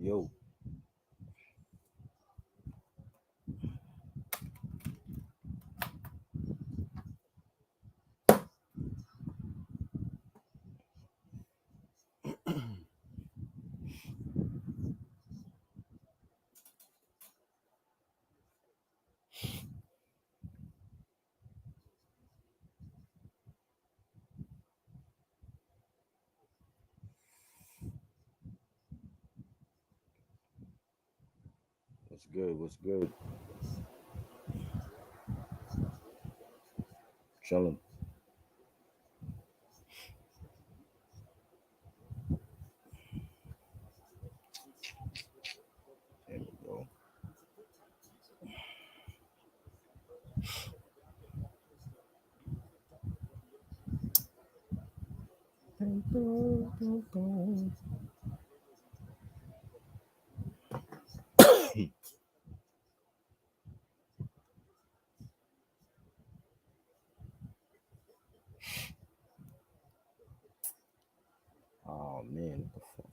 Yo, what's good? What's good? Chilling. There we go. Oh man, what the fuck?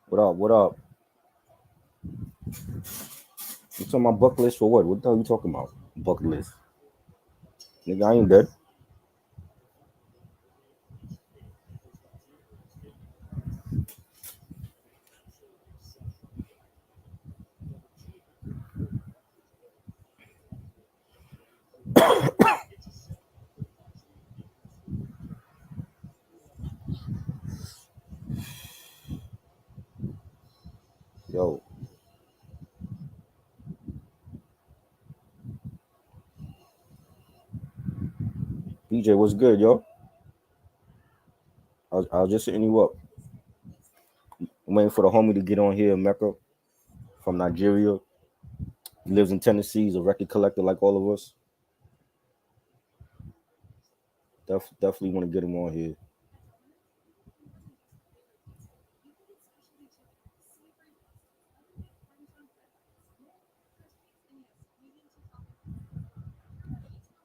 What up? What up? You talking about bucket list for what? What the hell you talking about? Bucket list. Nigga, I ain't dead. Yo, BJ, what's good, yo? I was just hitting you up. I'm waiting for the homie to get on here, Emeka from Nigeria. He lives in Tennessee. He's a record collector like all of us. Definitely want to get him on here.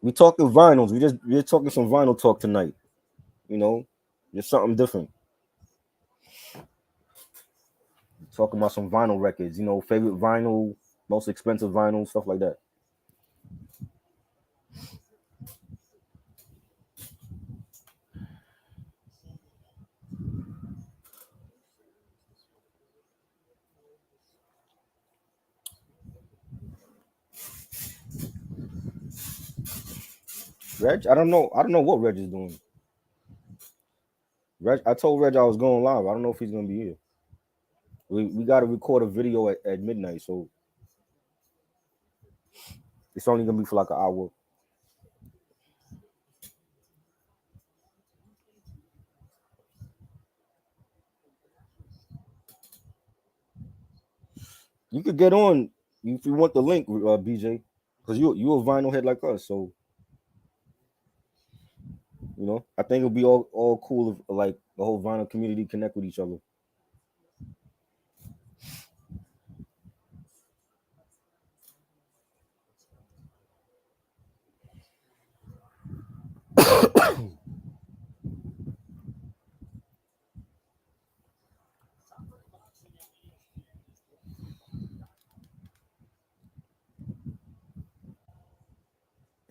We talking vinyls. We're talking some vinyl talk tonight. You know, just something different. Talking about some vinyl records. Favorite vinyl, most expensive vinyl, stuff like that. Reg, I don't know. I don't know what Reg is doing. Reg, I told Reg I was going live. I don't know if he's gonna be here. We got to record a video at midnight, so it's only gonna be for like an hour. You could get on if you want the link, BJ, because you a vinyl head like us. So I think it'll be all cool if like the whole vinyl community connect with each other.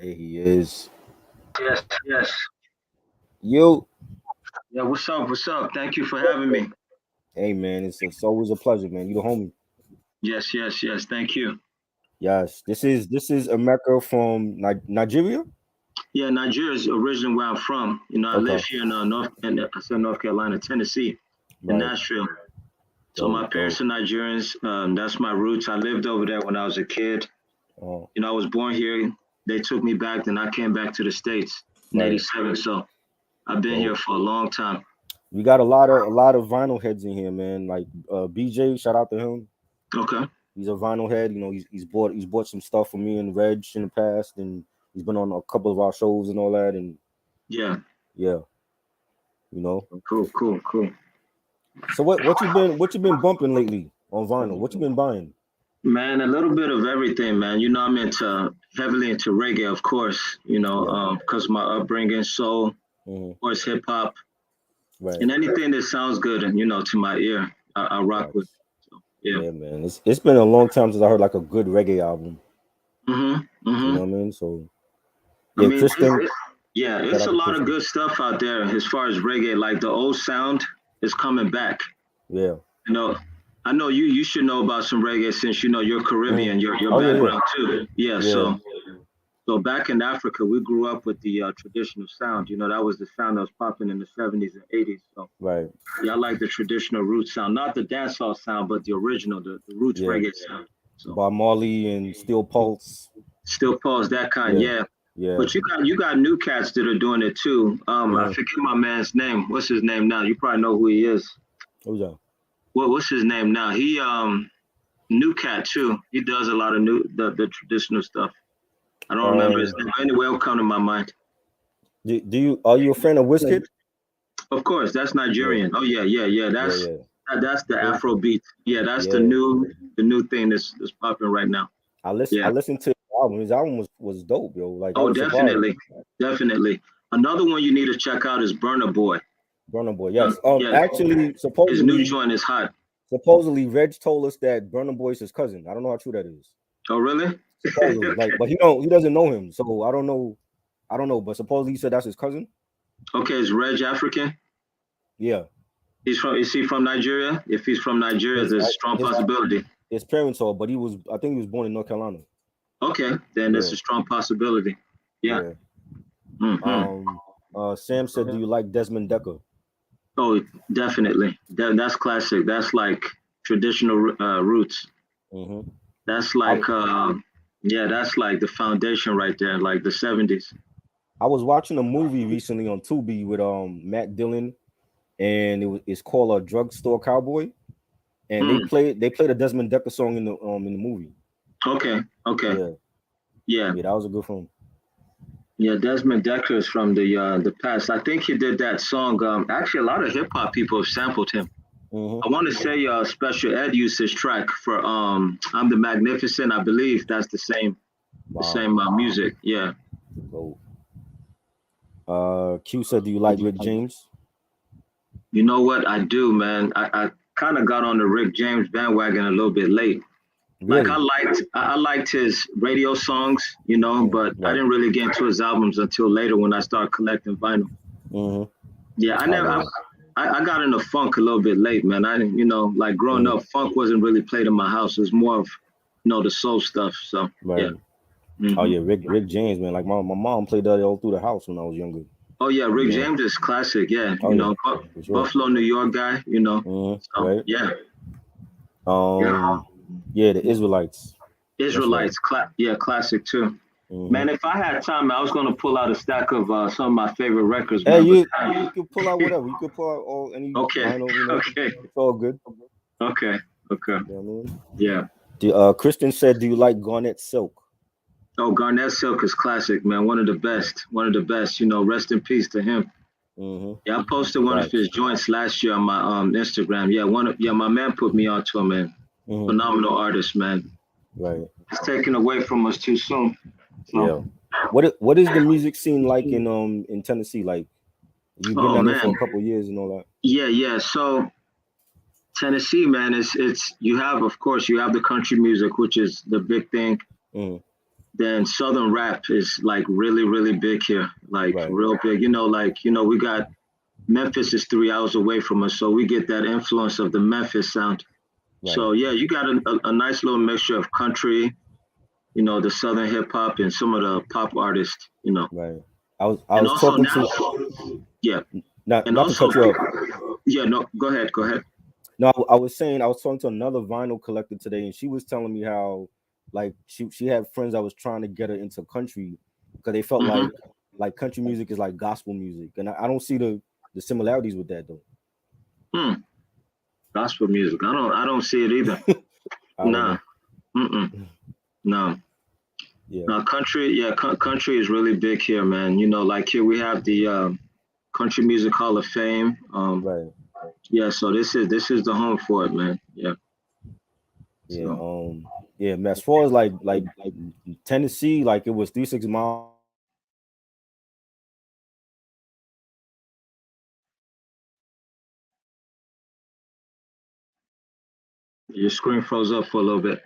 Here he is. Yes, yes. You. Yeah, what's up? What's up? Thank you for having me. Hey man, it's always a pleasure, man. You the homie. Yes, yes, yes. Thank you. Yes, this is Emeka from Nigeria. Yeah, Nigeria is originally where I'm from. I Okay, live here in I said North Carolina, Tennessee, in right. Nashville. So my Dope, parents dope. are Nigerians. That's my roots. I lived over there when I was a kid. Oh, I was born here. They took me back, then I came back to the States in right. '87. So I've been here Dope. for a long time. We got a lot of vinyl heads in here, man. Like BJ, shout out to him. Okay. He's a vinyl head. He's bought some stuff for me and Reg in the past, and he's been on a couple of our shows and all that. And Yeah. yeah, you know. Cool, cool, cool. So what you been bumping lately on vinyl? What you been buying? Man, a little bit of everything, man. I'm heavily into reggae, of course, Yeah. because my upbringing, soul, of Hmm. course, hip hop, Right. and anything that sounds good and, to my ear, I rock with. Facts. So, yeah. Yeah, man. It's been a long time since I heard like a good reggae album. Mm-hmm. You Mm-hmm. know what I mean? So I yeah, mean, Kristen. yeah, Shout it's out a to lot of Kristen. good stuff out there as far as reggae. Like the old sound is coming back. Yeah. You know, I know you should know about some reggae since you're Mhm. Caribbean, your Oh yeah, background too. Yeah, yeah, so back in Africa, we grew up with the traditional sound. That was the sound that was popping in the '70s and '80s. So right. yeah, I like the traditional root sound, not the dancehall sound, but the original, the roots Yeah. reggae sound. So Bob Marley and Steel Pulse. still pause that kind, Yeah. yeah. Yeah. But you got new cats that are doing it too. I Hmm. forget my man's name. What's his name now? You probably know who he is. Who's that? What's his name now? He new cat too. He does a lot of the traditional stuff. I don't remember his Um, name. Anyway, it'll come to my mind. do you are you a fan of Wizkid? Of course, that's Yeah. Nigerian. Oh yeah, yeah, yeah. Yeah. That's Yeah. that's the His, Afro beat. Yeah, that's the yeah. new thing that's popping right now. I Yeah. listened to his album. His album was dope, yo. Like I Oh, was surprised. definitely, definitely. Another one you need to check out is Burner Boy. Burna Boy. Yes. Yeah, Actually, his new joint is hot. Reg told us that Burna Boy is his cousin. I don't know how true that is. Oh, really? Supposedly, like, but he doesn't know him, so I don't know. I don't know, but supposedly he said that's his cousin. Okay, is Reg African? Yeah. Is he from Nigeria? If he's from Nigeria, His there's a strong his possibility. his parents are, but I think he was born in North Carolina. Okay, then there's Yeah. a strong possibility. Yeah. Yeah. Hmm. Sam said, "Do you like Desmond Decker?" Oh, definitely. That's classic. That's like traditional roots. Mm-hmm. That's I like, yeah, that's like the foundation right there, like the '70s. I was watching a movie recently on Tubi with Matt Dillon, and it's called a Drugstore Cowboy, and Mm, they played a Desmond Decker song in the movie. okay, okay, Yeah, yeah, yeah, that was a good film. yeah. Desmond Decker is from the past. I think he did that song. Actually, a lot of hip hop people have sampled him. Mm-hmm. I want to say Special Ed used his track for "I'm the Magnificent." I believe that's the Wow. same music. Yeah. So, Q said, "Do you like Rick James?" You know what? I do, man. I kind of got on the Rick James bandwagon a little bit late. Like Really? I liked his radio songs, but I Right. didn't really get into his albums until later when I started collecting vinyl. Mm-hmm. Yeah, I Oh never yeah. I got into funk a little bit late, man. I didn't, like growing Mm-hmm. up, funk wasn't really played in my house. It was more of, the soul stuff. So yeah. Right. Oh Hmm. yeah, Rick James, man. Like my mom played that all through the house when I was younger. Oh yeah, You Rick know. James is classic. Yeah, Oh yeah, for sure. Buffalo, New York guy. So Right. yeah, yeah. Um. Yeah, the Israelites. That's right. Israelites, yeah, classic too. Mm-hmm. Man, if I had time, I was gonna pull out a stack of some of my favorite records, Hey, man. But you could pull out whatever. You could pull out all any okay, vinyl. You know, okay, it's all good. okay, okay. You know what I mean? Yeah. Kristen said, "Do you like Garnet Silk?" Oh, Garnett Silk is classic, man. One of the best. One of the best. Rest in peace to him. Mm-hmm. Yeah, I posted one of Facts. his joints last year on my Instagram. Yeah, my man put me onto him, man. Mm-hmm. Phenomenal artist, man. Right. It's taken away from us too soon. So, Yeah. What is the music scene like in Tennessee? Like you've been oh down there for man, a couple of years and all that. yeah, yeah. So Tennessee, man, it's you have, of course, you have the country music, which is the big thing. Mm-hmm. then Southern rap is like really, really big here, like Right. real big. We got Memphis is 3 hours away from us, so we get that influence of the Memphis sound. Right. So yeah, you got a nice little mixture of country, the Southern hip hop, and some of the pop artists, Right. I and was also talking now, to yeah, and not to also, cut you off. yeah, no, go ahead. No, I was saying I was talking to another vinyl collector today, and she was telling me how like she had friends that was trying to get her into country because they felt Hmm. like country music is like gospel music, and I don't see the similarities with that though. Hmm. Gospel music, I don't see it either. I don't Nah, know. mm-mm, no. Yeah. Now, country, yeah, country is really big here, man. Like here we have the Country Music Hall of Fame. Right. Yeah, so this is the home for it, man. Yeah. Yeah. So Yeah. Man, as far as like Tennessee, like it was 3 6 miles. your screen froze up for a little bit.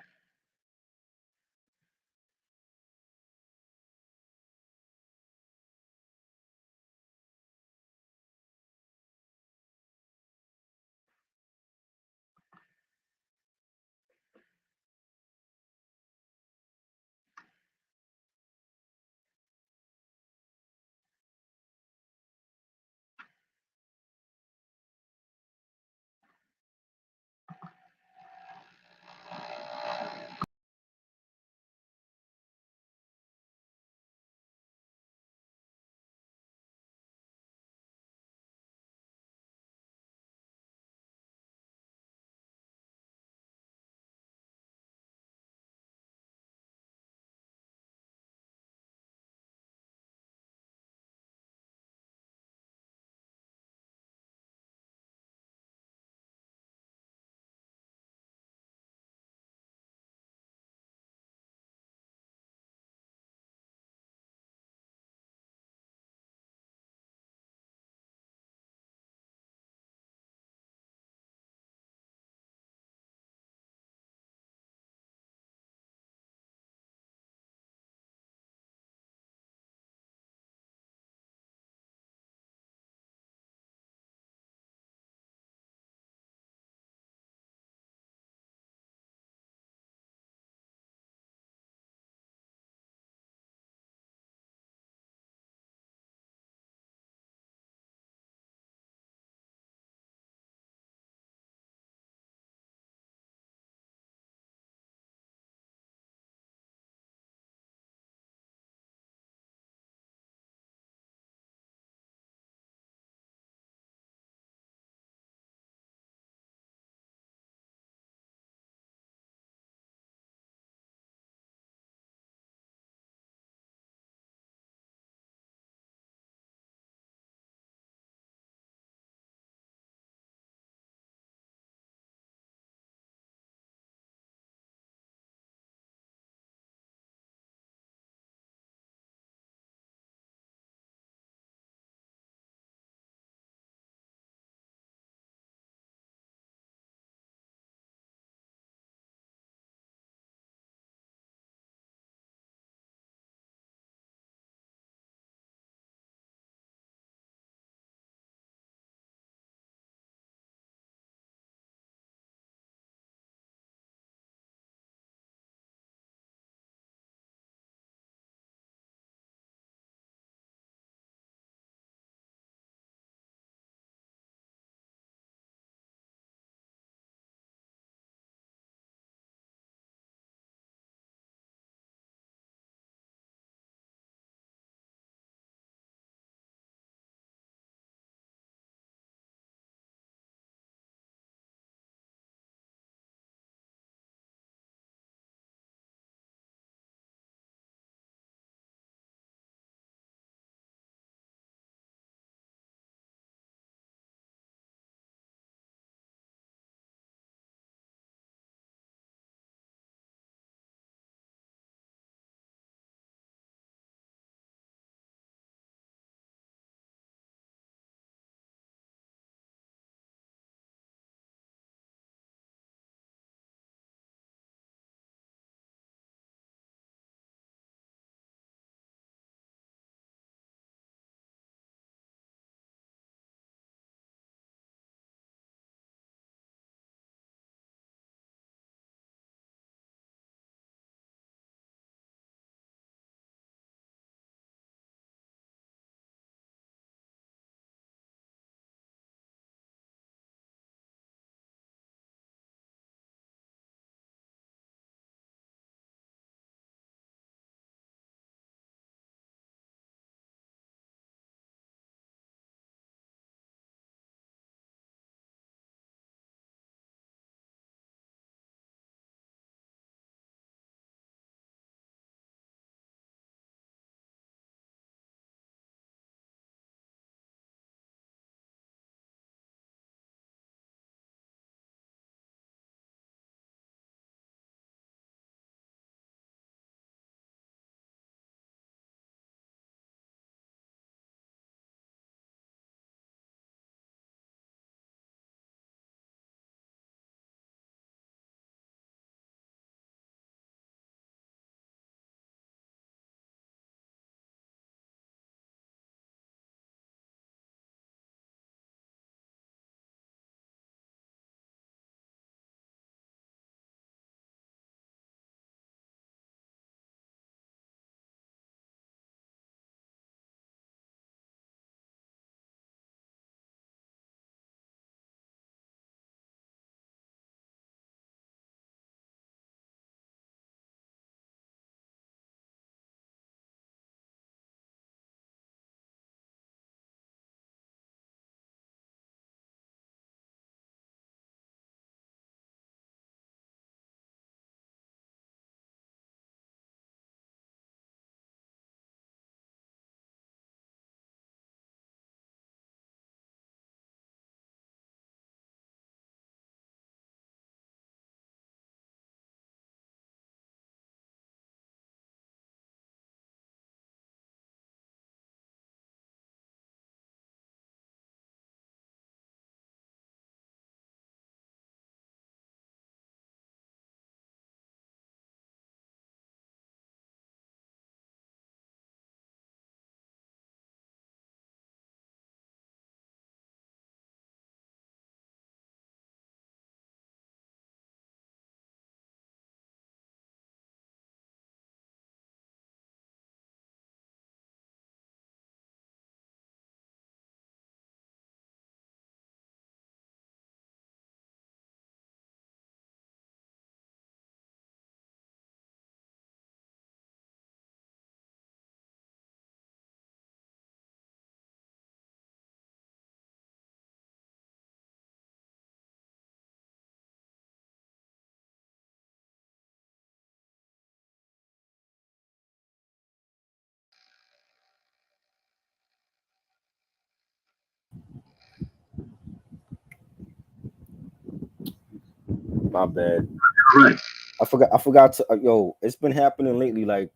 My bad. Right. I forgot to yo. It's been happening lately. Like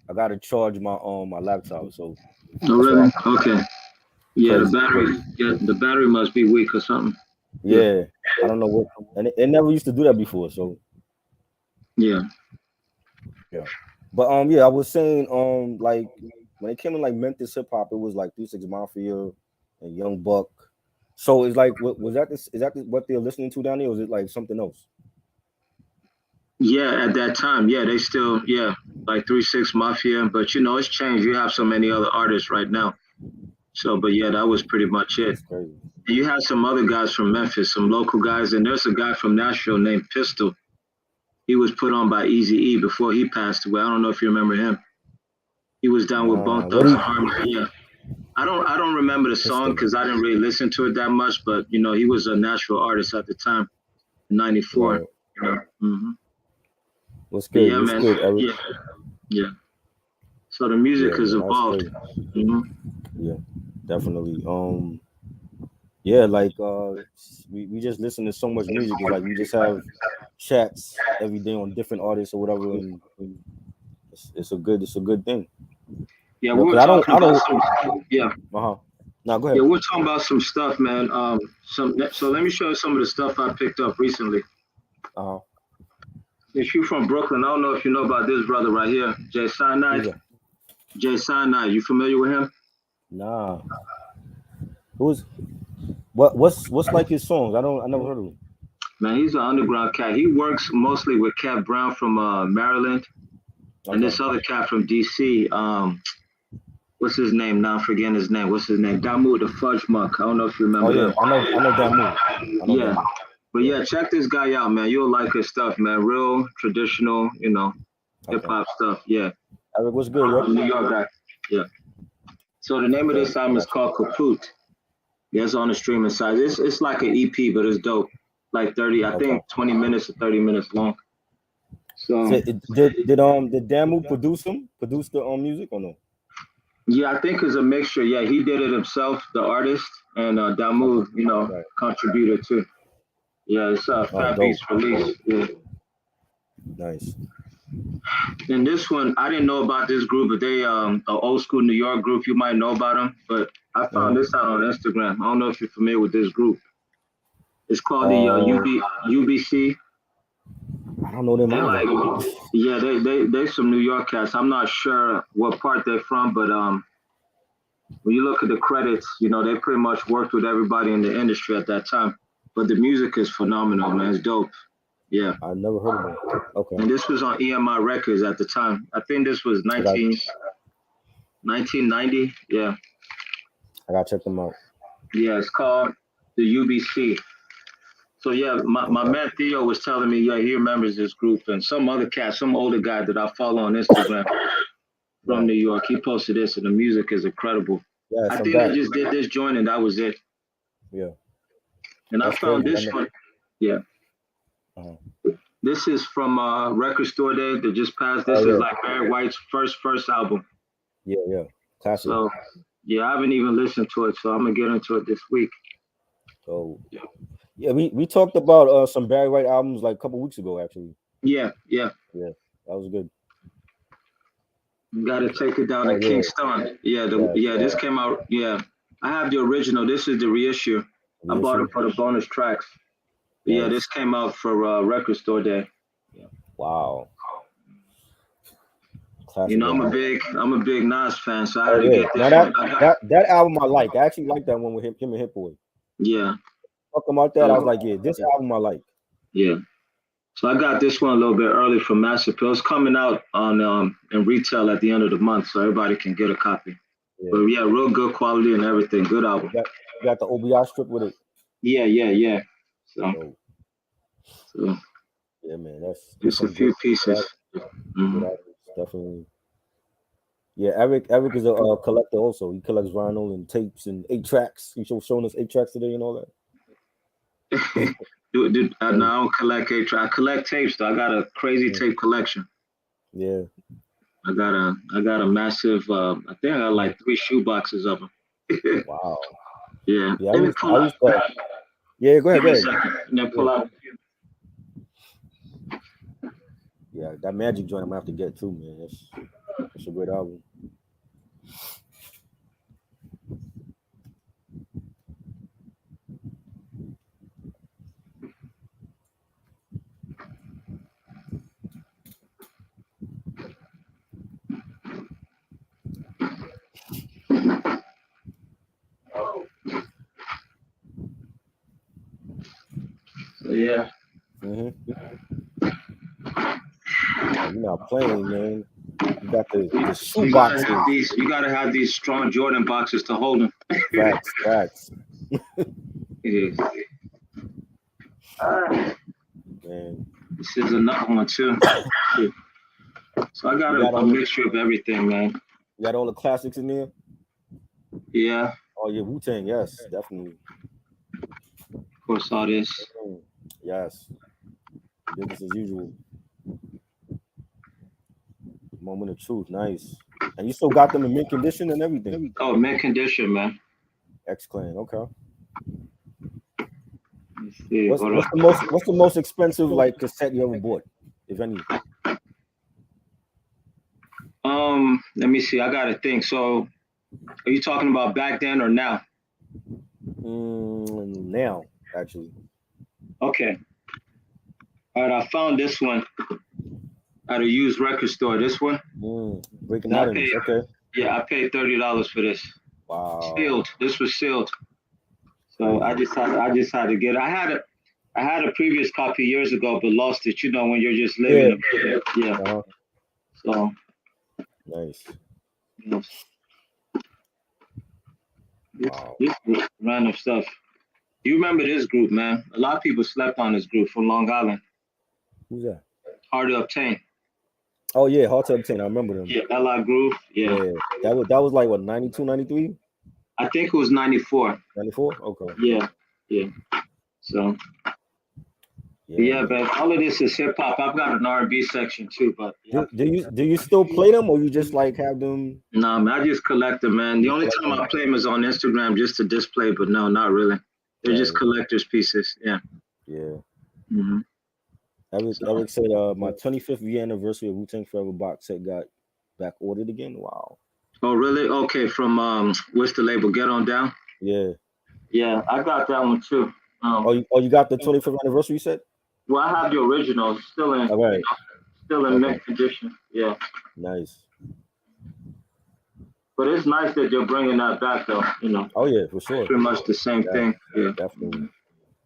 I gotta charge my laptop. So Oh, that's what really? I'm Okay. Yeah, the crazy. battery. Yeah, the battery must be weak or something. Yeah, I don't know what, and it never used to do that before. So Yeah. yeah, but yeah, I was saying like when it came to like Memphis hip hop, it was like 3 6 Mafia and Young Buck. So it's like, what was that? Is that what they're listening to down there, or is it like something else? Yeah, at that time, yeah, they still, yeah, like 3 6 Mafia, but it's changed. You have so many other artists right now. So, but yeah, that was pretty much it. That's crazy. And you have some other guys from Memphis, some local guys, and there's a guy from Nashville named Pistol. He was put on by Easy E before he passed away. I don't know if you remember him. He was down with Bone What Thugs do and Harmony. Yeah, I don't remember the song Pistol? because I didn't really listen to it that much. But he was a Nashville artist at the time, in '94. Right. Hmm. What's But good? yeah, What's man. good, Eric? Yeah, yeah. So the music Yeah, has man, that's evolved. crazy. Hmm. Yeah, definitely. Yeah, like we just listen to so much music. It's like we just have chats every day on different artists or whatever, and it's a good thing. Yeah, You we know, were cause talking I about don't. some. Yeah, Uh-huh. Now go yeah, ahead. we we're talking about some stuff, man. So let me show you some of the stuff I picked up recently. Uh-huh. If you from Brooklyn, I don't know if you know about this brother right here, Jay Who's Sinai. that? Jay Sinai, you familiar with him? Nah. Who's what's like his songs? I never heard of him. Man, he's an underground cat. He works mostly with Cat Brown from Maryland and Okay. this other cat from DC. What's his name? Now I'm forgetting his name. What's his name? Damu the Fudge Monk. I don't know if you Oh remember yeah, him. I know that move. I know that Yeah. move. But Yeah. yeah, check this guy out, man. You'll like his stuff, man. Real traditional, hip Okay. hop stuff. Yeah. Eric, what's good, yo? New York guy. Yeah. So the name of Okay. this album is called Kaput. Yeah, it's on the streaming side. It's like an EP, but it's dope. Like 30, I Okay. think 20 minutes or 30 minutes long. So So did Damu produce the music or no? yeah, I think it's a mixture. Yeah, he did it himself, the artist, and Okay. Damu, Right. contributed too. Yeah, it's Oh, Fat dope. Beats release. Yeah. Nice. And this one, I didn't know about this group, but they an old school New York group. You might know about them, but I found Uh-huh. this out on Instagram. I don't know if you're familiar with this group. It's called the Uh, UBC. I don't know them They either. like, yeah, they some New York cats. I'm not sure what part they're from, but when you look at the credits, they pretty much worked with everybody in the industry at that time. But the music is phenomenal, man. It's dope. Yeah. I never heard of them. Okay. And this was on EMI Records at the time. I think this was I got 1990. Yeah. I gotta check them out. Yeah, it's called the UBC. So yeah, my Okay. man Theo was telling me, yeah, he remembers this group and some other cat, some older guy that I follow on Instagram from Right. New York. He posted this and the music is incredible. Yeah, I some think they back. just did this joint and that was it. Yeah. And I That's found crazy. this one. Yeah. Uh-huh. This is from Record Store Day that just passed. Oh This is yeah. like Barry White's first album. Yeah. Classic. So yeah, I haven't even listened to it, so I'm gonna get into it this week. So yeah, we talked about some Barry White albums like a couple weeks ago actually. Yeah. Yeah, that was good. Got to take it down Oh to yeah. Kingston. Yeah, Yes, this came out. Yeah, I have the original. This is the reissue. I the bought issue. it for the bonus tracks. But yeah, this Nice. came out for Record Store Day. Wow. Classic I'm a album. big Nas fan, so I Oh had to yeah. get Now this one. that album I like. I actually like that one with him and Hit Boy. Yeah, Talking about that, I was so like, yeah, this album I like. yeah, so I got this one a little bit early from Mass Appeal. It's coming out on in retail at the end of the month, so everybody can get a copy. Yeah. But yeah, real good quality and everything. Good album. You got the OBI strip with it. Yeah. So So yeah, man, that's just a some good few pieces. good Mhm. albums, definitely. Yeah, Eric is a collector also. He collects vinyl and tapes and 8 tracks. He showing us 8 tracks today and all that. I don't collect tapes. I collect tapes though. I got a crazy tape collection. Yeah. I got a massive. I think I got like 3 shoe boxes of them. Wow. Yeah. Yeah, Let me pull I out. used to. Yeah, go Give me a ahead. second. And then pull Yeah. out. Yeah, that Magic joint I'm gonna have to get too, man. That's a great album. So yeah. Mm-hmm. Oh, you're not playing, man. You got the shoe You gotta have boxes. these. You gotta have these strong Jordan boxes to hold them. Facts, facts, Yeah. man. This is another one too. So I got You got a all the mixture of everything, man. you got all the classics in there. Yeah, Oh yeah, Wu-Tang, yes, definitely. of course, all this. Mm, yes, business as usual. Moment of truth, nice. And you still got them in mint condition and everything. Oh, mint condition, man. X Clan, okay. Let's see. What's Hold what's on. the most what's the most expensive like cassette you ever bought, if any? Let me see. I gotta think. So, are you talking about back then or now? Now, actually. Okay. All right. I found this one at a used record store. This one. Breaking And I items, paid. okay. Yeah, I paid $30 for this. Wow. Sealed. This was sealed. So I Crazy. just had. I just had to get it. I had a previous copy years ago, but lost it. You know, when you're just Yeah. living. Yeah. Uh-huh. So. Nice. You know, Wow. this group, random stuff. You remember this group, man? A lot of people slept on this group from Long Island. Who's that? Hard to obtain. Oh yeah, Hard to Obtain. I remember them. Yeah, LI Groove. Yeah, Yeah. That was like what, 92, 93, I think it was 94. 94? Okay. Yeah, yeah. So Yeah, yeah, man. but all of this is hip hop. I've got an R&B section too, but yeah. Do you still play them or you just like have them No, man, I just collect them, man. The just only collect time them? I play them is on Instagram just to display, but no, not really. They're just Right. collector's pieces. Yeah. Yeah. hmm Eric So, said my 25th year anniversary of Wu-Tang Forever box set got back ordered again. Wow. oh, really? Okay, from what's the label? Get On Down. Yeah. Yeah, I got that one too. You got the 25th anniversary set? Well, I have the original still in, All right. still in Okay. mint condition. Yeah, Nice. but it's nice that you're bringing that back, though. You know, Oh yeah, for sure. pretty much the same Yeah, thing. Yeah, definitely.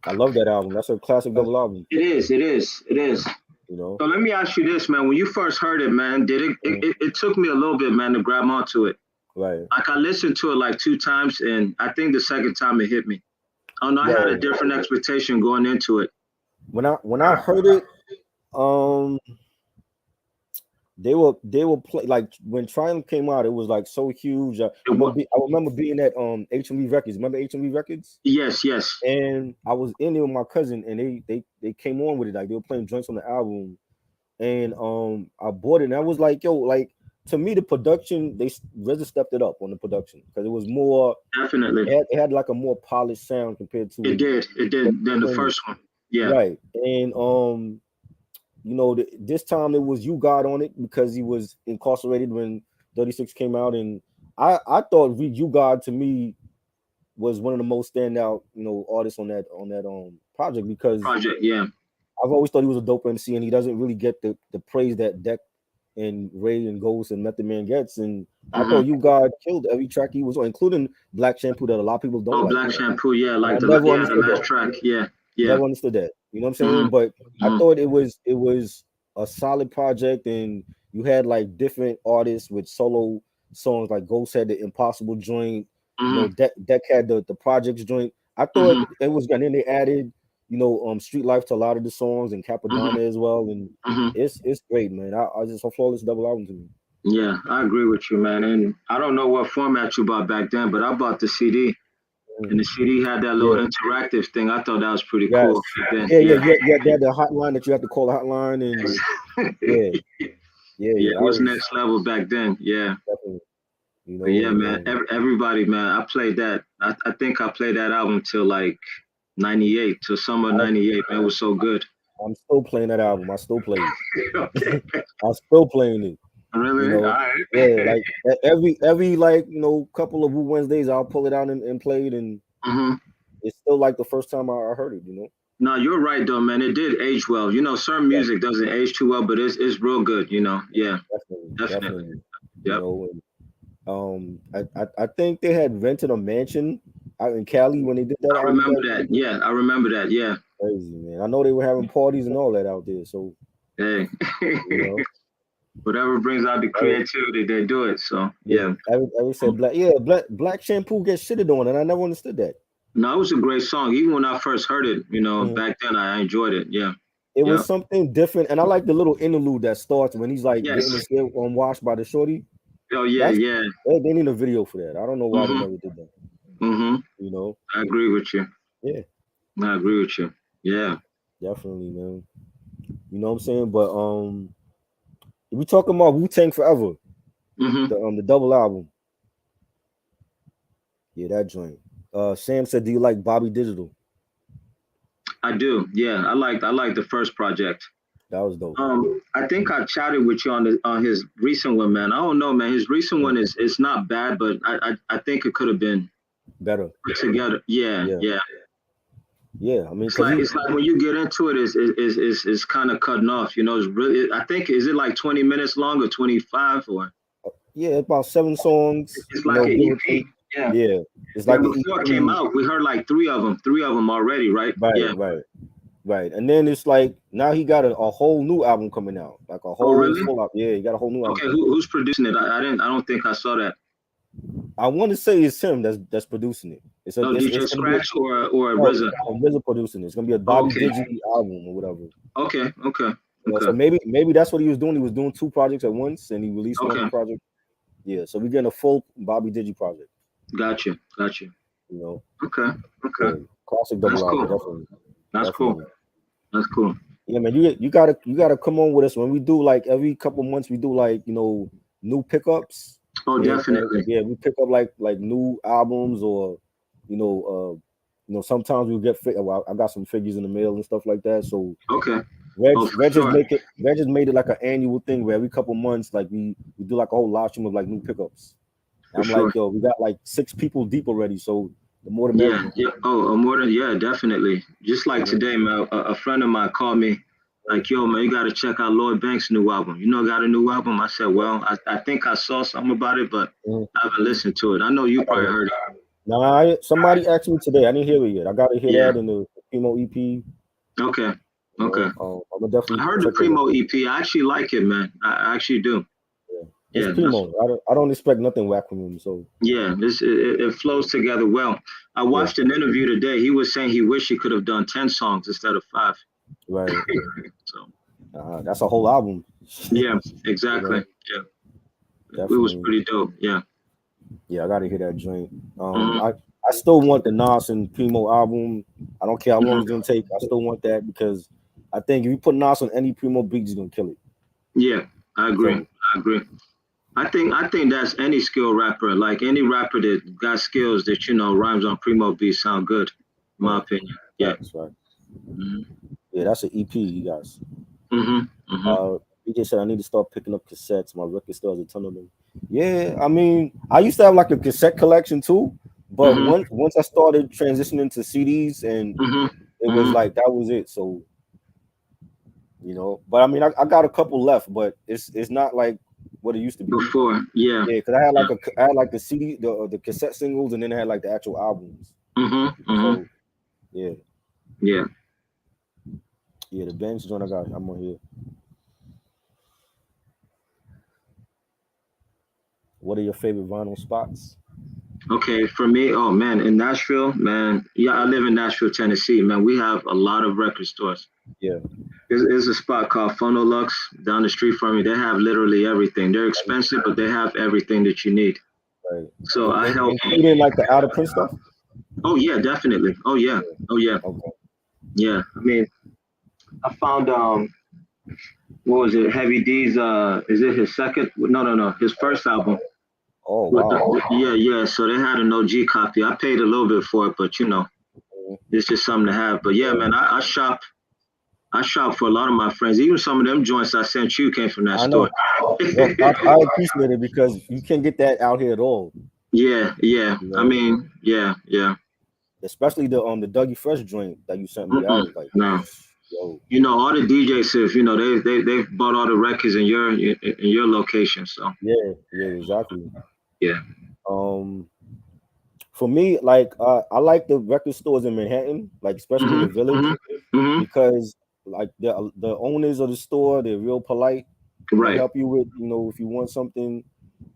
I love that album. That's a classic double album, it is. It is. It is. you know. So let me ask you this, man. When you first heard it, man, did it? Mhm. It took me a little bit, man, to grab onto it. Right. Like I listened to it like 2 times, and I think the second time it hit me. Oh no, I had a Yo, different expectation going into it. when I heard it, um they were play like when Triumph came out, it was like so huge. I remember being at HMV Records. Remember HMV Records? Yes, yes. And I was in there with my cousin, and they came on with it. Like they were playing joints on the album, and I bought it, and I was like, yo, like to me the production RZA stepped it up on the production because it was more. Definitely. It had like a more polished sound compared It to did. It did. Than the first one. Yeah. right. And this time it was You God on it because he was incarcerated when 36 came out, and I thought You God to me was one of the most standout artists on that project because Project. Yeah. I've always thought he was a dope MC, and he doesn't really get the praise that Deck and Ray and Ghost and Method Man gets. And I thought You God killed every track he was on, including Black Shampoo that a lot of people don't Oh, like. Black Shampoo. Yeah, And I like never the understood last that. track. Yeah. Yeah. Never understood that. You know what I'm saying? hmm But I hmm thought it was a solid project, and you had like different artists with solo songs. Like Ghost had the Impossible joint. hmm Deck had the Projects joint. I thought hmm it was, and then they added Street Life to a lot of the songs and hmm Capadonna as well, and hmm it's great, man. I just a flawless double album to me. Yeah, I agree with you, man. And I don't know what format you bought back then, but I bought the CD, and Mm. the CD had that little Yeah. interactive thing. I thought that was pretty cool Yes. back then. Yeah. Yeah. Yeah. Yeah. Yeah. They had the hotline that you have to call the hotline, and yeah. Yeah. Yeah, Yeah. it That was was next level back then. Yeah. definitely. But yeah, And man, everybody, man, I played that. I think I played that album till like 98, till summer I, 98, man. It was so good. I'm still playing that album. I still play it. Okay. I'm still playing it. You Really? All know, right. yeah, like every like couple of Wu Wednesdays, I'll pull it out and play it, and Hmm. it's still like the first time I heard it. No, you're right though, man. It did age well. Certain Yeah, music doesn't age too well, but it's real good. Yeah, definitely, definitely. definitely. You Yep. know, I think they had rented a mansion out in Cali when they did that I album remember back that. then. Yeah, I remember that. Yeah. Crazy, man. I know they were having parties and all that out there. So Hey, you know, whatever brings out the Eric, creativity, they do it. So yeah, yeah. Eric said black shampoo gets shitted on, and I never understood that. No, it was a great song. Even when I first heard it, Mhm. back then I enjoyed it. Yeah. It Yeah. was something different, and I like the little interlude that starts when he's like getting Yes. his hair washed by the shorty. Oh yeah, That's yeah. they need a video for that. I don't know why they Mm-hmm. never did that. Mm-hmm. You know? I agree with you. Yeah, I agree with you. Yeah. definitely, man. You know what I'm saying? But if we talking about Wu Tang Forever, Mm-hmm. the double album, yeah, that joint. Sam said, "Do you like Bobby Digital?" I do. Yeah. I like the first project. That was dope. I think I chatted with you on his recent one, man. I don't know, man. His recent Mm, one is not bad, but I think it could have been better. put together. Yeah, Yeah, yeah. yeah. I mean, It's cause like he, it's like when you get into it, it's kind of cutting off. It's really. I think is it like 20 minutes long or 25 or yeah, about 7 songs. it's like an Give or EP. take. Yeah, Yeah, it's yeah. like an Before it came EP. out, we heard like three of them already, right? Right, Yeah. right. Right. And then it's like now he got a whole new album coming out. Like a Oh, whole really? full out. Yeah, he got a whole new album Okay. coming out. Who's producing it? I didn't. I don't think I saw that. I want to say it's him that's producing it. No, It's DJ gonna be Scratch or no, RZA. RZA producing it. It's gonna be a Bobby Okay. Digi album or whatever. Okay. Okay. So Okay. maybe that's what he was doing. He was doing two projects at once and he released one Okay. project. Yeah, so we're getting a full Bobby Digi project, Gotcha. Gotcha. you know. Okay. Yeah, Okay. classic That's double album, cool. definitely. That's cool. Definitely. That's cool. Yeah, man, you gotta come on with us when we do like every couple months we do like new pickups Oh, and definitely. yeah we pick up like new albums or sometimes we get well, I got some figures in the mail and stuff like that. So Okay. Reg Oh, for Reg just sure. make it Reg just made it like an annual thing where every couple months like we do like a whole live stream of like new pickups. And For I'm like, sure. yo, we got like 6 people deep already, so the more the Yeah. merrier. Yeah. Oh, more than yeah, definitely. Just like Mhm. today, man. A friend of mine called me, like, "Yo, man, you got to check out Lloyd Banks' new album. Got a new album?" I said, "Well, I think I saw something about it, but Mhm. I haven't listened to it. I know you probably Yeah. heard it. Nah, somebody asked me today. I didn't hear it yet. I gotta hear Yeah. that in the Primo EP. Okay. Okay. I'm gonna I definitely heard the check that out. Primo EP. I actually like it, man. I actually do. Yeah. It's Yeah. That's Primo. I don't expect nothing whack from him. So Yeah, it flows together well. I yeah, watched an interview today. He was saying he wished he could have done 10 songs instead of five. right. So That's a whole album. yeah, you exactly. know, Yeah, it was definitely. pretty dope. Yeah. Yeah, I gotta hear that joint. Hmm. I still want the Nas and Primo album. I don't care how long it's Hmm. gonna take. I still want that because I think if you put Nas on any Primo beat, he's gonna kill it. Yeah, I agree. So I agree. I think that's any skill rapper. Like any rapper that got skills that rhymes on Primo beats sound good, in my right, opinion. Yeah. that's right. Hmm. Yeah, that's an EP, you guys. Hmm. Hmm. Uh, BJ said I need to start picking up cassettes. My record store has a ton of them. Yeah, I mean, I used to have like a cassette collection too, but Hmm. once I started transitioning to CDs, and Hmm. it was Hmm. like that was it. So but I mean, I got a couple left, but it's not like what it used to be. Before, yeah. Yeah, because I had like the CD, the cassette singles, and then I had like the actual albums. Hmm. Hmm. So yeah, Yeah. yeah, the Benz joint I'm on here. What are your favorite vinyl spots? Okay, for me, oh man, in Nashville, man, yeah, I live in Nashville, Tennessee, man. We have a lot of record stores. Yeah, There's a spot called Phonolux down the street from me. They have literally everything. They're expensive, but they have everything that you need. right. So I help. Including like the out of print stuff. Oh yeah, definitely. Oh yeah. Oh yeah. Okay. Yeah. I mean, I found what was it? Heavy D's. Is it his second? No, no, no. His first album. Oh With wow. yeah, yeah. So they had an OG copy. I paid a little bit for it, but it's just something to have. But yeah, man, I shop. I shop for a lot of my friends. Even some of them joints I sent you came from that I store. know. Yo, I appreciate it because you can't get that out here at all. Yeah, yeah. You I know, mean, yeah, yeah. especially the Dougie Fresh joint that you sent me. That Mm-mm, was like, no. yo, You know, all the DJs, if you know, they've bought all the records in your location. So yeah, yeah, exactly. yeah. Um, for me, like I like the record stores in Manhattan, like especially in Hmm. the Village, Hmm. Hmm. because like the owners of the store, they're real polite. They'll Right. help you with, if you want something,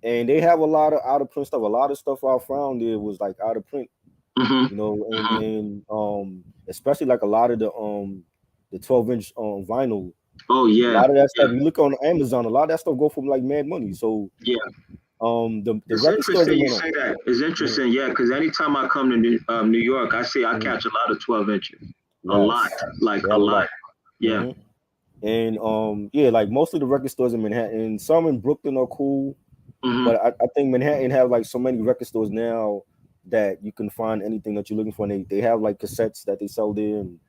and they have a lot of out of print stuff. A lot of stuff I found there was like out of print, Hmm. Hmm. and especially like a lot of the 12-inch vinyl. Oh A yeah, lot of that yeah, stuff you look on Amazon, a lot of that stuff go for like mad money. So yeah. the It's record stores interesting in you Manhattan. say that. It's Mhm. interesting, yeah, because anytime I come to New York, I Mhm. catch a lot of 12 inches. A lot, Yes, like they a have a lot. lot. Yeah. Hmm. And yeah, like most of the record stores in Manhattan, some in Brooklyn are cool, Hmm. but I think Manhattan have like so many record stores now that you can find anything that you're looking for. And they have like cassettes that they sell there, and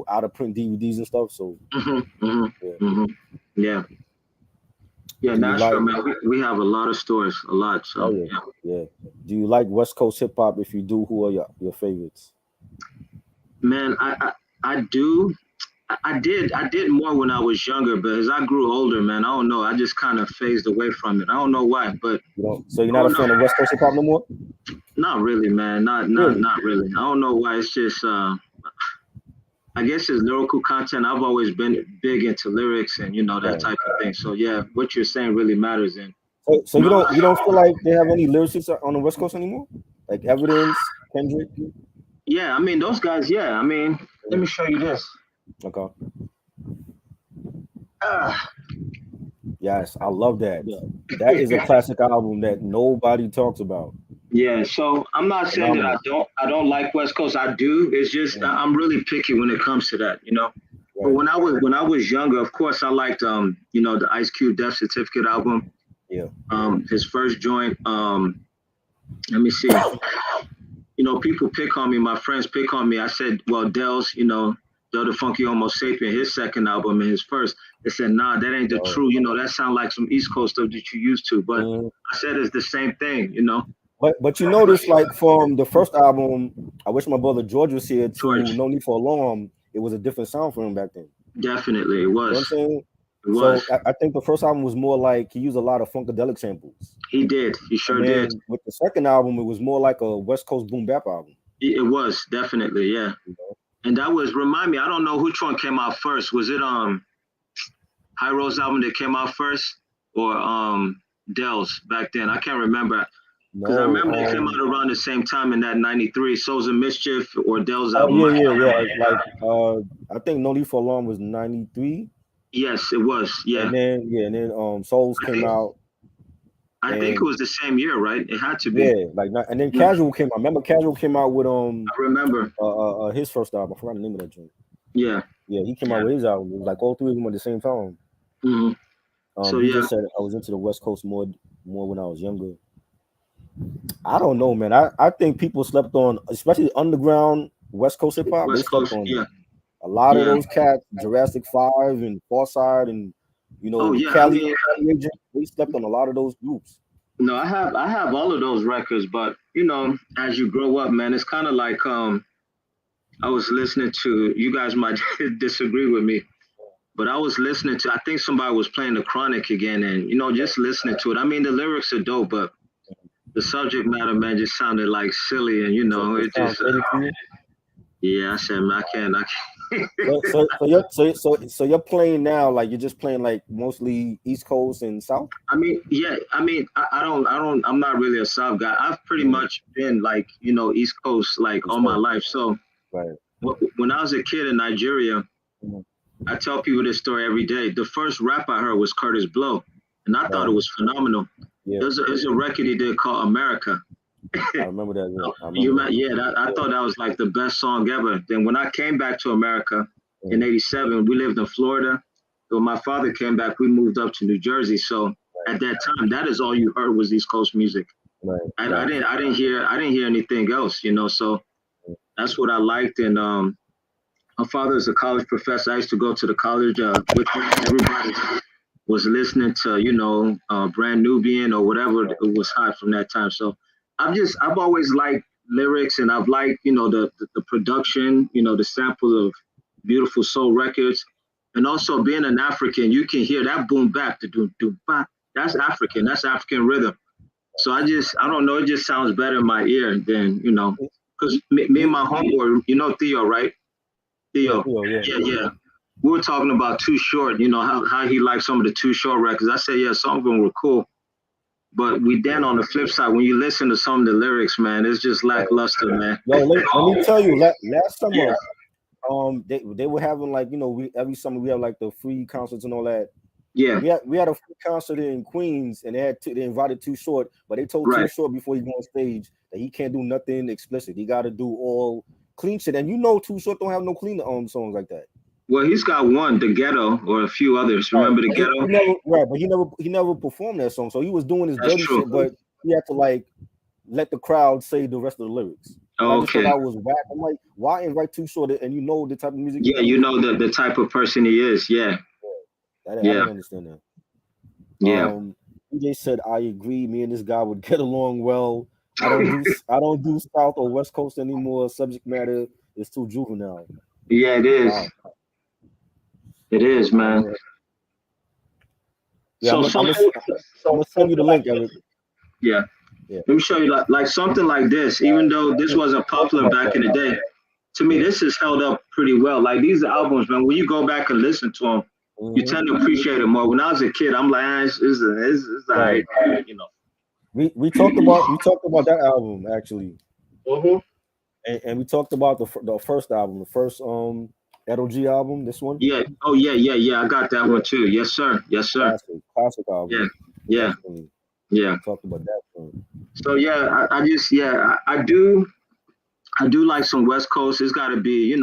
out of print DVDs and stuff. So Hmm. Hmm. yeah. Hmm. Yeah. Yeah, Do you Nashville, like? man. We have a lot of stores, a lot. Oh So yeah, yeah. yeah. Do you like West Coast hip hop? If you do, who are your favorites? Man, I do. I did more when I was younger, but as I grew older, man, I don't know. I just kind of phased away from it. I don't know why, but So you're I not a don't know. fan of West Coast hip hop no more? Not really, man. Really? Not really. I don't know why. It's just I guess it's lyrical content. I've always been big into lyrics and that Right. type of thing. So yeah, what you're saying really matters. And So you know, you don't feel like they have any lyricists on the West Coast anymore? Like Evidence, Kendrick? yeah, I mean those guys. Yeah, I mean, let me show you this. Okay. Ah, Yes, I love that. yeah. That is a classic album that nobody talks about. Yeah, so I'm not saying that Phenomenal. I don't like West Coast. I do. It's just Mm, I'm really picky when it comes to that. But right. when I was younger, of course I liked the Ice Cube Death Certificate album. Yeah. His first joint. Let me see. People pick on me. My friends pick on me. I said, well, Del the Funky Homo Sapien, his second album and his first. They said, nah, that ain't the Oh. true. That sound like some East Coast stuff that you used to. But Mhm. I said it's the same thing. But you notice, like from the first album, I wish my brother George was here, to George, No Need for Alarm, it was a different sound for him back then. definitely, it You know what was. I'm saying? It was. So I think the first album was more like he used a lot of funkadelic samples. He did. He And sure did. then with the second album, it was more like a West Coast boom bap album. It was definitely, yeah. You know? And that was remind me. I don't know which one came out first. Was it High Rose album that came out first, or Dell's back then? I can't remember because I No, remember they came out around the same time in that '93. Souls of Mischief or Dell's oh album. yeah, I yeah, can't yeah. remember. I think No Need for Alarm was '93, Yes, it was. Yeah, and then Souls I came think out, I think it and was the same year, right? It had to be. yeah, and then Yeah, Casual came out. Remember, Casual came out with I remember. his first album. I forgot the name of that joint. Yeah, Yeah, he came out yeah. with his album. It was like all three of them at the same time. Hmm. So He yeah, just said I was into the West Coast more when I was younger. I don't know, man. I think people slept on, especially underground West Coast hip hop. They West slept Coast. on Yeah, a lot of yeah. those cats, Jurassic 5 and Farside, and Oh yeah. I Cali mean, Agent. They slept on a lot of those groups. no, I have all of those records, but as you grow up, man, it's kind of like I was listening to you guys might disagree with me, but I was listening to I think somebody was playing the Chronic again, and just listening to it. I mean, the lyrics are dope, but the subject matter, man, just sounded like silly, and So it it sounds just dated to you. yeah. I said, man, I can't. So you're playing now, like you're just playing like mostly East Coast and South. I mean, yeah, I'm not really a South guy. I've pretty Mhm. much been like East Coast like all East my Coast, life. So right? when I was a kid in Nigeria, Mhm. I tell people this story every day. The first rap I heard was Curtis Blow, and I thought it Right. was phenomenal. Yeah, There's a record he did called America. I remember that. Yeah, I You remember that. yeah, I Yeah. thought that was like the best song ever. Then when I came back to America in Mhm. '87, we lived in Florida. When my father came back, we moved up to New Jersey. So at that time, that is all you heard was East Coast music. Right. I Right. didn't hear anything else. So that's what I liked. And My father is a college professor. I used to go to the college with him. Everybody was listening to, Brand Nubian or whatever it was hot from that time. So I've always liked lyrics, and I've liked, the production, the sample of beautiful soul records. And also being an African, you can hear that boom bap, the doom doom bap. That's African. That's African rhythm. So I don't know. It just sounds better in my ear than, because me and my homeboy, Theo, right? Yeah, Theo. Theo, yeah. Yeah. We were talking about Too Short, how he liked some of the Too Short records. I said, yeah, some of them were cool. But we then on the flip side, when you listen to some of the lyrics, man, it's just lackluster, man. Yo, let me tell you, last summer, Yeah. they were having like, we every summer we have like the free concerts and all that. Yeah. We had a free concert in Queens, and they invited Too Short, but they told Too Right. Short before he go on stage that he can't do nothing explicit. He got to do all clean shit, and Too Short don't have no clean songs like that. Well, he's got one, The Ghetto, or a few others. Remember The Ghetto? He never performed that song. So he was doing his That's dirty true. shit, but he had to like let the crowd say the rest of the lyrics. And I just thought Okay. I was whack. I'm like, why invite Too Short and you know the type of music? Yeah, he you does? know the type of person he is. Yeah. I Yeah. didn't understand that. Yeah. DJ said, I agree. Me and this guy would get along well. I don't do South or West Coast anymore. Subject matter is too juvenile. Yeah, it is. Wow. It is, man. Yeah, I'm gonna send you the link, Eric. Yeah. Yeah. Let me show you like something like this. Even though this wasn't popular back in the day, to me this is held up pretty well. Like these albums, man. When you go back and listen to them, you tend to appreciate it more. When I was a kid, I'm like, it's all right, We talked about that album actually, Mm-hmm. and we talked about the first album, the first LOG album. This one, Yeah. Oh yeah. I got that one too. Yes, sir. Yes, sir. classic album. Yeah. Definitely. Yeah. We talked about that one. So yeah, I do like some West Coast. It's got to be,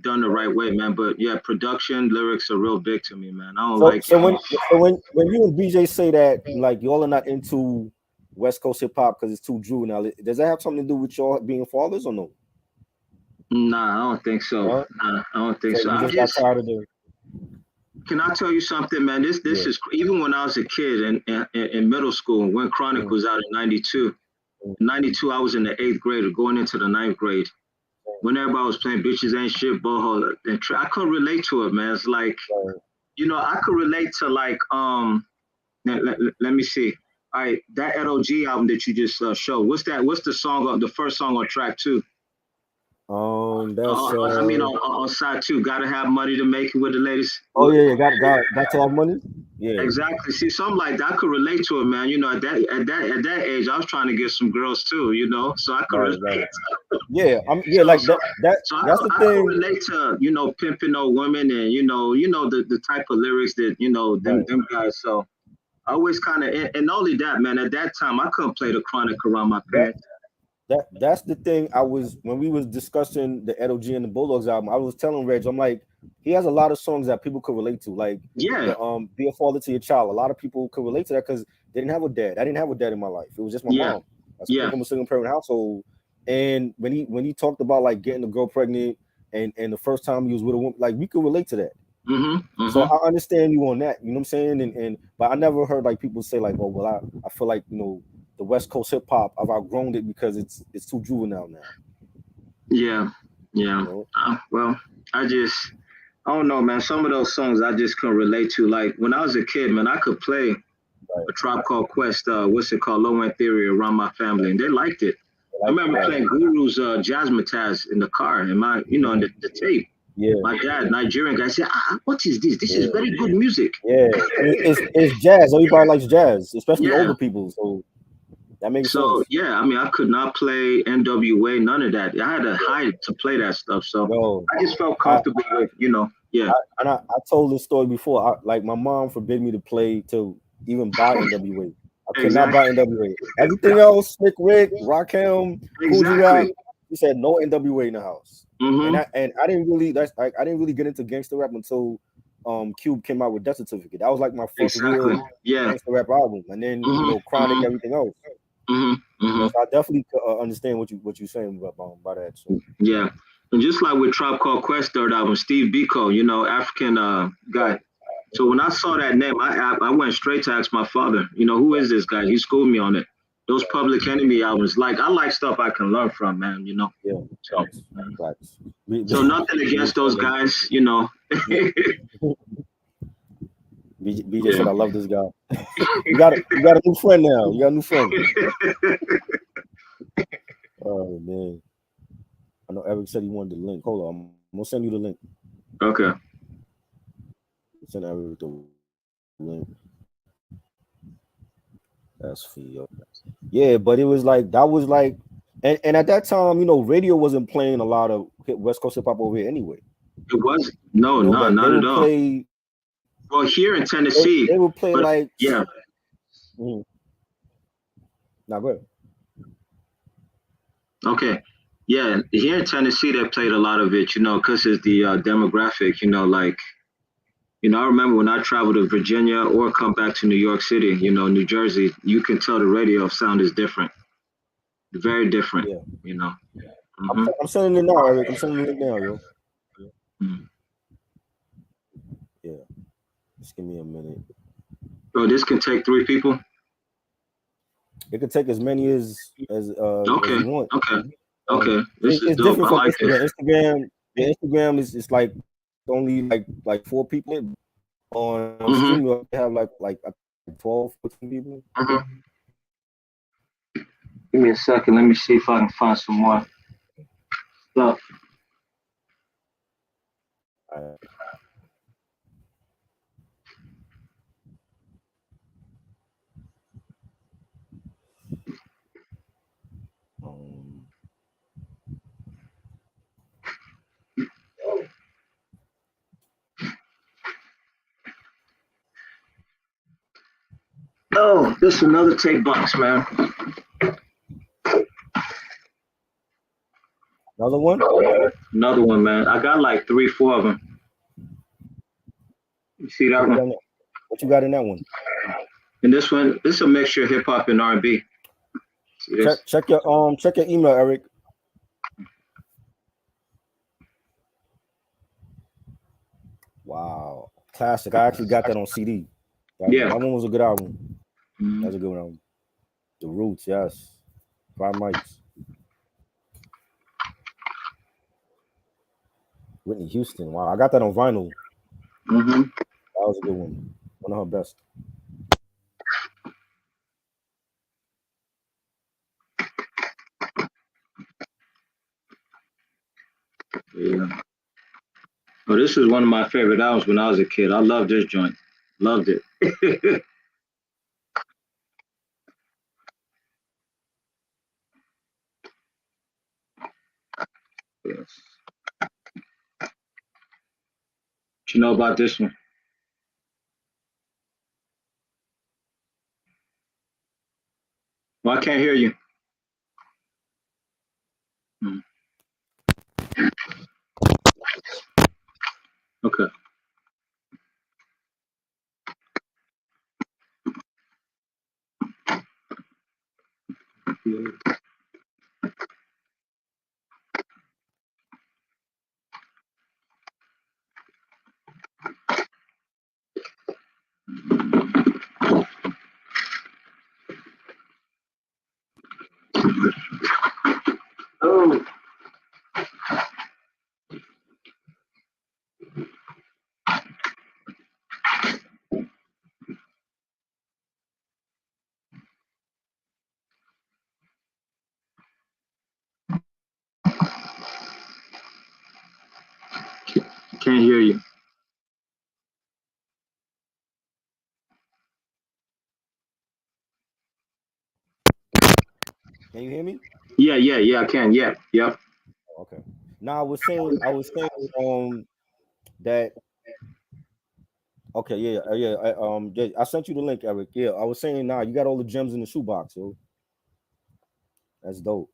done the right way, man. But yeah, production, lyrics are real big to me, man. I don't like. So when you and BJ say that like y'all are not into West Coast hip hop because it's too juvenile, does that have something to do with y'all being fathers or no? Nah, I don't think so. Huh? Nah, I don't think so. You just got tired of the. Can I tell you something, man? This is even when I was a kid in middle school when Chronic was out in '92. In '92, I was in the 8th grade or going into the 9th grade. When everybody was playing Bitches Ain't Shit, Boho, and I couldn't relate to it, man. It's like, I could relate to like, let me see. All right, that LOG album that you just showed. What's that? What's the song? The first song on track 2? That's on side 2. Gotta have money to make it with the ladies. Oh yeah, got to have money. Yeah, exactly. See, something like that, I could relate to it, man. At that age, I was trying to get some girls too, so I could relate. Right. Yeah, like that. So that's the I thing. could relate to pimping old women and the type of lyrics that them guys. So I always kind of, and not only that, man. At that time, I couldn't play the Chronic around my parents. That's the thing. When we was discussing the LOG and the Bulldogs album, I was telling Reg, I'm like, he has a lot of songs that people could relate to, like Be a Father to Your Child. A lot of people could relate to that because they didn't have a dad. I didn't have a dad in my life. It was just my mom. I came from a single parent household. And when he talked about like getting a girl pregnant and the first time he was with a woman, like we could relate to that. So I understand you on that. You know what I'm saying? But I never heard like people say like, oh well, I feel like the West Coast hip hop, I've outgrown it because it's too juvenile now. Yeah. Well, I don't know, man. Some of those songs I just couldn't relate to. Like when I was a kid, man, I could play a Tribe Called Quest, what's it called, Low End Theory around my family, and they liked it. I remember playing Guru's Jazzmatazz in the car, in my, in the tape. Yeah. My dad, Nigerian guy, said, what is this? This is very good music. Yeah, it's jazz. Everybody likes jazz, especially older people. So that makes sense. Yeah, I mean, I could not play NWA, none of that. I had to hide to play that stuff. So I just felt comfortable with, yeah. I told this story before. Like my mom forbid me to even buy NWA. I could not buy NWA. Everything else, Slick Rick, Rakim, Coogee Rap, he said no NWA in the house. And I didn't really I didn't really get into gangster rap until Cube came out with Death Certificate. That was like my first real gangster rap album, and then Chronic, everything else. So I definitely understand what you're saying about that. So. Yeah, And just like with Tribe Called Quest third album, Steve Biko, you know, African guy. So when I saw that name, I went straight to ask my father, you know, who is this guy? He schooled me on it. Those Public Enemy albums, like I like stuff I can learn from, man. You know. Yeah, So, facts. so nothing against those guys, you know. BJ said, "I love this guy." You got a new friend now. You got a new friend. Oh man, I know Eric said he wanted the link. Hold on, I'm gonna send you the link. Okay. Send Eric the link. That's for you. Yeah, but it was like that was like, and at that time, you know, radio wasn't playing a lot of West Coast hip hop over here anyway. It was no, You know, no, they not at would all. play. Well, here in Tennessee, They would play but like yeah. Not good. Okay. Yeah, here in Tennessee, they played a lot of it, you know, because it's the demographic, you know, like, you know, I remember when I traveled to Virginia or come back to New York City, you know, New Jersey, you can tell the radio sound is different, very different, Yeah. you know. I'm sending it now, Eric. I'm sending it now, yo. Mm. Yeah. Just give me a minute. Bro, this can take 3 people? It could take as many as Okay, you want. okay, okay. This is It's dope. different I from like it. Instagram is it's like only like 4 people. On Mm-hmm. stream they have like 12, 14 people. Mm-hmm. Give me a second. Let me see if I can find some more stuff. All right. Oh, this is another tape box, man. Another one? Another one, man. I got like 3, 4 of them. You see that one? What you got in that one? And this one, this is a mixture of hip hop and R&B. Check your email, Eric. Wow, classic. I actually got that on CD. That one was a good album. Mm-hmm. That's a good one. The Roots, yes. 5 mics. Whitney Houston. Wow, I got that on vinyl. Mm-hmm. That was a good one. One of her best. Yeah. Oh, this is one of my favorite albums when I was a kid. I loved this joint. Loved it. Yes. What you know about this one? Well, I can't hear you. Okay. Yeah. Oh. Can't hear you. Can you hear me? Yeah, I can. Yeah. Okay. Now I was saying that. Okay, yeah. I sent you the link, Eric. Yeah, I was saying you got all the gems in the shoebox, yo. That's dope.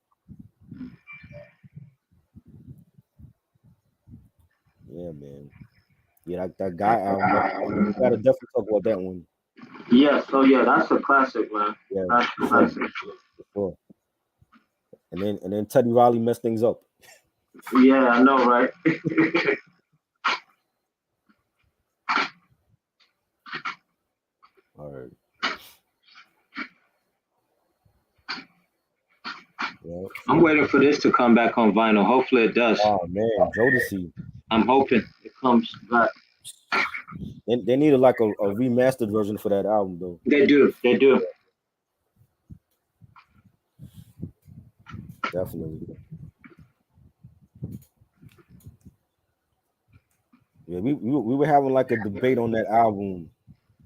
Yeah, man. Yeah, that guy album. You gotta definitely talk about that one. Yeah, so yeah, that's a classic, man. Yeah, that's a classic. For sure. And then Teddy Riley messed things up. Yeah, I know, right? All right. Yeah. I'm waiting for this to come back on vinyl. Hopefully it does. Oh man, Jodeci. I'm hoping it comes back. They needed like a remastered version for that album though. They do. They do. Definitely. Yeah, we were having like a debate on that album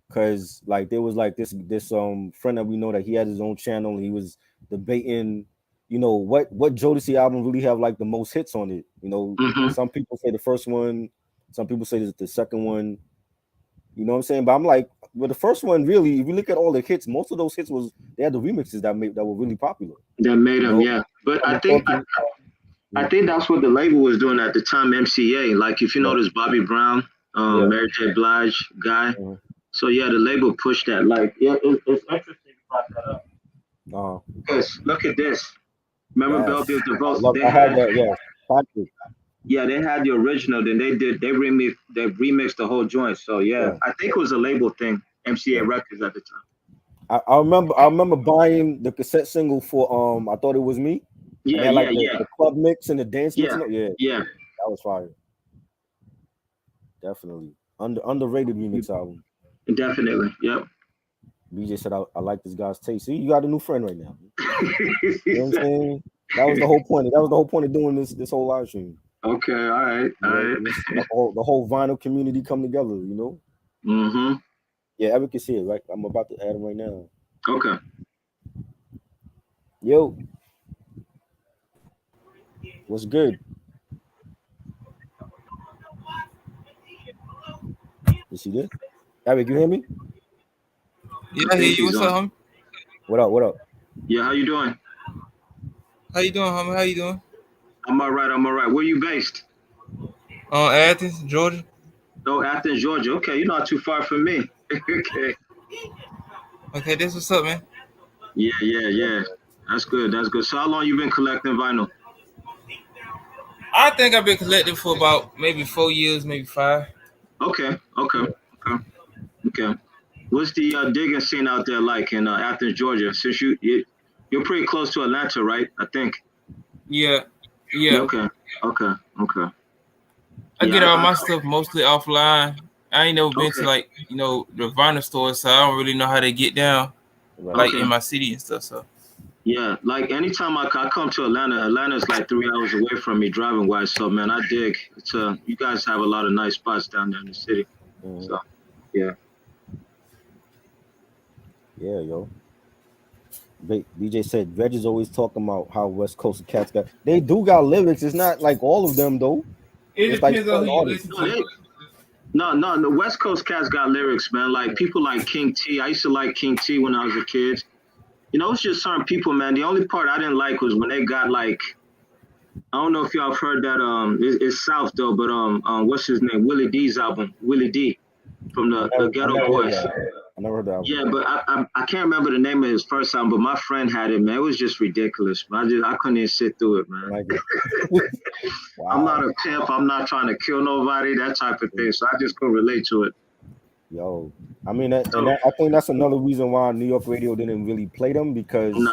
because like there was like this friend that we know that he had his own channel and he was debating, what Jodeci album really have like the most hits on it. Hmm. Some people say the first one, some people say the second one. You know what I'm saying? But I'm like, well, the first one really, if you look at all the hits, most of those hits was they had the remixes that were really popular. That made You them, know, yeah. But I'm I think talking. I Mhm. think that's what the label was doing at the time, MCA. Like if you Yeah, notice Bobby Brown, yeah. Mary J. Blige guy. Mhm. So yeah, the label pushed that. Like yeah, it's interesting you brought that up. Uh, Because look at this. Remember Belleville yes, DeVoe? I had that. Yes, Patrick. Yeah, they had the original. Then they remixed the whole joint. So yeah, Yeah, I think it was a label thing. MCA yeah. Records at the time. I remember buying the cassette single for I thought it was me, and Yeah, they had yeah, like the, yeah, the club mix and the dance mix. yeah, Yeah, yeah. that was fire. Definitely underrated remix album. Definitely. Yep. BJ said I like this guy's taste. See, you got a new friend right now. You know what I'm saying? That was the whole point. That was the whole point of doing this whole live stream. Okay. All right. All right. Let's see the whole vinyl community come together. Mm-hmm. Yeah, Eric is here, right? I'm about to add him right now. Okay. Yo, what's good? Is he there? Eric, you hear me? Yeah, I I hear think you. he's What's up, on. homie? What up? What up? Yeah. How you doing? How you doing, homie? How you doing? I'm all right. I'm all right. Where you based? Athens, Georgia. Oh, Athens, Georgia. Okay, you're not too far from me. Okay. Okay, this what's up, man. Yeah. Yeah. Yeah. That's good. That's good. So how long you been collecting vinyl? I think I've been collecting for about maybe 4 years, maybe 5. Okay. Okay. Okay. Okay. What's the digging scene out there like in Athens, Georgia? Since you're pretty close to Atlanta, right? I think. Yeah, Yeah. yeah. Okay. Okay. Okay. I Yeah. get all my stuff mostly offline. I ain't never been to Okay. like the vinyl store, so I don't really know how they get down Right. like Okay. in my city and stuff. So Yeah. Like anytime I come to Atlanta, Atlanta's like 3 hours away from me driving wise. So man, I dig. It's you guys have a lot of nice spots down there in the city. Mhm. So yeah. Yeah, yo. BJ said Reg is always talking about how West Coast cats got. They do got lyrics. It's not like all of them though. it It's like depends on certain who you artists. listen No, to. no, the West Coast cats got lyrics, man. Like people like King T. I used to like King T when I was a kid. It's just certain people, man. The only part I didn't like was when they got like I don't know if y'all have heard that it's South though, but what's his name? Willie D's album, Willie D from the I Ghetto never heard Boys. that. I never heard that album. Yeah, but I can't remember the name of his first album, but my friend had it, man. It was just ridiculous. I couldn't even sit through it, I man. like it. I'm Wow. not a pimp. I'm not trying to kill nobody, that type of thing. So I just couldn't relate to it. Yo, I mean, So I think that's another reason why New York radio didn't really play them because nah,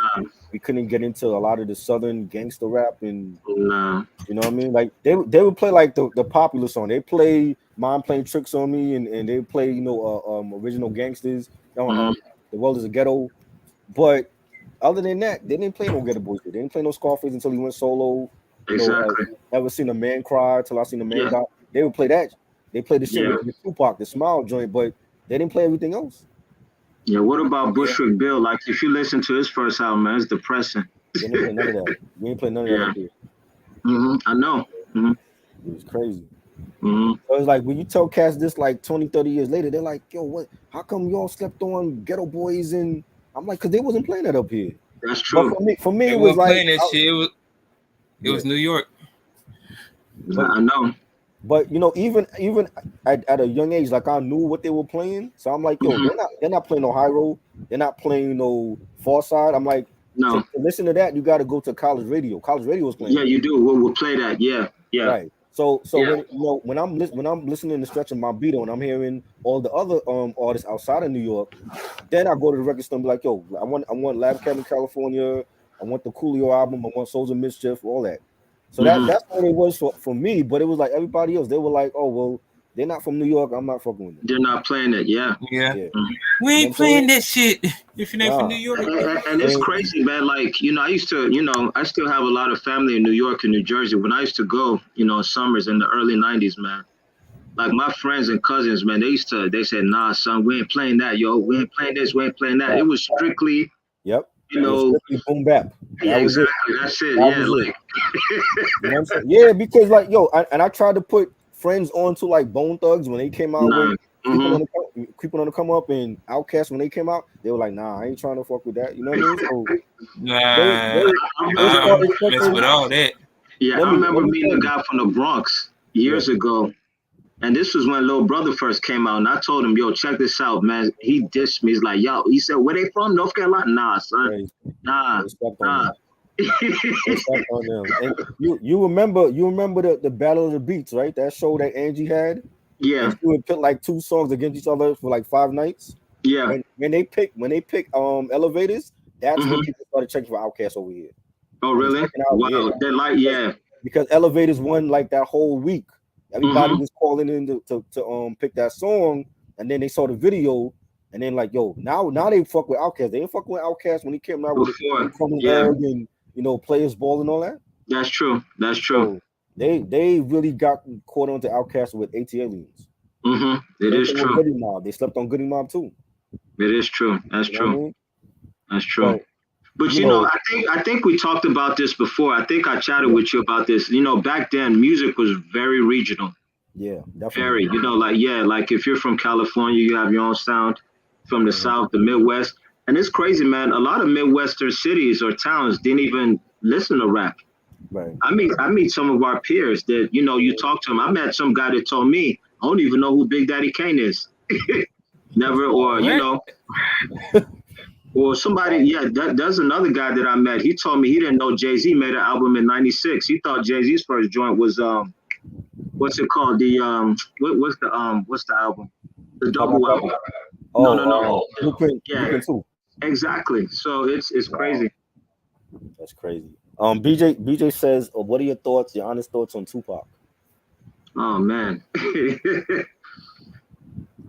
we couldn't get into a lot of the southern gangster rap, and nah. you know what I mean. Like they would play like the popular song. They play "Mom Playing Tricks on Me" and they play original gangsters. Hmm. The world is a ghetto, but other than that, they didn't play no Ghetto Boys. They didn't play no Scarface until he went solo. Exactly. Never seen a man cry till I seen a man Yeah, die. They would play that. They played the shit yeah, with Tupac, the Smile joint, but they didn't play everything else. yeah. What about Bushwick Bill? Like, if you listen to his first album, man, it's depressing. They didn't play none of that. We didn't play none of that Yeah. up here. I know. It was crazy. Hmm. So it's like when you tell cats this like 20, 30 years later, they're like, yo, what? How come y'all slept on Ghetto Boys? And I'm like, because they wasn't playing that up here. That's But true. for me, They it was weren't like, playing that shit. It yeah. was New York. But I know. even at a young age, like I knew what they were playing. So I'm like, yo, Hmm. they're not playing no high road. They're not playing no far side. I'm like, No. To listen to that, you got to go to college radio. College radio was playing. Yeah, you do. We'll play that. Yeah. Right. So when I'm listening to Stretch and Mobito and I'm hearing all the other artists outside of New York, then I go to the record store and be like, yo, I want Lab Cat in California, I want the Coolio album, I want Souls of Mischief, all that. So that's what it was for me. But it was like everybody else. They were like, oh well, they're not from New York. I'm not fucking with them. They're not playing it. Yeah. We ain't playing that shit if you ain't from New York. And it's crazy, man. Like, I used to, I still have a lot of family in New York and New Jersey. When I used to go, summers in the early 90s, man, like my friends and cousins, man, they said, nah, son, we ain't playing that, yo. We ain't playing this, we ain't playing that. It was strictly, strictly boom bap. Yeah, exactly. That's it. Yeah, because like, yo, I tried to put Friends onto like Bone Thugs when they came out with Creeping on the Come Up and Outkast when they came out. They were like, nah, I ain't trying to fuck with that. You know what I mean? So they mess with all that. Yeah, I remember meeting a guy from the Bronx years ago. And this was when Lil Brother first came out. And I told him, yo, check this out, man. He dissed me. He's like, yo, he said, where they from? North Carolina? Nah, son. Nah. On them. And you remember the Battle of the Beats, right? That show that Angie had? Yeah. And she would put like two songs against each other for like 5 nights. Yeah. And when they pick Elevators, that's when people started checking for Outkast over here. Oh, really? Wow. They're like, because Elevators won like that whole week. Everybody was calling in to pick that song, and then they saw the video, and then like, yo, now they fuck with Outkast. They didn't fuck with Outkast when he came out with and Players Ball and all that. That's true. So they really got caught onto Outkast with AT Aliens. It is true. Goody Mob. They slept on Goody Mob too. It is true. That's true. I mean? That's true. But I think we talked about this before. I think I chatted with you about this. Back then music was very regional. Yeah, definitely. Very, like if you're from California, you have your own sound. From the South, the Midwest. And it's crazy, man. A lot of Midwestern cities or towns didn't even listen to rap. Right. I meet some of our peers that, you talk to them. I met some guy that told me, I don't even know who Big Daddy Kane is. Never, or, or somebody, there's another guy that I met. He told me he didn't know Jay-Z made an album in 96. He thought Jay-Z's first joint was, what's it called? The, what's the album? The double album. No. Blueprint 2. Exactly. So it's crazy. That's crazy. BJ says, what are your honest thoughts on Tupac? Oh man.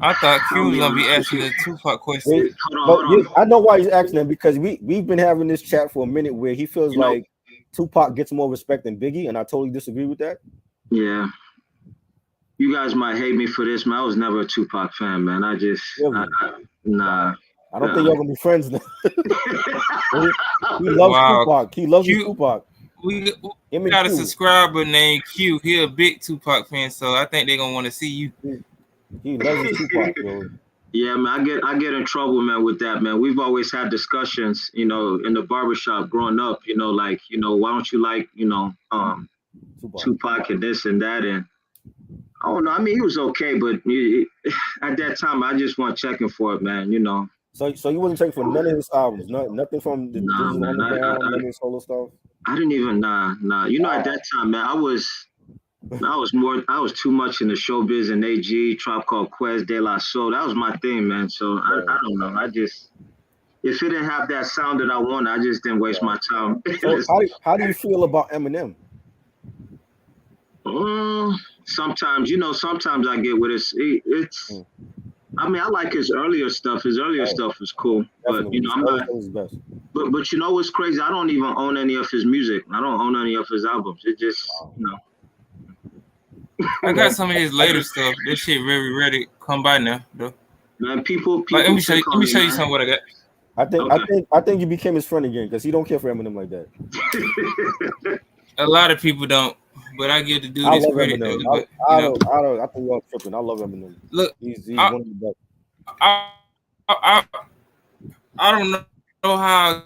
I thought Q was gonna be asking the Tupac question. Hold on. I know why he's asking that, because we've been having this chat for a minute where he feels like Tupac gets more respect than Biggie, and I totally disagree with that. Yeah. You guys might hate me for this, man. I was never a Tupac fan, man. I just nah. I don't think y'all gonna be friends now. He loves Tupac. He loves Tupac. We got a subscriber named Q. He a big Tupac fan, so I think they're gonna want to see you. He loves Tupac, bro. Yeah, man. I get in trouble, man, with that, man. We've always had discussions, in the barbershop growing up. Why don't you like, Tupac and this and that, and I don't know. I mean, he was okay, but at that time, I just wasn't checking for it, man. So you wasn't checking for none of his albums, nothing from the none of his solo stuff. I didn't even nah. At that time, man, I was too much in the showbiz and AG, Tribe Called Quest, De La Soul. That was my thing, man. So I don't know. If it didn't have that sound that I wanted, I just didn't waste my time. So how do you feel about Eminem? Sometimes I get with it. I mean, I like his earlier stuff. His earlier stuff is cool, definitely. But I'm not. But what's crazy? I don't even own any of his music. I don't own any of his albums. It just I got some of his later stuff. This shit very ready come by now, though. Man, people. Let me show you something what I got. I think you became his friend again because he don't care for Eminem like that. A lot of people don't, but I give the dude his credit. I think y'all tripping. I love Eminem. Look, he's one of the best. I don't know how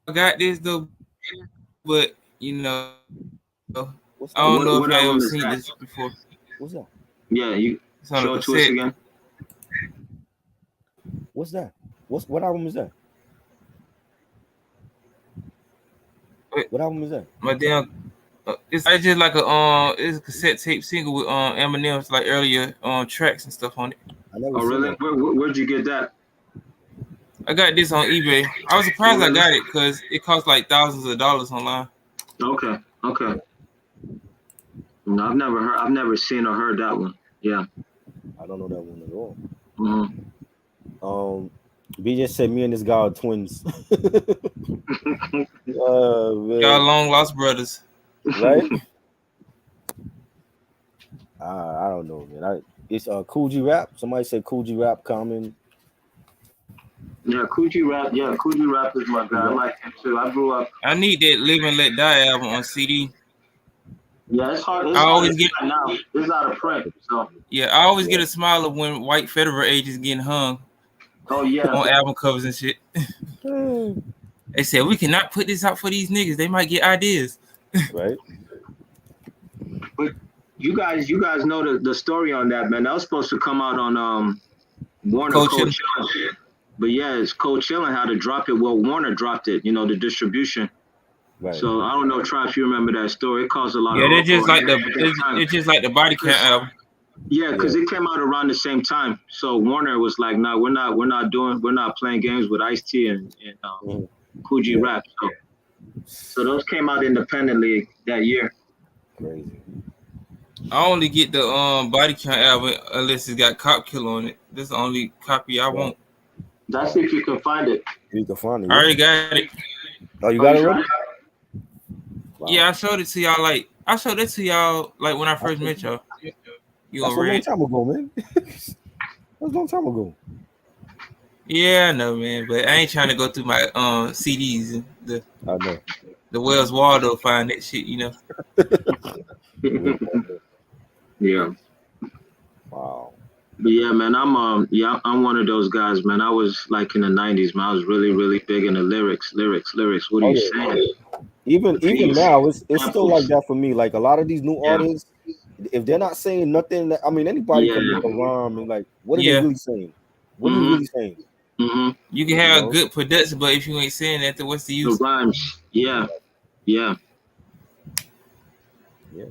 I got this though, but I don't know if I ever seen this before. What's that? Yeah, you show it to us again. What's that? What album is that? What album is that? My damn. It's just like it's a cassette tape single with Eminem's like earlier tracks and stuff on it. I never Oh, seen really? that. Where'd you get that? I got this on eBay. I was surprised I got it because it cost like thousands of dollars online. Okay. No, I've never seen or heard that one. Yeah. I don't know that one at all. Mm-hmm. B just said me and this guy are twins. Man. Y'all long lost brothers, right? I don't know, man. It's Cool G Rap. Somebody said Cool G Rap coming. Yeah, Cool G Rap. Yeah, Cool G Rap is my guy. I like him too. I grew up. I need that Live and Let Die album on CD. Yeah, it's hard. I always get now. It's out of print, so. Yeah, I always get a smile of when white federal agents getting hung. Oh yeah. On album covers and shit. They said we cannot put this out for these niggas. They might get ideas. Right. But you guys know the story on that, man. That was supposed to come out on Warner Cold Chillin'. But yeah, it's Cold Chillin' had to drop it. Well, Warner dropped it, the distribution. Right. So I don't know, Try, if you remember that story. It caused a lot of. Yeah, it's just like the Body Count album. Yeah, because it came out around the same time. So Warner was like, "No, we're not playing games with Ice-T and Cool G Rap." So those came out independently that year. Crazy. I only get the Body Count album unless it's got Cop Killer on it. That's the only copy I want. That's if you can find it. You can find it. I already got it. Oh, you got it already? Wow. Yeah, I showed it to y'all. Like when I first met y'all. That's a long time ago, man. That's a long time ago. Yeah, I know, man, but I ain't trying to go through my CDs and I know. The Wells Waldo find that shit, Yeah. Wow. But yeah, man, I'm one of those guys, man. I was like in the 90s, man. I was really, really big into lyrics. What are you saying? Even now, it's still like that for me. Like a lot of these new artists, if they're not saying nothing, anybody can make a rhyme and like, what are they really saying? What are you really saying? Mm-hmm. You can have a good production, but if you ain't saying that, then what's the use? The rhymes, yeah.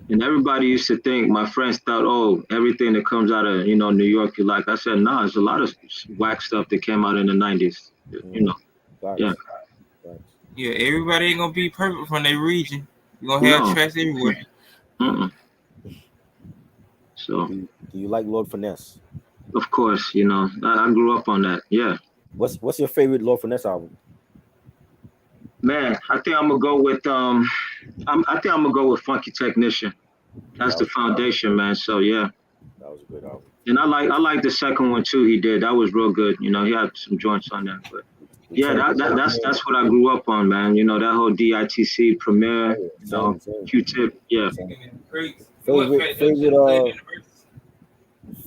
And everybody used to think, my friends thought, oh, everything that comes out of New York you like. I said, nah, there's a lot of whack stuff that came out in the 90s. Yeah, everybody ain't gonna be perfect from their region. You're gonna have trash everywhere. So, do you like Lord Finesse? Of course, I grew up on that. Yeah. What's your favorite Lord Finesse album? Man, I think I'm gonna go with I think I'm gonna go with Funky Technician. That's the foundation, man. So yeah. That was a good album. And I like the second one too. He did. That was real good. He had some joints on there, but yeah, that's what I grew up on, man. That whole DITC Premier, Q-Tip, yeah.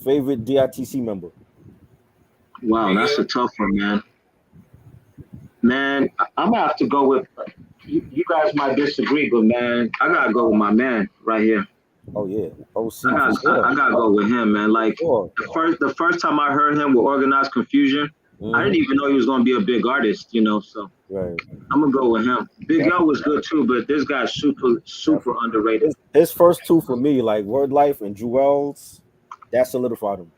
Favorite DITC member? Wow, that's a tough one, man. Man, I'm gonna have to go with. You guys might disagree, but man, I gotta go with my man right here. Oh yeah, I gotta go with him, man. Like the first time I heard him with Organized Confusion, I didn't even know he was gonna be a big artist, So right. I'm gonna go with him. Big Yo was good too, but this guy's super underrated. His first two for me, like Word Life and Jewels, that solidified him.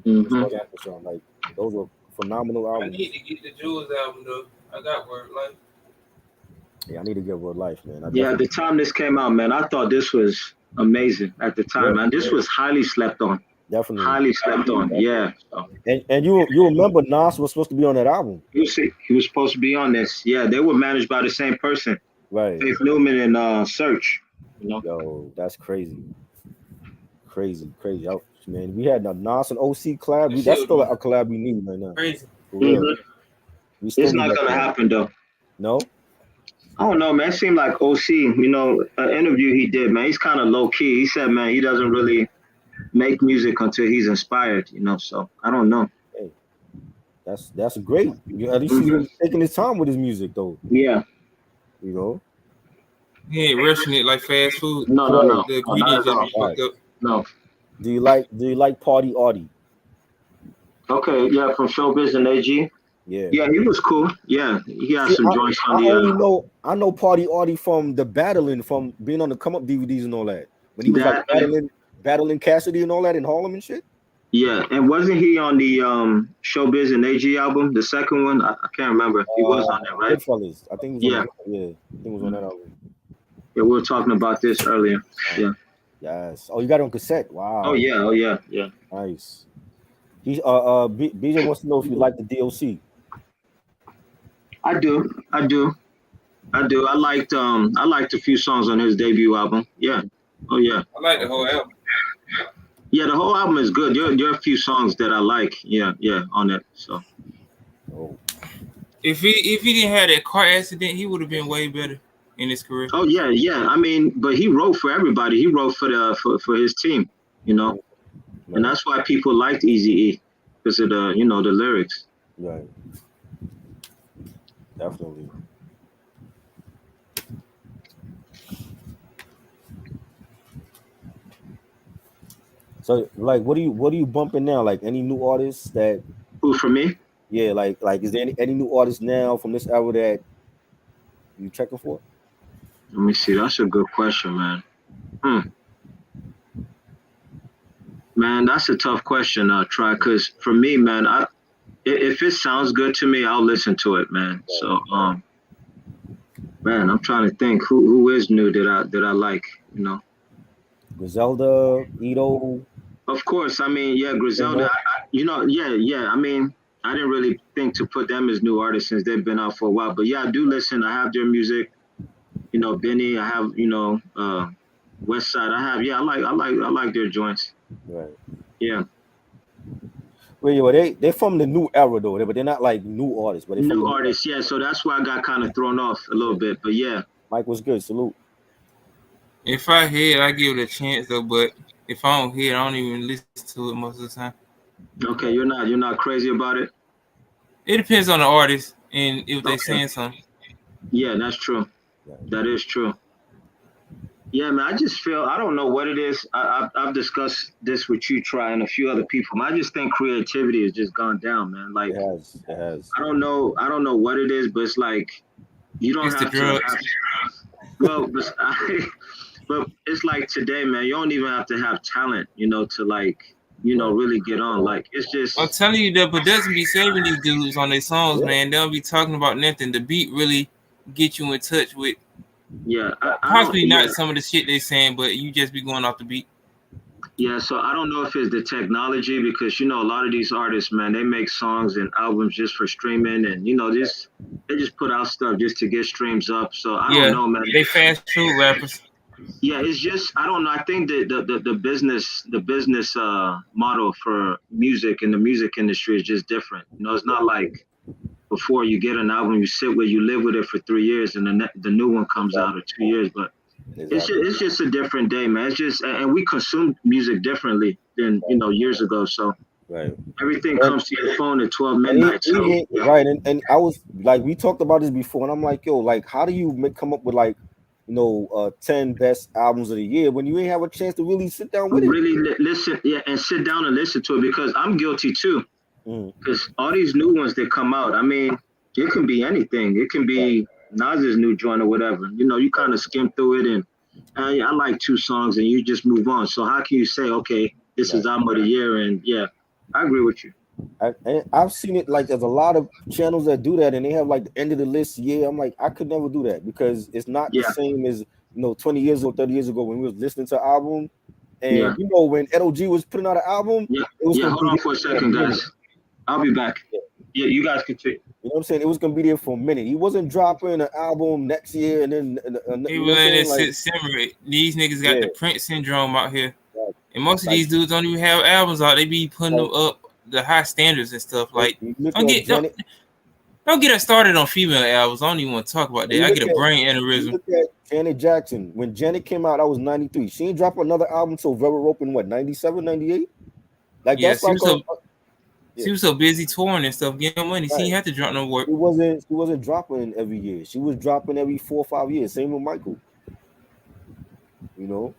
Mm-hmm. Like those were phenomenal albums. I need to get the Jewels album though. I got Word Life. Yeah, I need to get Word Life, man. At the time this came out, man, I thought this was amazing at the time, man. This was highly slept on. Definitely. Highly slept on, yeah. And you remember Nas was supposed to be on that album. You see, he was supposed to be on this. Yeah, they were managed by the same person. Right. Faith Newman and Search. Yo, that's crazy. Crazy. Man, we had the Nas and OC collab. That's still a collab we need right now. Crazy. It's not gonna happen though. No? I don't know, man. It seemed like OC, an interview he did, man, he's kind of low key. He said, man, he doesn't really make music until he's inspired, so I don't know. Hey, that's great. At least he's taking his time with his music though. Yeah. He ain't rushing it like fast food. No. The ingredients just fucked up. No. Do you like Party Artie? Okay, yeah, from Showbiz and AG. Yeah. Yeah, he was cool. Yeah, he had See, some joints I on the. only know Party Artie from the battling, from being on the come up DVDs and all that. When he was like That battling Cassidy and all that in Harlem and shit. yeah, and wasn't he on the Showbiz and AG album, the second one? I can't remember. He was on there, right? Goodfellas. I think he was on Yeah, the yeah. I think it was on that album. yeah. We were talking about this earlier. Yeah. Yes. Oh, you got it on cassette. Oh Wow. yeah. Oh yeah. Yeah. Nice. He BJ wants to know if you like the DLC. I do. I do. I do. I liked a few songs on his debut album. Yeah. Oh yeah. I like the whole Okay. album. Yeah, the whole album is good. There are a few songs that I like. Yeah, yeah, on it. So Oh, If he didn't have that car accident, he would have been way better in his career. oh yeah, yeah. I mean, but he wrote for everybody. He wrote for for his team, you know, and right, that's why people liked Eazy-E because of the lyrics. right. Definitely. So like what are you bumping now? Like any new artists that Who for me? yeah, like is there any new artists now from this era that you checking for? Let me see. That's a good question, man. Hmm. Man, that's a tough question. Try because for me, man, if it sounds good to me, I'll listen to it, man. So man, I'm trying to think who is new that I like. You know, Griselda, Ito, of course. I mean, yeah, Griselda. Yeah, yeah. I mean, I didn't really think to put them as new artists since they've been out for a while. But yeah, I do listen. I have their music. You know, Benny. I have West Side. I have I like their joints. right. Yeah, Well, they're from the new era though, but they're not like new artists, but they're from new the new era. artists. Yeah, so that's why I got kind of thrown off a little Yeah. bit. But yeah, Mike was good. Salute. If I hear it, I give it a chance though. But if I don't hear it, I don't even listen to it most of the time. okay. You're not crazy about it. It depends on the artist and if they Okay. saying something. Yeah, that's true. Right. That is true. Yeah, man. I just feel I don't know what it is. I've discussed this with you, Try, and a few other people. I just think creativity has just gone down, man. Like It has. I don't know what it is, but it's like you don't It's the have to. drugs. Well, but it's like today, man. You don't even have to have talent, to like, Right. really get on. Like it's just I'm telling you, the production be saving these dudes on their songs, Yeah. man. They'll be talking about nothing. The beat really get you in touch with yeah. I don't. possibly Yeah, not some of the shit they saying, but you just be going off the beat. yeah. So I don't know if it's the technology because a lot of these artists, man, they make songs and albums just for streaming, and they just put out stuff just to get streams up. So I don't Yeah, know, man. they fast food rappers. Yeah, it's just I don't know. I think that the business model for music and the music industry is just different. It's not like before you get an album, you sit with, you live with it for 3 years, and the new one comes out in 2 years. But Exactly. it's just a different day, man. It's just and we consume music differently than years ago. So Right. everything And, comes to your phone at 12 and midnight. So right, and I was like, we talked about this before, and I'm like, yo, like, how do you come up with like, 10 best albums of the year when you ain't have a chance to really sit down with it? really listen, yeah, and sit down and listen to it because I'm guilty too. Mm, Because all these new ones that come out, I mean, it can be anything. It can be Nas's new joint or whatever. You kind of skim through it and I like two songs and you just move on. So how can you say, okay, this is album of the year? And yeah, I agree with you. I've seen it like there's a lot of channels that do that, and they have like the end of the list. Yeah, I'm like, I could never do that because it's not the Yeah, same as 20 years or 30 years ago when we was listening to an album, yeah, and when LOG was putting out an album, yeah, it was yeah. gonna Hold be on there for a for a second, minute. guys. I'll be back. Yeah, you guys continue. You know what I'm saying? It was gonna be there for a minute. He wasn't dropping an album next year and then He you know was what I'm letting saying? it Like, sit simmer. These niggas got yeah, the Prince syndrome out here, like, and most of like, these dudes don't even have albums out. They be putting like them up the high standards and stuff. Like, you look don't at get don't, Janet. don't get us started on female albums. I don't even want to talk about that. You I look get a at brain you aneurysm. look at Janet Jackson. When Janet came out, I was 93. She didn't drop another album until Velvet Rope in what 97, 98? Like Yeah, that's like yeah, she was so busy touring and stuff, getting money. She right. ain't have to drop no work. She wasn't dropping every year. She was dropping every 4 or 5 years. Same with Michael. You know.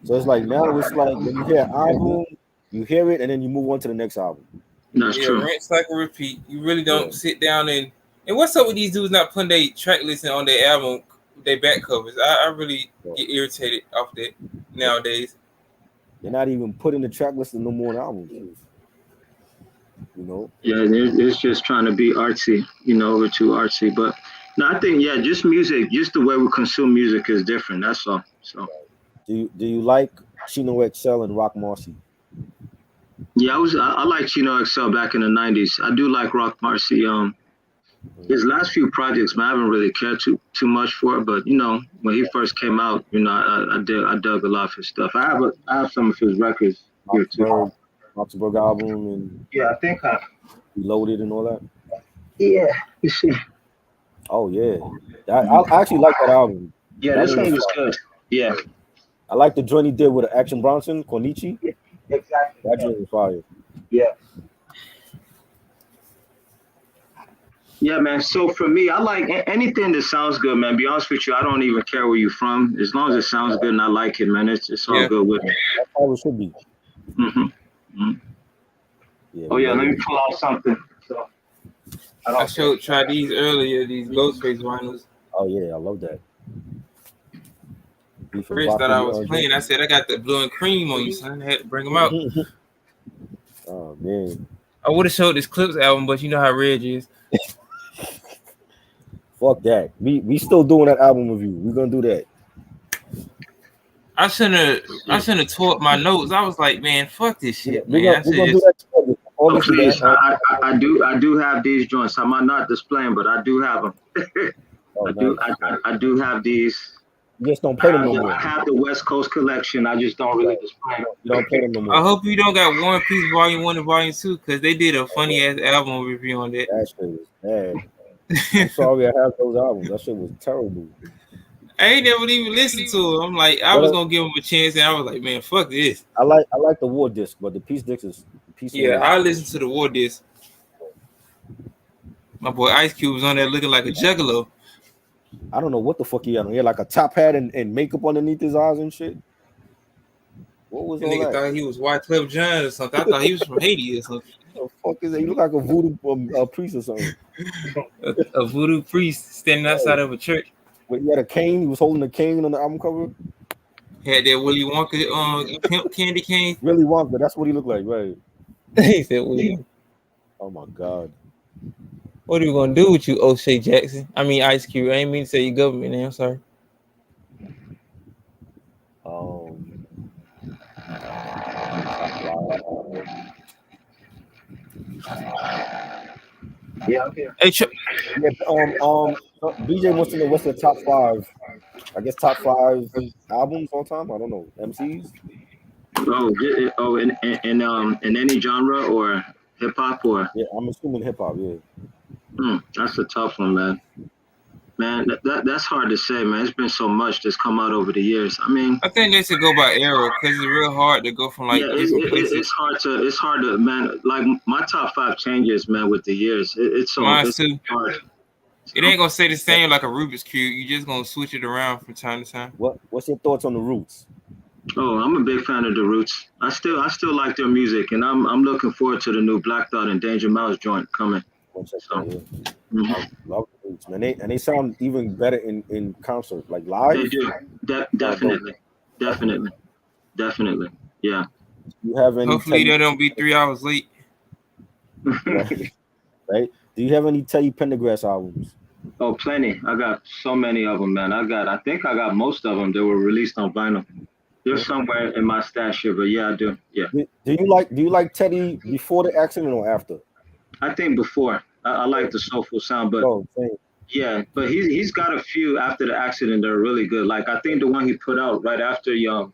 So it's like now it's like when you hear an album, you hear it and then you move on to the next album. That's true. Rinse, cycle, repeat. You really don't sit down and what's up with these dudes not putting their track listing on their album, their back covers? I really get irritated off that nowadays. They're not even putting the track list no more on albums. You know? Yeah, it's just trying to be artsy, over too artsy. But no, I think just music, just the way we consume music is different. That's all. So. Do you like Chino XL and Rock Marcy? Yeah, I like Chino XL back in the '90s. I do like Rock Marcy. His last few projects, man, I haven't really cared too much for it. But when he first came out, I dug a lot of his stuff. I have some of his records here too. Roxburgh album and I think Reloaded and all that. Yeah, you see. Oh yeah, I actually like that album. Yeah, this one was good. Yeah, I like the joint he did with Action Bronson, Konichi. Yeah, exactly. That joint was fire. Yeah. Yeah, man. So for me, I like anything that sounds good, man. Be honest with you, I don't even care where you're from. As long as it sounds good and I like it, man, it's all good with me. That's how it should be. Yeah, let me pull out something. So, I tried these earlier, these Ghostface vinyls. Oh yeah, I love that. Chris thought I was playing. I said I got the blue and cream on you, son. I had to bring them out. Oh man. I would have showed this Clips album, but you know how Reg is. Fuck that. We still doing that album review. We're gonna do that. I shouldn't have tore up my notes. I was like, man, fuck this shit, man. We're gonna do that. Please, I do have these joints. I might not displaying, but I do have them. I do have these. You just don't play them no more. I have the West Coast collection. I just don't really display them. You don't play them no more. I hope you don't got One Piece Volume 1 and Volume 2 because they did a funny ass album review on that. That shit was bad. I'm sorry I have those albums. That shit was terrible. I ain't never even listened to it. I'm like, I was gonna give them a chance, and I was like, man, fuck this. I like the War disc, but the Peace disc is I listened to the War disc. My boy Ice Cube was on there looking like a juggalo. I don't know what the fuck he had on. He had like a top hat and makeup underneath his eyes and shit. What was that? All nigga that? Thought he was Wyclef Jean or something. I thought he was from Haiti or something. What the fuck is that? You look like a voodoo priest or something. a voodoo priest standing outside of a church. But he had a cane. He was holding a cane on the album cover. Had that Willy Wonka pimp candy cane. Willy Wonka. That's what he looked like, right? He said Willy. Oh my god. What are we gonna do with you, O'Shea Jackson? I mean Ice Cube. I ain't mean to say your government name. I'm sorry. Yeah, okay. Hey, BJ wants to know what's the top 5. I guess top 5 albums all time. I don't know. MCs. In any genre or hip hop or? Yeah, I'm assuming hip hop. Yeah. That's a tough one, man. Man, that's hard to say, man. It's been so much that's come out over the years. I mean, I think they should go by era because it's real hard to go from like different places. It's hard to man. Like my top 5 changes, man, with the years. It's so Mine it's too. hard. It ain't gonna stay the same like a Rubik's Cube. You just gonna switch it around from time to time. What's your thoughts on the Roots? Oh, I'm a big fan of the Roots. I still like their music, and I'm looking forward to the new Black Thought and Danger Mouse joint coming. I love the Roots, man. They sound even better in concert, like live. They do. Definitely. Yeah. You have any? Hopefully they don't be 3 hours late. Right? Do you have any Teddy Pendergrass albums? Oh, plenty. I got so many of them, man. I think I got most of them that were released on vinyl. They're somewhere in my stash here, but yeah, I do. Yeah. Do you like Teddy before the accident or after? I think before. I like the soulful sound, but yeah, but he's got a few after the accident that are really good. Like I think the one he put out right after he hurt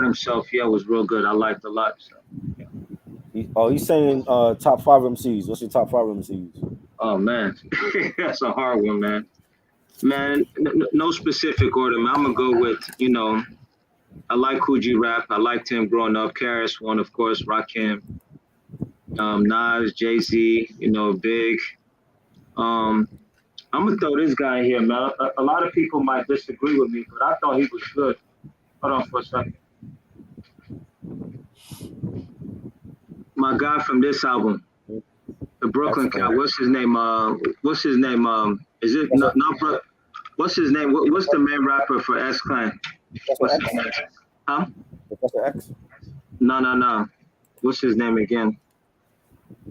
himself, was real good. I liked a lot. So, yeah. He's saying top 5 MCs. What's your top 5 MCs? Oh man, that's a hard one, man. Man, no specific order, man. I'm gonna go with I like Coogee Rap. I liked him growing up. Karis one, of course. Rakim. Nas, Jay-Z, Big. I'm gonna throw this guy in here, man. A lot of people might disagree with me, but I thought he was good. Hold on for a second. my guy from this album, the Brooklyn cat. What's his name? Is it not what's his name? What's the main rapper for X Clan? What's his name? Huh? Professor X? No. What's his name again?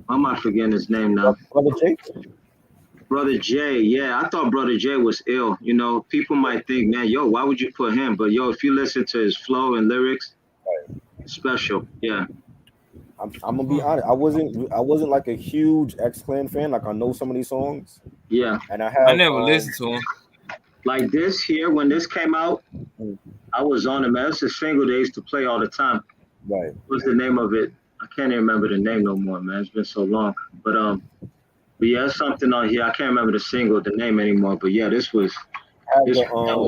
Why am I forgetting his name now? Brother J? Brother J, yeah, I thought Brother J was ill. You know, people might think, man, yo, why would you put him? But yo, if you listen to his flow and lyrics, special, yeah. I'm gonna be honest. I wasn't like a huge X Clan fan. Like I know some of these songs. Yeah. And I never listened to him. Like this here, when this came out, I was on it, man. It's a single they used to play all the time. Right. What's the name of it? I can't even remember the name no more, man. It's been so long. But yeah, it's something on here. I can't remember the name anymore. But yeah, this was the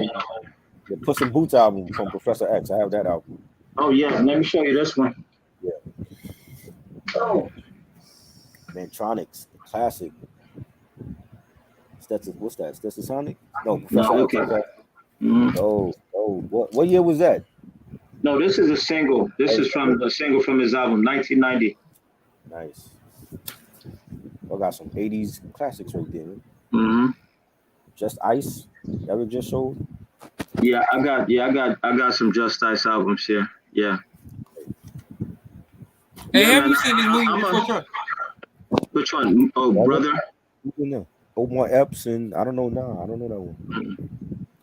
Puss in Boots album from Professor X. I have that album. Oh yeah, let me show you this one. Yeah. Oh. Mantronics, classic. What's that? That's Sonic? No, Professor No, X. okay. Oh, what year was that? No, this is a single. This is from a single from his album, 1990. Nice. I got some 80s classics right there. Mm-hmm. Just Ice. Erick just showed. Yeah, I got some Just Ice albums here. Yeah. Hey, have you seen this movie before? Which one? Oh, Brother. Omar Epps and I don't know now. I don't know that one.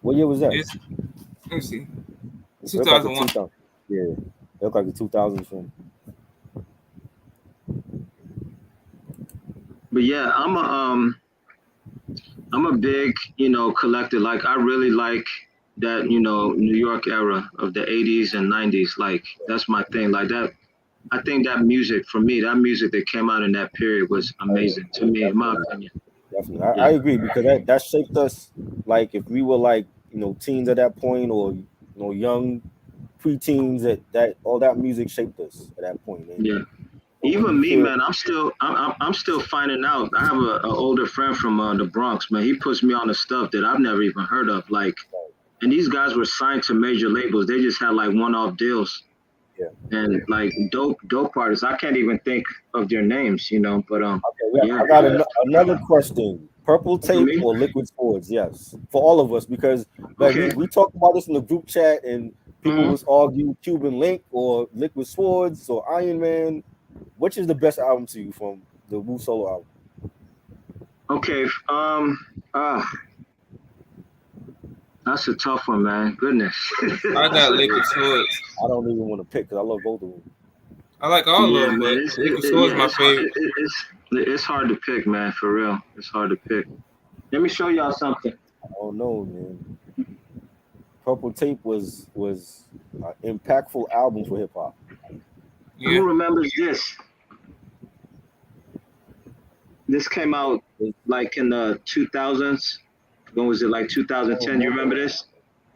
What year was that? Let me see. 2001. Yeah, it looked like the 2000s film. But yeah, I'm a big, collector. Like I really like that, New York era of the 80s and 90s. Like that's my thing. Like that, I think that music for me, that music that came out in that period was amazing to me, in my opinion. Definitely, I agree because that shaped us. Like if we were like teens at that point, or young pre-teens, that all that music shaped us at that point. And, yeah. Even me, man, I'm still finding out. I have an older friend from the Bronx, man. He puts me on the stuff that I've never even heard of. Like, and these guys were signed to major labels. They just had like one-off deals. Yeah. And like dope artists. I can't even think of their names, But okay, I got another question. Purple Tape or Liquid Swords? Yes, for all of us, because like we talked about this in the group chat, and people was arguing Cuban Link or Liquid Swords or Iron Man. Which is the best album to you from the Wu solo album? Okay, that's a tough one, man. Goodness. I got Liquid Swords. I don't even want to pick because I love both of them. I like all of them, but Liquid Swords is my favorite. It's hard to pick, man. For real, it's hard to pick. Let me show y'all something. Oh no, man. Purple Tape was an impactful album for hip hop. Yeah. Who remembers this? This came out like in the 2000s. When was it? Like 2010? You remember this?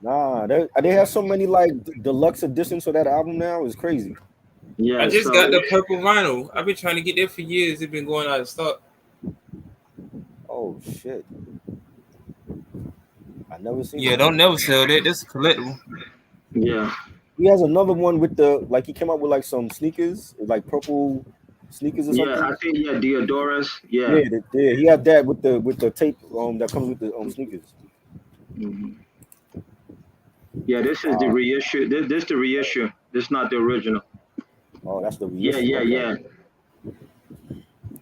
Nah, they have so many like deluxe editions for that album now. It's crazy. Yeah, I just got the purple vinyl. I've been trying to get that for years. It's been going out of stock. Oh shit! I never seen. Yeah, don't never sell that. That's a collectible. Yeah. He has another one with he came out with like some sneakers, like purple sneakers or something. Yeah, I think Diodoras. Yeah. Yeah. He had that with the tape that comes with the sneakers. Mm-hmm. Yeah, this is the reissue. This the reissue. This is not the original. Oh, that's the reissue. Yeah.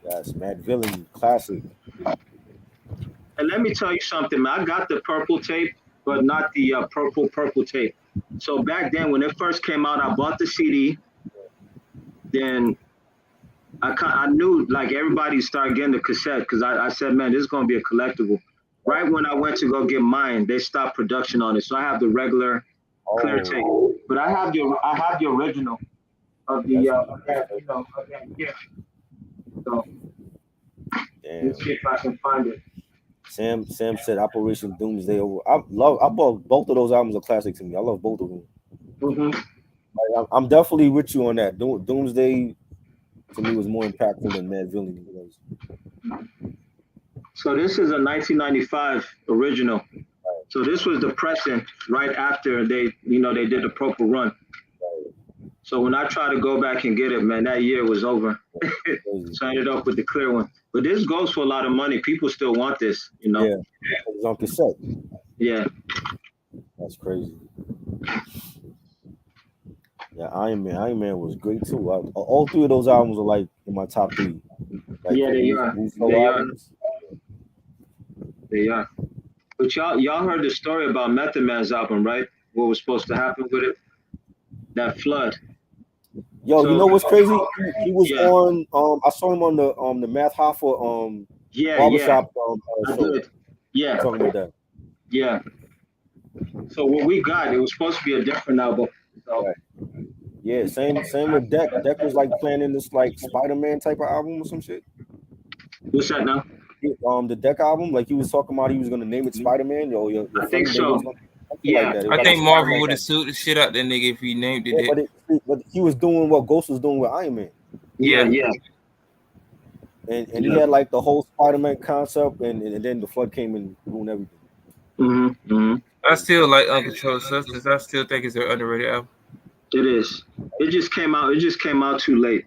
That's Mad Villain classic. And let me tell you something, man. I got the purple tape, but not the purple tape. So back then, when it first came out, I bought the CD. Then I knew like everybody started getting the cassette because I said, man, this is gonna be a collectible. Right when I went to go get mine, they stopped production on it. So I have the regular clear tape, but I have the original of the yeah. So let's see if I can find it. Sam said Operation Doomsday over. I bought both of those albums are classic to me. I love both of them. Mm-hmm. Like, I'm definitely with you on that. Doomsday to me was more impactful than Mad Villain. So this is a 1995 original. Right. So this was the pressing right after they did the Purple Run. Right. So when I try to go back and get it, man, that year was over. So I ended up with the clear one. But this goes for a lot of money. People still want this, you know. Yeah, it was on cassette. Yeah. That's crazy. Yeah, Iron Man was great too. All three of those albums are like in my top 3. Like Yeah, they are. They are. They are. But y'all heard the story about Method Man's album, right? What was supposed to happen with it? That flood. Yo, you know what's crazy? He was on. I saw him on the Math Hoffa barbershop show. Yeah. Talking about that. Yeah. So what we got, it was supposed to be a different album. So. Right. Yeah, same with Deck. Deck was like planning this like Spider-Man type of album or some shit. What's that now? The Deck album, like he was talking about, he was gonna name it Spider-Man. Your I think so. Yeah, like I think Marvel would have sued the shit out that nigga if he named it. Yeah, but he was doing what Ghost was doing with Iron Man. Yeah. And he had like the whole Spider-Man concept, and then the flood came and ruined everything. Mm-hmm. I still like Uncontrolled Substance. I still think it's an underrated album. It is. It just came out too late.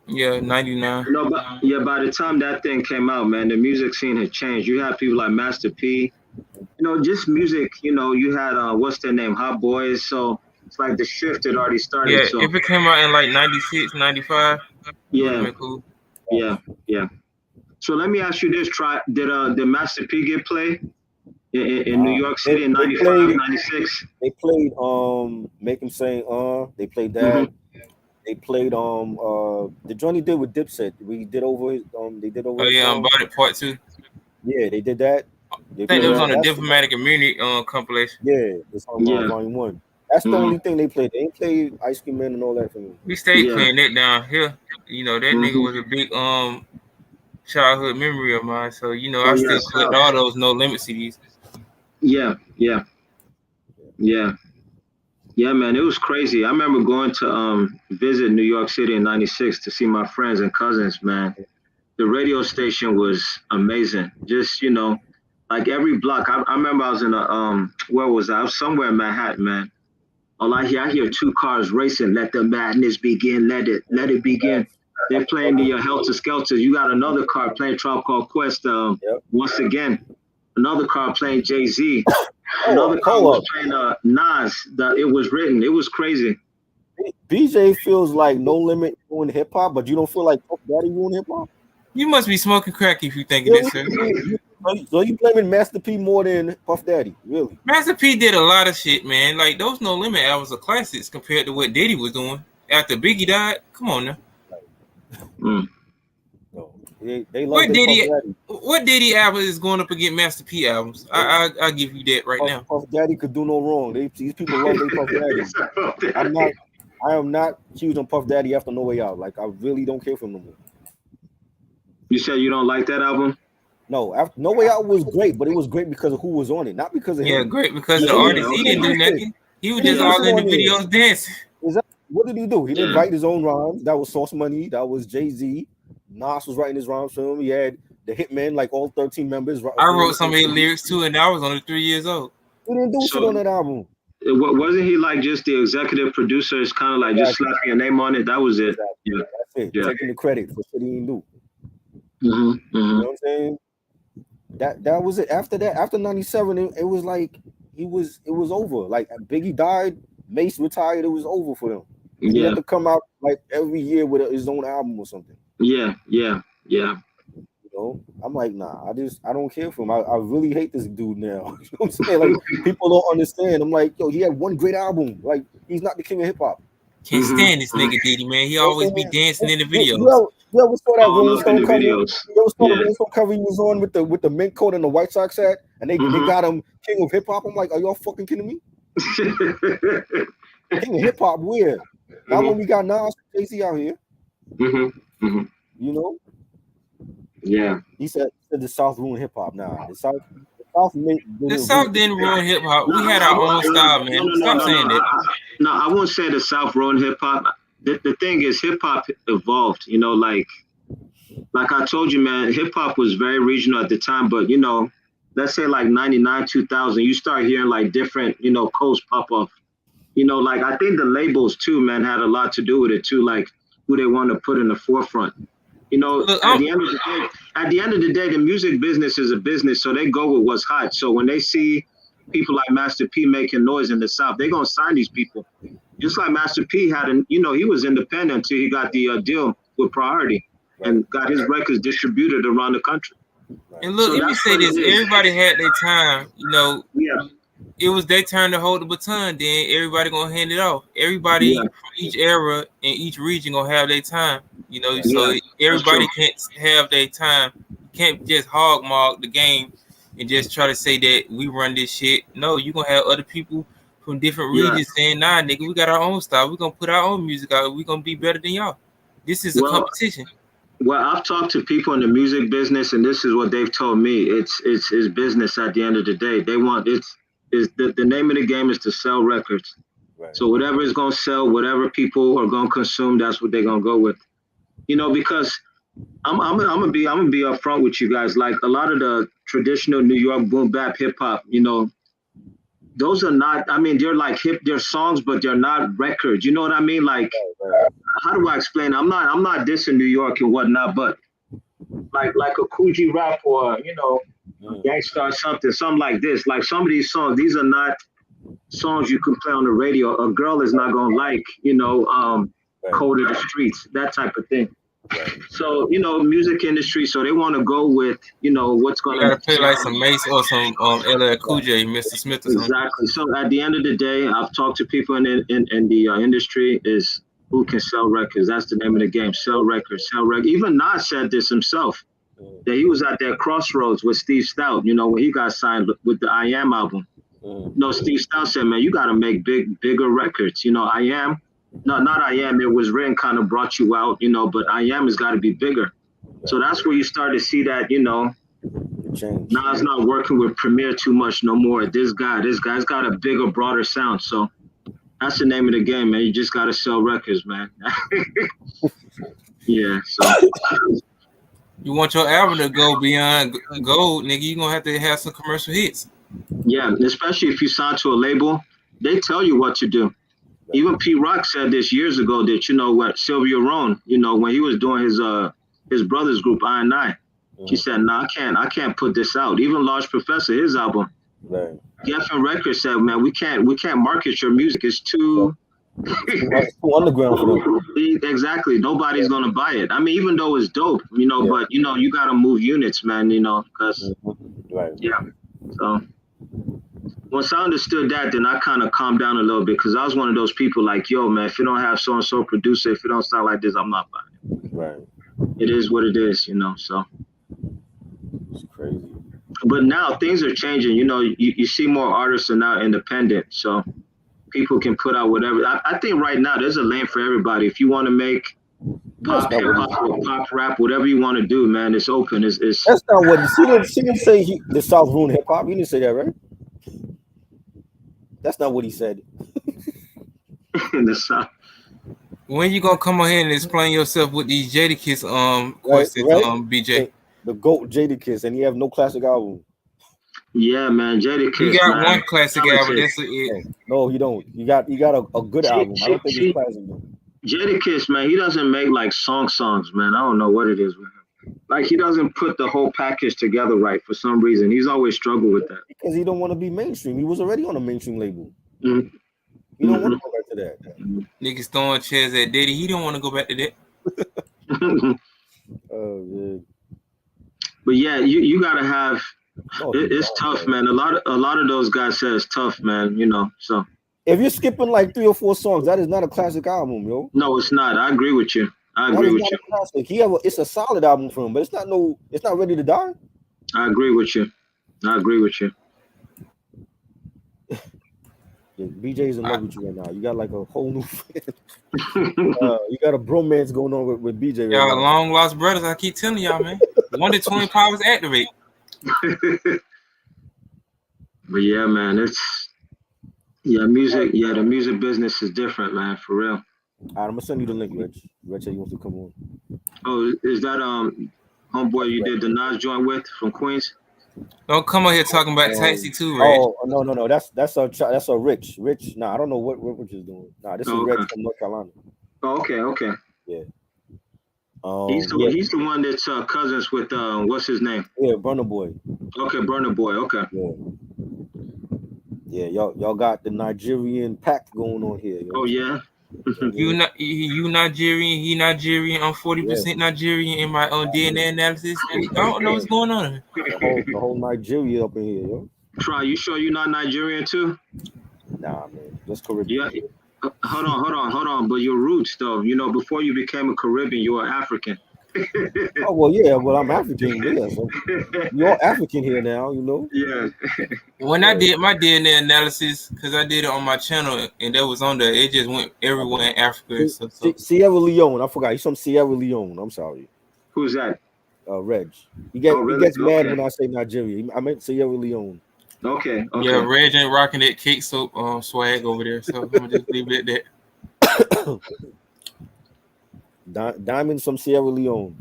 Yeah, 99. No, but by the time that thing came out, man, the music scene had changed. You had people like Master P. You know, just music, you know, you had what's their name? Hot Boys. So it's like the shift had already started. Yeah, so. If it came out in like 96, 95, yeah. Cool. Yeah. So let me ask you this, did Master P get played in New York City in 95, 96? They played Make Him Say they played that. Mm-hmm. They played the joint he did with Dipset. We did over his they did over. Oh yeah, About It Part 2. Yeah, they did that. I think it was on a Diplomatic Immunity compilation. Yeah, it's on Volume 1. That's the only thing they played. They ain't played Ice Cream Man and all that for me. We stayed playing that down here. You know, that nigga was a big childhood memory of mine. So, you know, I still collect all those No Limit CDs. Yeah, man, it was crazy. I remember going to visit New York City in 96 to see my friends and cousins, man. The radio station was amazing. Just, you know, like every block. I remember I was in where was I? I was somewhere in Manhattan, man. All I hear 2 cars racing. Let the madness begin. Let it begin. They're playing the Helter Skelter. You got another car playing Tribe Called Quest. Once again, another car playing Jay-Z. Another car was playing Nas. It was written. It was crazy. BJ feels like No Limit doing hip hop, but you don't feel like Puff Daddy doing hip hop. You must be smoking crack if you thinking that, sir. So you blaming Master P more than Puff Daddy, really? Master P did a lot of shit, man. Like those No Limit albums are classics compared to what Diddy was doing after Biggie died. Come on now. No, they love what Diddy album is going up against Master P albums? I'll give you that right now. Puff Daddy could do no wrong. These people love their Puff Daddy. I am not huge on Puff Daddy after No Way Out. Like I really don't care for him no more. You said you don't like that album? No, after No Way Out was great, but it was great because of who was on it, not because of him. Yeah, great because the artist he didn't do nothing. He was just all in the videos dancing. What did he do? He didn't write his own rhymes. That was Sauce Money. That was Jay-Z. Nas was writing his rhymes for him. He had the Hitmen, like all 13 members. I wrote some of his lyrics too, and I was only 3 years old. He didn't do shit on that album. Wasn't he like just the executive producer? It's kind of like just slapping your name on it. That was it. Exactly. Yeah, that's it. Yeah. Taking the credit for shit he didn't do. Mm-hmm. Mm-hmm. You know what I'm saying? That was it. After that, after 97, it was like it was over. Like Biggie died, Mace retired, it was over for him. He had to come out like every year with his own album or something. Yeah. You know, I'm like, nah, I don't care for him. I really hate this dude now. You know what I'm saying? Like people don't understand. I'm like, yo, he had one great album. Like he's not the king of hip hop. Can't stand this nigga Diddy, man. He always be dancing in the videos. Yeah, we saw that Rolling Stone cover. You ever saw the Rolling Stone cover he was on with the mint coat and the White Sox hat, and they got him king of hip hop. I'm like, are y'all fucking kidding me? King of hip hop, weird. Not when we got Nas and Jay-Z out here. You know? Yeah. He said the South ruined hip hop. Nah, the South didn't ruin hip hop. We had our own style, man. Stop saying that. No, I won't say the South ruined hip hop. The thing is, hip hop evolved. You know, like I told you, man, hip hop was very regional at the time. But you know, let's say like 99, 2000, you start hearing like different, you know, codes pop up. You know, like I think the labels too, man, had a lot to do with it too, like who they want to put in the forefront. You know, Look, at the end of the day, the music business is a business, so they go with what's hot. So when they see people like Master P making noise in the South, they're gonna sign these people. Just like Master P had, he was independent until he got the deal with Priority and got his records distributed around the country. and look, So let me that's say what it this: is. everybody had their time. You know, Yeah, it was their turn to hold the baton. Then everybody gonna hand it off. Everybody yeah, from each era and each region gonna have their time. You know, yeah. so That's true. everybody can't have their time. Can't just hog mark the game and just try to say that we run this shit. No, you gonna have other people from different Yeah. regions saying, "Nah, nigga, we got our own style. We gonna put our own music out. We gonna be better than y'all." This is a Well, competition. well, I've talked to people in the music business, and this is what they've told me. It's business at the end of the day. They want the name of the game is to sell records. Right. So whatever is gonna sell, whatever people are gonna consume, that's what they're gonna go with. You know, because I'm gonna be upfront with you guys. Like a lot of the traditional New York boom bap hip hop, those are not. I mean, they're like they're songs, but they're not records. You know what I mean? Like, how do I explain? I'm not dissing New York and whatnot, but like a Coogee rap or Gangsta or something like this. Like some of these songs, these are not songs you can play on the radio. A girl is not gonna like, Code of the Streets, that type of thing. So, music industry, so they want to go with, what's You gonna gotta play like some Mace or some LL Cool J, Mr. Smith or something. exactly. So at the end of the day, I've talked to people in the industry is who can sell records. That's the name of the game. Sell records, sell records. Even Nas said this himself. That he was at that crossroads with Steve Stout, when he got signed with the I Am album. Steve Stout said, man, you got to make bigger records. I Am, no, not I Am. It was written kind of brought you out, but I Am has got to be bigger. So that's where you start to see that, Nas not working with Premier too much no more. This guy's got a bigger, broader sound. So that's the name of the game, man. You just got to sell records, man. Yeah, so. You want your album to go beyond gold, nigga, you gonna have to have some commercial hits. Yeah, especially if you sign to a label, they tell you what to do. Even P Rock said this years ago that, what Sylvia Rhone, when he was doing his brother's group, I&I, she said, no, I can't put this out. Even Large Professor, his album. Right. Geffen Records said, man, we can't market your music. It's too It's too underground for them. Exactly. Nobody's gonna buy it. I mean, even though it's dope, but you gotta move units, man, because Right. yeah. So once I understood that, then I kind of calmed down a little bit because I was one of those people like, yo, man, if you don't have so and so producer, if it don't sound like this, I'm not buying it. Right. It is what it is, so. It's crazy. But now things are changing. You see more artists are now independent, so people can put out whatever. I think right now there's a lane for everybody. If you want to make pop, hip hop, pop rap, whatever you want to do, man, it's open. It's That's not what he didn't say. The South ruined hip hop. He didn't say that, right? That's not what he said. In the South. When you gonna come on here and explain yourself with these Jadakiss questions, right? BJ? The GOAT Jadakiss, and he have no classic album. Yeah, man, Jadakiss. You got man. one classic album. That's it. No, you don't. You got a good album. I don't think it's classic though. Jadakiss, man, he doesn't make like songs, man. I don't know what it is with him. Like he doesn't put the whole package together right for some reason. He's always struggled with that. Because he don't want to be mainstream. He was already on a mainstream label. Mm-hmm. He don't want to go back to that. Niggas throwing chairs at Diddy. He don't want to go back to that. Oh man. But yeah, you gotta have. It's tough, man. A lot of those guys say it's tough, man. So. If you're skipping like 3 or 4 songs, that is not a classic album, yo. No, it's not. I agree with you. Classic. It's a solid album for him, but it's not ready to die. I agree with you. Yeah, BJ's in love with you right now. You got like a whole new you got a bromance going on with BJ right y'all now. long lost brothers. I keep telling y'all, man. Wonder Twin Powers activate. But yeah, man, the music business is different, man, for real. All right, I'm gonna send you the link, Rich. Rich said he wants to come on. Oh, is that homeboy you did the Nas joint with from Queens? Don't come out here talking about taxi too, Reg. Oh no, that's a Rich. Nah, I don't know what Rich is doing. Nah, this is Reg from North Carolina. Oh, okay. Yeah. He's the one that's cousins with what's his name? Yeah, Burna Boy. Okay, Burna Boy. Okay. Yeah, y'all got the Nigerian pact going on here. Oh yeah. You Nigerian, he Nigerian. I'm 40% Nigerian in my own DNA analysis. I don't know what's going on. The whole Nigeria up in here, yo. Try, you sure you're not Nigerian too? Nah, man, just Caribbean. Yeah. Hold on. But your roots, though, before you became a Caribbean, you were African. Oh well, I'm African. Yeah, so you're African here now, Yeah. When I did my DNA analysis, because I did it on my channel, and that was on there, it just went everywhere in Africa. So. Sierra Leone, I forgot. He's from Sierra Leone. I'm sorry. Who's that? Reg. He gets mad when I say Nigeria. I meant Sierra Leone. Okay. Yeah, Reg ain't rocking that cake soap swag over there, so I'm gonna just leave it at that. Diamonds from Sierra Leone.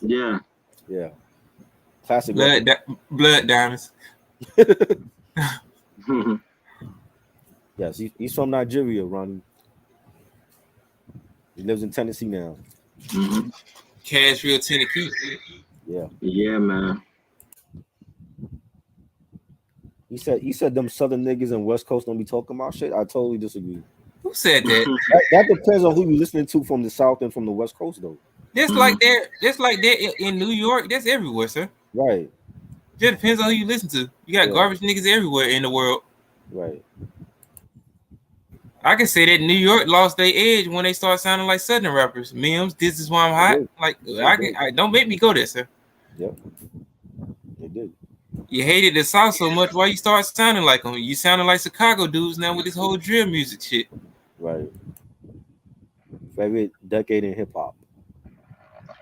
Yeah. Classic. Blood diamonds. Yes, he's from Nigeria, Ronnie. He lives in Tennessee now. Cashville, Tennessee. Yeah, man. He said them Southern niggas and West Coast don't be talking about shit. I totally disagree. Who said that? That depends on who you listening to from the South and from the West Coast, though. Just like that in New York, that's everywhere, sir. Right. Just depends on who you listen to. You got garbage niggas everywhere in the world. Right. I can say that New York lost their edge when they start sounding like Southern rappers. Mims, this is why I'm hot. Like I don't make me go there, sir. Yep. They did. You hated the South so much, why you start sounding like them? You sounding like Chicago dudes now with this whole drill music shit. Right. Favorite decade in hip hop?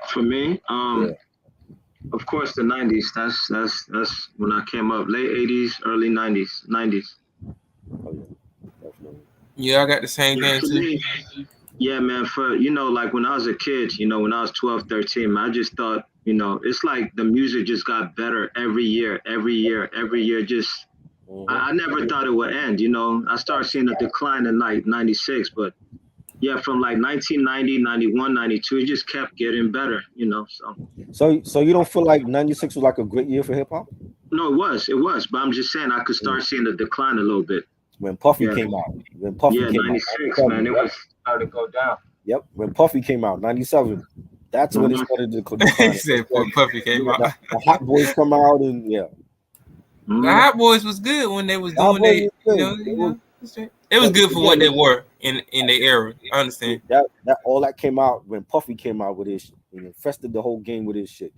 For me, of course the 90s. That's when I came up. Late 80s, early 90s. Oh yeah, definitely. Yeah, I got the same thing too. Yeah, man. For like when I was a kid, when I was 12, 13, man, I just thought, it's like the music just got better every year. Just I never thought it would end. I started seeing a decline in like 96, but yeah, from like 1990, 91, 92, it just kept getting better. So you don't feel like 96 was like a great year for hip hop? No, it was, but I'm just saying I could start seeing the decline a little bit. When Puffy came out. 96, man, it was started to go down. Yep, when Puffy came out, 97. That's when it started to decline. He said when Puffy came out. The Hot Boys come out and The Hot Boys was good when they was doing that. It was good for what they were in their era. I understand. That all that came out when Puffy came out with his shit and infested the whole game with his shit.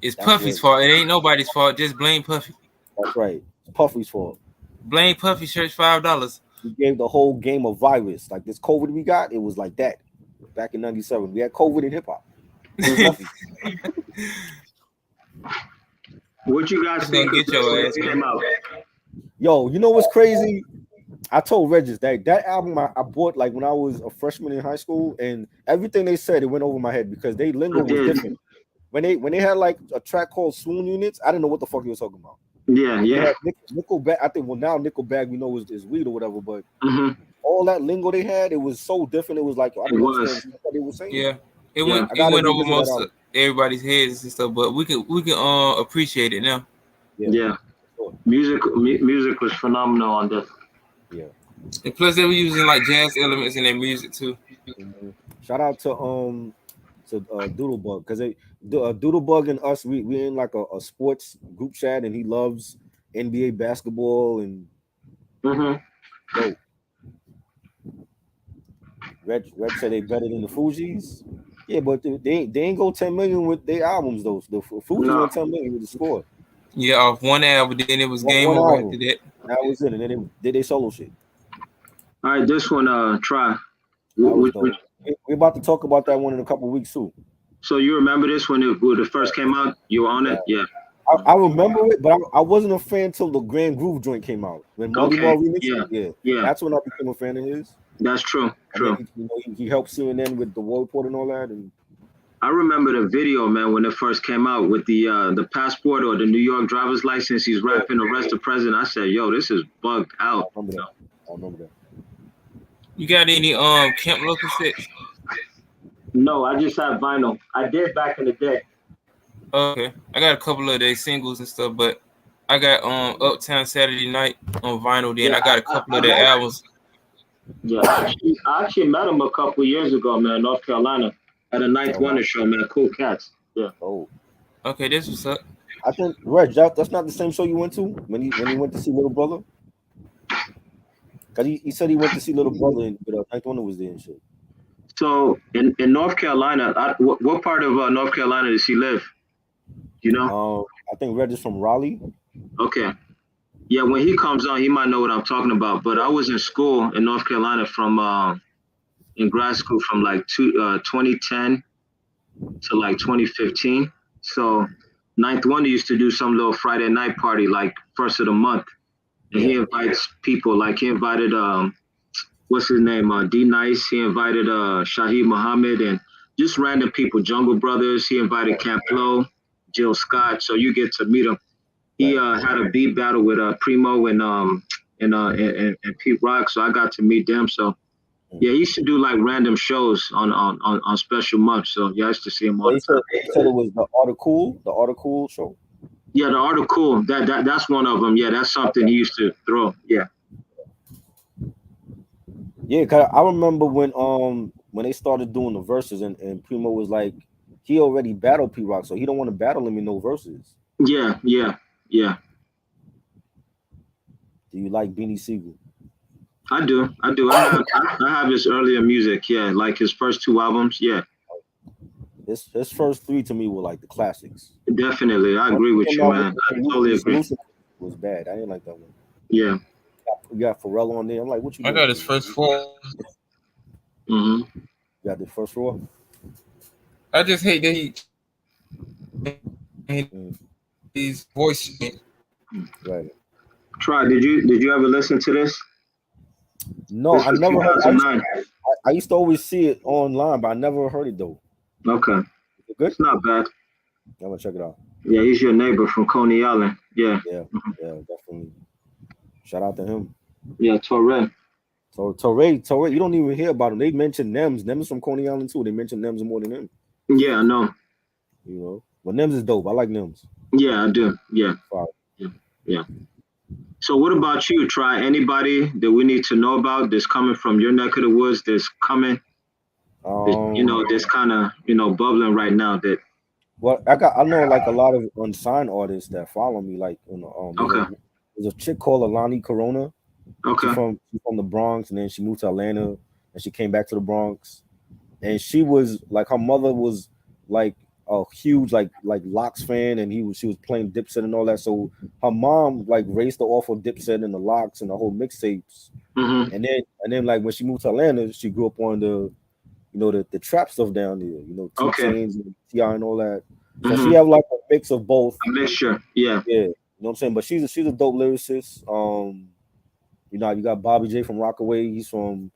It's Puffy's fault. It ain't nobody's fault. Just blame Puffy. That's right. It's Puffy's fault. Blame Puffy. Church $5. He gave the whole game a virus. Like this COVID we got, it was like that. Back in 97, we had COVID in hip hop. What you guys think? Get your ass came out. Yo, you know what's crazy? I told Regis that album I bought like when I was a freshman in high school, and everything they said it went over my head because they lingo was different. When they had like a track called Swoon Units, I didn't know what the fuck he was talking about. Yeah. Nickelback. I think now Nickelback we know is weed or whatever, but all that lingo they had, it was so different. It was like I didn't understand what they were saying. Yeah, it went over most of everybody's heads and stuff, but we can appreciate it now. Yeah. Music was phenomenal on that. Yeah. And plus they were using like jazz elements in their music too. Shout out to Doodlebug because Doodlebug and us we in like a sports group chat and he loves NBA basketball and dope. Red said they better than the Fugees. Yeah, but they ain't go 10 million with their albums though. The Fugees went 10 million with the score. Yeah, off one album, then it was game over after that. That was it, and then they did their solo shit. All right, this one, try. We're about to talk about that one in a couple of weeks too. So you remember this when it first came out? You were on it? Yeah. I remember it, but I wasn't a fan till the Grand Groove joint came out. When Marty Marl remixed it. Yeah. That's when I became a fan of his. That's true. He helped CNN with the War Report and all that. And I remember the video, man, when it first came out with the passport or the New York driver's license. He's rapping "Arrest the President." I said, "Yo, this is bugged out." I remember that. You got any Camp Lo cassettes? No, I just have vinyl. I did back in the day. Okay, I got a couple of their singles and stuff, but I got Uptown Saturday Night on vinyl. Then I got a couple of their albums. Yeah, I actually met him a couple years ago, man, North Carolina, at a Ninth Wonder show, man. Cool cats. Yeah. Oh. Okay, this what's up. I think Reg, that's not the same show you went to when he went to see Little Brother. Cause he said he went to see Little Brother, and Ninth Wonder was there and shit. So in North Carolina, what part of North Carolina does he live? You know? I think Reg is from Raleigh. Okay. Yeah, when he comes on, he might know what I'm talking about. But I was in school in North Carolina in grad school from like 2010 to like 2015. So Ninth Wonder used to do some little Friday night party like first of the month. And he invites people, like he invited, what's his name, D Nice. He invited Shaheed Muhammad and just random people, Jungle Brothers. He invited Camp Lo, Jill Scott. So you get to meet him. He had a beat battle with Primo and Pete Rock, so I got to meet them. So yeah, he used to do like random shows on special months. So yeah, I used to see him all the time. He said it was the Art of Cool show. Yeah, the Art of Cool. That's one of them. Yeah, that's something he used to throw. Yeah. Yeah, cause I remember when they started doing the verses and Primo was like, he already battled Pete Rock, so he don't want to battle him in no verses. Yeah. Do you like Beanie Siegel? I do. I have his earlier music. Yeah, like his first 2 albums. Yeah. His first 3 to me were like the classics. Definitely, I agree with you, man. I totally agree. It was bad. I didn't like that one. Yeah. You got Pharrell on there. I'm like, what you? I got his first 4. Mm-hmm. You got the first 4. I just hate that his voice. Right. Try. Did you ever listen to this? No, I never heard. I used to always see it online, but I never heard it though. Okay. Good. It's not bad. I'm gonna check it out. Yeah, he's your neighbor from Coney Island. Yeah. Yeah, definitely. Shout out to him. Yeah, Torre. So Torre, you don't even hear about him. They mention Nems. Nems from Coney Island too. They mention Nems more than him. Yeah, I know. You know, but Nems is dope. I like Nems. Yeah, I do. Yeah. Yeah. So what about you? Try anybody that we need to know about that's coming from your neck of the woods that's coming? That's kind of bubbling right now. That well, I know like a lot of unsigned artists that follow me. Like okay. There's a chick called Alani Corona. Okay. She's from the Bronx, and then she moved to Atlanta, and she came back to the Bronx, and she was like her mother was like a huge like Lox fan, and she was playing Dipset and all that. So her mom like raised her off of Dipset and the Lox and the whole mixtapes. Mm-hmm. And then like when she moved to Atlanta, she grew up on the the trap stuff down there. 2 Chainz and T.I. and all that. So she have like a mix of both. A mixture, yeah. Yeah, you know what I'm saying. But she's a dope lyricist. You got Bobby J from Rockaway. He's from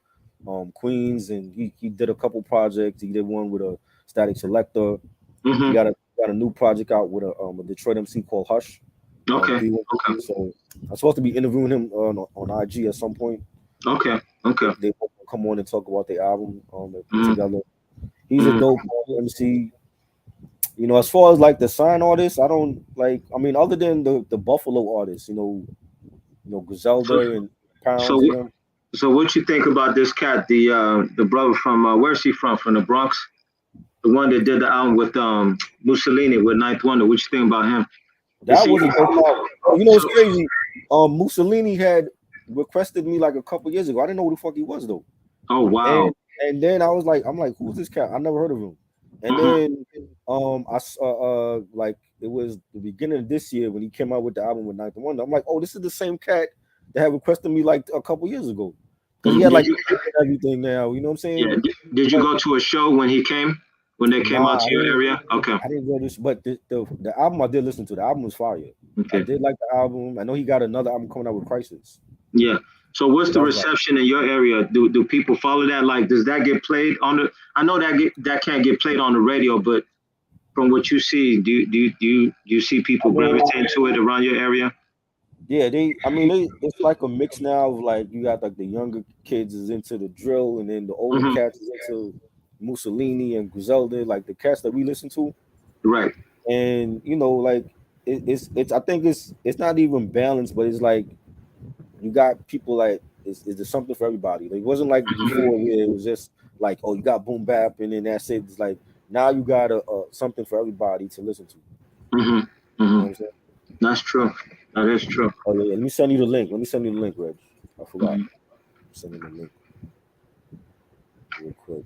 Queens, and he did a couple projects. He did one with a Static Selector. Mm-hmm. He got a new project out with a Detroit MC called Hush. Okay. So I'm supposed to be interviewing him on IG at some point. Okay. They come on and talk about their album together. He's a dope MC. As far as like the sign artists, I don't like. I mean, other than the Buffalo artists, Griselda and Pounds. So what you think about this cat, the brother from where's he from? From the Bronx, the one that did the album with Mussolini with Ninth Wonder. What you think about him? That was a dope album. It's crazy. Mussolini had requested me like a couple years ago. I didn't know who the fuck he was though. Oh wow! And then I'm like, who's this cat? I never heard of him. And then I saw like it was the beginning of this year when he came out with the album with Ninth Wonder. I'm like, oh, this is the same cat that had requested me like a couple years ago. He had like everything now. You know what I'm saying? Yeah. Did you go to a show when they came out to your area? Okay. I didn't go to this, but the album I did listen to. The album was fire. Okay. I did like the album. I know he got another album coming out with Crisis. Yeah. So what's the reception in your area? Do people follow that? Like, does that get played on the? I know that can't get played on the radio, but from what you see, do you see people gravitating to it around your area? Yeah, it's like a mix now of like you got like the younger kids is into the drill, and then the older cats is into Mussolini and Griselda, like the cats that we listen to. Right. And like it's I think it's not even balanced, but it's like you got people like there's something for everybody. Like, it wasn't like before where it was just like, oh, you got boom bap and then that's it. It's like now you got something for everybody to listen to. Mm-hmm. You know what I'm saying? That's true. That is true. Oh yeah, let me send you the link. Reg. I forgot. Send you the link real quick.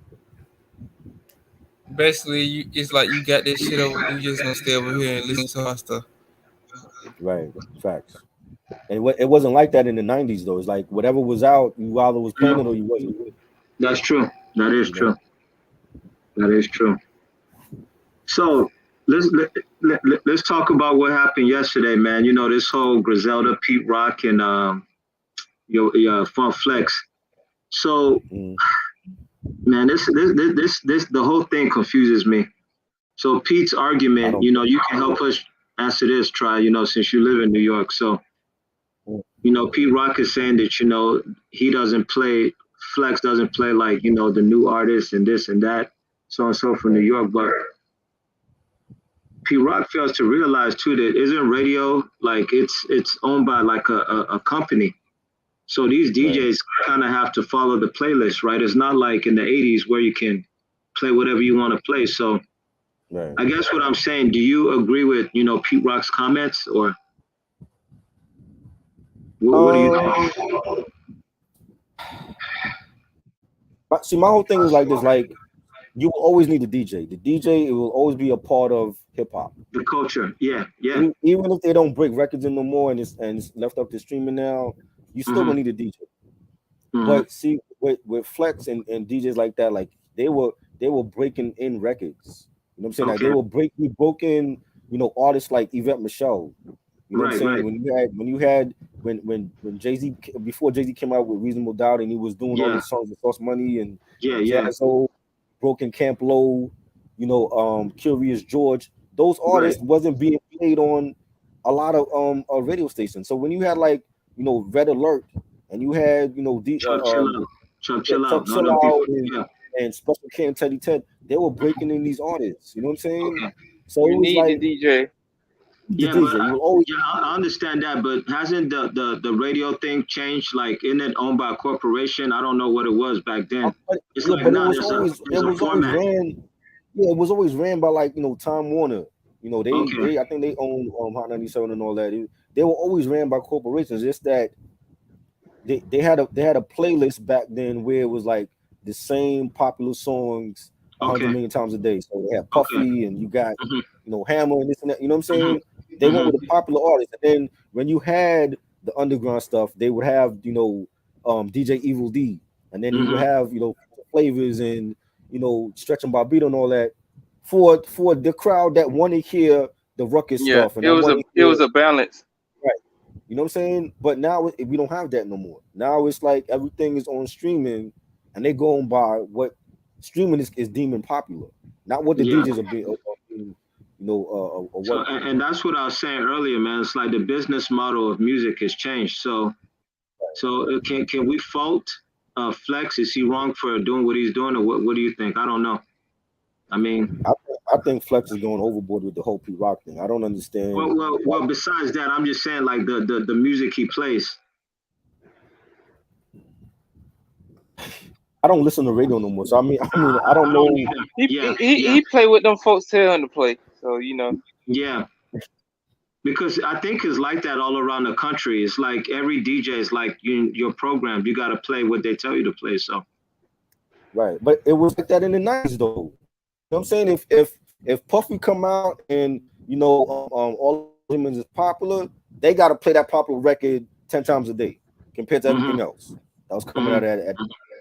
Basically, it's like you got this shit over. You just gonna stay over here and listen to our stuff. Right. Facts. And it wasn't like that in the 90s though. It's like whatever was out, you either was playing it or you wasn't. That's true. That is true. That is true. So let's talk about what happened yesterday, man. You know, this whole Griselda, Pete Rock, and your Funk Flex. So, man, this the whole thing confuses me. So Pete's argument, you can help us answer this, Try, since you live in New York. So, Pete Rock is saying that, he doesn't play, Flex doesn't play like, the new artists and this and that, so and so from New York. But Pete Rock fails to realize too that isn't radio like it's owned by like a company. So these DJs kind of have to follow the playlist, right? It's not like in the 80s where you can play whatever you want to play. So I guess what I'm saying, do you agree with, Pete Rock's comments, or what do you think? See, my whole thing is like this, like you will always need a DJ. The DJ, it will always be a part of hip hop. The culture, yeah. Even if they don't break records in no more and it's left up to streaming now, you still gonna need a DJ. But see, with Flex and DJs like that, like they were breaking in records. You know what I'm saying? Like they were broken, artists like Yvette Michelle. You know what I'm saying? When Jay-Z, before Jay-Z came out with Reasonable Doubt and he was doing all these songs with Sauce Money and Jazzo, Broken Camp Low, Curious George, those artists wasn't being played on a lot of radio stations. So when you had like Red Alert and you had Chuck Chill Out and Special K and Teddy Ted, they were breaking in these artists. You know what I'm saying? Okay. So you need like, the DJ. I understand that, but hasn't the radio thing changed? Like, isn't it owned by a corporation? I don't know what it was back then. It was always ran by like Time Warner. I think they own Hot 97 and all that. They were always ran by corporations. Just that they had a playlist back then where it was like the same popular songs 100 million times a day. So they had Puffy and you got Hammer and this and that. You know what I'm saying? They went with the popular artists, and then when you had the underground stuff, they would have DJ Evil D, and then you would have Flavors and Stretch and Barbito and all that for the crowd that want to hear the ruckus stuff. And it was a balance, right? You know what I'm saying? But now we don't have that no more. Now it's like everything is on streaming, and they going by what streaming is deeming popular, not what the DJs are being. And that's what I was saying earlier, man. It's like the business model of music has changed. So can we fault Flex? Is he wrong for doing what he's doing, or what do you think? I don't know. I mean, I think Flex is going overboard with the whole Pete Rock thing. I don't understand. Well. Besides that, I'm just saying like the music he plays. I don't listen to radio no more, so I mean, I don't know. He play what them folks tell him to play, so Yeah, because I think it's like that all around the country. It's like every DJ is like your program. You got to play what they tell you to play. So, right, but it was like that in the 90s, though. You know what I'm saying? If Puffy come out and all of them is popular, they got to play that popular record 10 times a day compared to everything else that was coming out at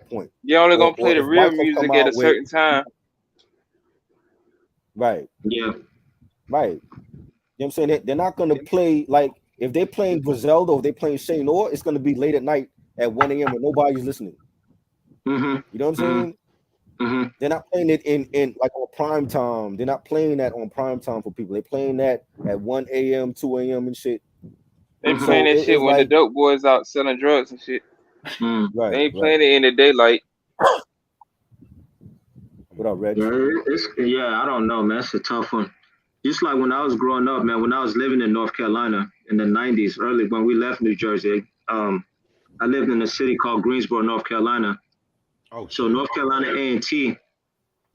point. You're only gonna play the real music at a certain time. Right. Yeah. Right. You know what I'm saying? They're not gonna play like if they're playing Griselda or if they're playing Shane Orr, it's gonna be late at night at 1 a.m. and nobody's listening. Mm-hmm. You know what I'm saying? Mm-hmm. They're not playing it in like on prime time. They're not playing that on prime time for people. They're playing that at 1 a.m., 2 a.m. and shit. They Mm-hmm. playing So that shit it's when the like dope boys out selling drugs and shit. Mm. They right. ain't playing it in the daylight. What up, Reg? Yeah, I don't know, man. It's a tough one. Just like when I was growing up, man, when I was living in North Carolina in the 90s, early when we left New Jersey, I lived in a city called Greensboro, North Carolina. Oh, So shit. North Carolina A&T,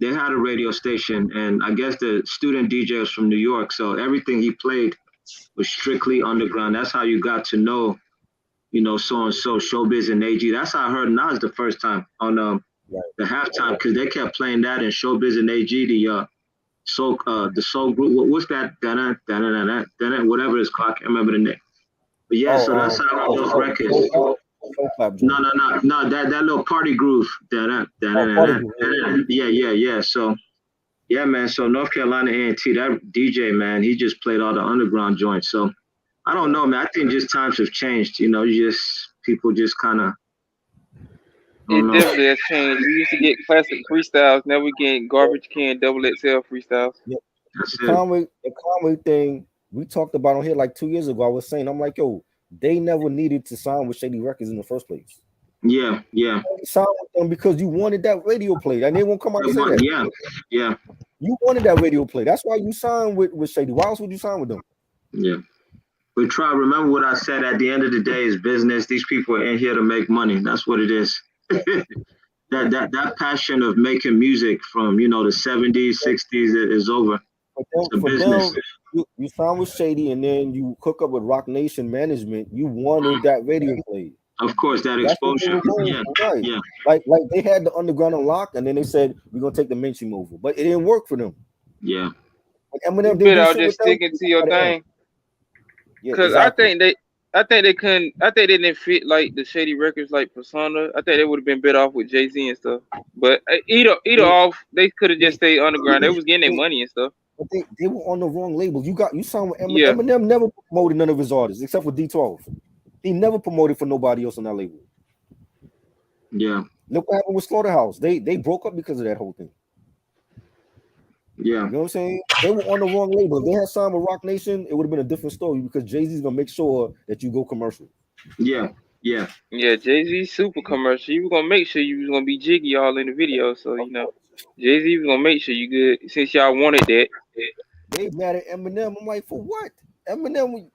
they had a radio station, and I guess the student DJ was from New York, so everything he played was strictly underground. That's how you got to know, so and so, Showbiz and AG. That's how I heard Nas the first time on the halftime, because they kept playing that in Showbiz and AG, the soul group. What's that? Whatever it's called. I can't remember the name. But yeah, so that's how I heard those records. No, that little party groove. Yeah. So yeah, man. So North Carolina A&T, that DJ, man, he just played all the underground joints. So I don't know, man. I think just times have changed. People just kind of. It definitely has changed. We used to get classic freestyles. Now we getting garbage can double XL freestyles. Yeah. That's The Conway thing we talked about on here like 2 years ago. I was saying, I'm like, yo, they never needed to sign with Shady Records in the first place. Yeah. You signed with them because you wanted that radio play, and they won't come out and say that. Yeah. You wanted that radio play. That's why you signed with Shady. Why else would you sign with them? Yeah. But try remember what I said. At the end of the day, is business. These people are in here to make money. That's what it is. that passion of making music from the 70s, 60s is over. It's a business. You signed with Shady, and then you hook up with Rock Nation management. You wanted that radio play. Of course, that exposure. Yeah. Like they had the underground unlocked, and then they said we're gonna take the mainstream over, but it didn't work for them. Yeah. Like Eminem You better just sticking to your thing. Because exactly. I think they couldn't. I think they didn't fit like the Shady Records like persona. I think they would have been better off with Jay-Z and stuff. But either off, they could have just stayed underground. They was getting their money and stuff. But they were on the wrong label. You signed with Eminem. Yeah. Eminem never promoted none of his artists except for D12. He never promoted for nobody else on that label. Yeah. Look what happened with Slaughterhouse. They broke up because of that whole thing. Yeah. You know what I'm saying? They were on the wrong label. If they had signed with Rock Nation, it would have been a different story because Jay-Z's gonna make sure that you go commercial. Yeah. Jay-Z super commercial. He was gonna make sure you was gonna be jiggy all in the video. So Jay-Z was gonna make sure you good since y'all wanted that. They mad at Eminem. I'm like, for what? Eminem,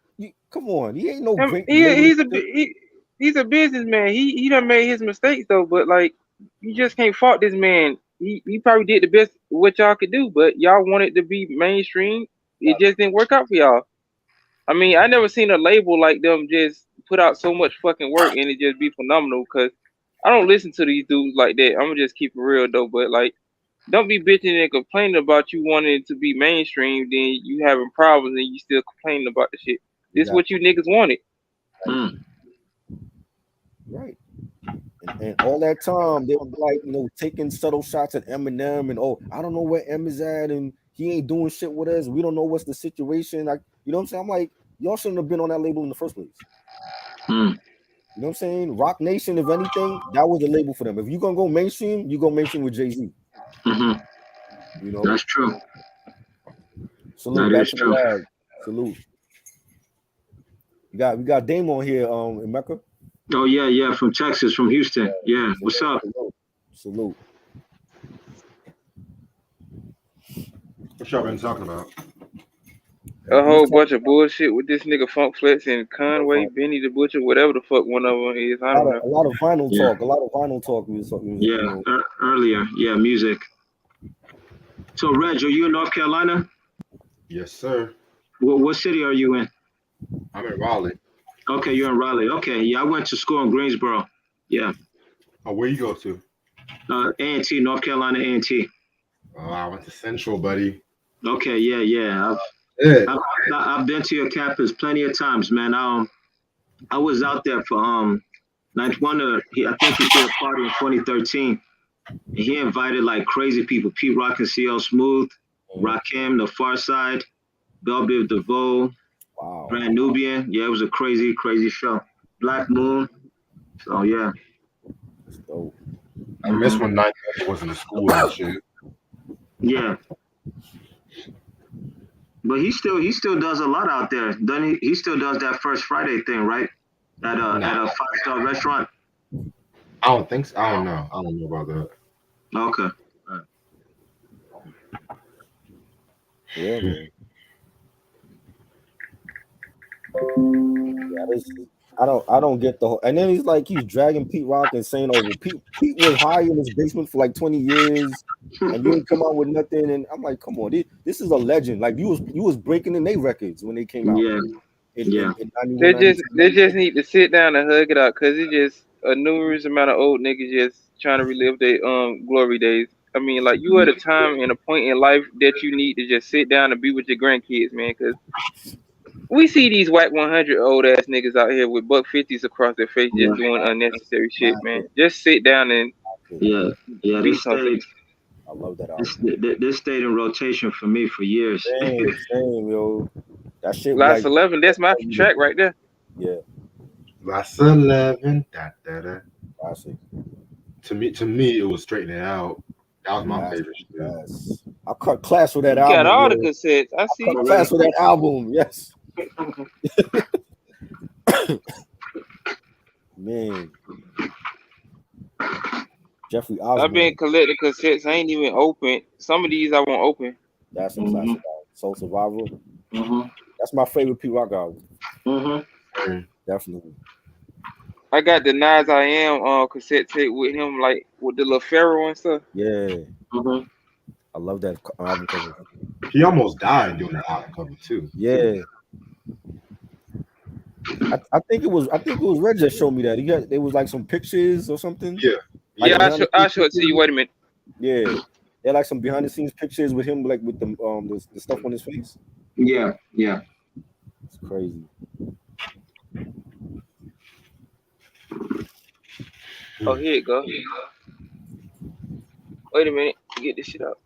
come on. He ain't no great. He's a businessman. He done made his mistakes though, but like you just can't fault this man. He probably did the best what y'all could do, but y'all wanted to be mainstream. It just didn't work out for y'all. I mean, I never seen a label like them just put out so much fucking work and it just be phenomenal. Cause I don't listen to these dudes like that. I'm gonna just keep it real though. But like, don't be bitching and complaining about you wanting to be mainstream, then you having problems and you still complaining about the shit. This is what you niggas wanted. Right. And all that time they were like, taking subtle shots at Eminem and I don't know where M is at and he ain't doing shit with us. We don't know what's the situation. Like, you know what I'm saying? I'm like, y'all shouldn't have been on that label in the first place. You know what I'm saying? Rock Nation, if anything, that was the label for them. If you're gonna go mainstream, you go mainstream with Jay-Z. That's true. Salute back to the lab. Salute. We got Dame on here, Emeka. Oh yeah, from Texas, from Houston. Yeah, what's up? Salute. What y'all been talking about? A whole bunch of bullshit with this nigga Funk Flex and Conway, Benny the Butcher, whatever the fuck one of them is. I don't know. A lot of vinyl talk. A lot of vinyl talk. Earlier. Yeah, music. So, Reg, are you in North Carolina? Yes, sir. What city are you in? I'm in Raleigh. Okay, you're in Raleigh. Okay, yeah, I went to school in Greensboro. Yeah. Oh, where you go to? A&T, North Carolina A&T. Oh, I went to Central, buddy. Okay, yeah. I've been to your campus plenty of times, man. I was out there for I think he threw a party in 2013. And he invited like crazy people: Pete Rock and CL Smooth, Rakim, The Far Side, Belle Biv DeVoe, Brand Nubian. Yeah, it was a crazy show. Black Moon. So yeah. That's dope. I miss when 9 wasn't in school and shit. Yeah. But he still does a lot out there. Doesn't he? He still does that First Friday thing, right? At a Nah. 5-star restaurant. I don't think so. I don't know. I don't know about that. Okay. Yeah, man. Yeah, I don't get the whole. And then he's dragging Pete Rock and saying, "Oh, well, Pete was high in his basement for like 20 years, and you ain't come out with nothing." And I'm like, "Come on, this is a legend. Like you was breaking in their records when they came out Yeah. Yeah. in 91, They 92. just need to sit down and hug it out, cause it's just a numerous amount of old niggas just trying to relive their glory days. I mean, like you at a time and a point in life that you need to just sit down and be with your grandkids, man. Cause we see these white 100 old ass niggas out here with buck 50s across their face Yeah. just doing unnecessary shit, man. Just sit down and Yeah. Yeah. be something. I love that This, album. this stayed in rotation for me for years. Same, yo. That shit Last like 11, that's my track right there. yeah, Last 11. Da. classic. To me, it was Straighten It Out. That was my Yes, favorite shit. yes. I cut class with that You got album. all the Yo. cassettes. I see. Cut class with that album. Yes, man. Jeffrey I've Osborne. been collecting cassettes. I ain't even open. Some of these I won't open. That's a classic album. Soul Survivor. Mm-hmm. That's my favorite Pete Rock album. Mm-hmm. Definitely. I got the Nas I Am cassette tape with him, like with the little Pharaoh and stuff. Yeah, Mm-hmm. I love that album cover. He almost died doing the album cover too. Yeah. I think it was Red that showed me that. There was like some pictures or something. Yeah. Like Yeah, behind the I'll scenes show it to you. pictures. Wait a minute. Yeah. They're like some behind the scenes pictures with him, like with the stuff on his face. Yeah. Yeah. It's crazy. Oh, here it go. Wait a minute. Get this shit out.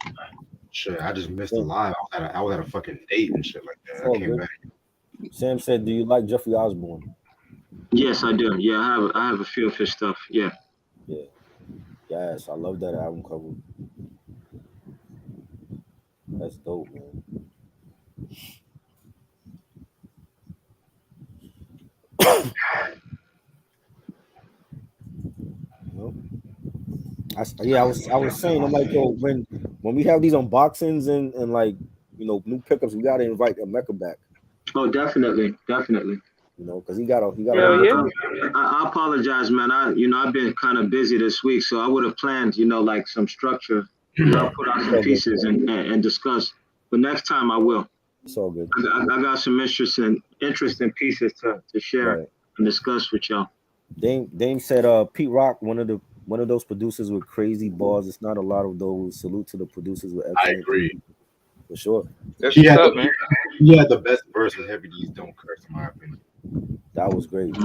Shit, I just missed the live. I was at a fucking date and shit like that. Oh, I came good. back. Sam said, "Do you like Jeffrey Osborne?" Yes, I do. Yeah, I have a few of his stuff. Yeah. Yeah. Yes, I love that album cover. That's dope, man. Well, I was saying, I'm like, yo, when we have these unboxings and like, new pickups, we gotta invite Emeka back, Oh, definitely. because he got Hell yeah. I apologize, man. I've been kind of busy this week, so I would have planned, like some structure. I'll put out some pieces and discuss. But next time I will. It's all good. I got some interesting pieces to share Right. and discuss with y'all. Dame said, Pete Rock, one of those producers with crazy bars. It's not a lot of those. Salute to the producers with I excellent. agree. For sure. That's He what's had, up, man. he had the best verse with Heavy D's Don't Curse, in my opinion. That was great.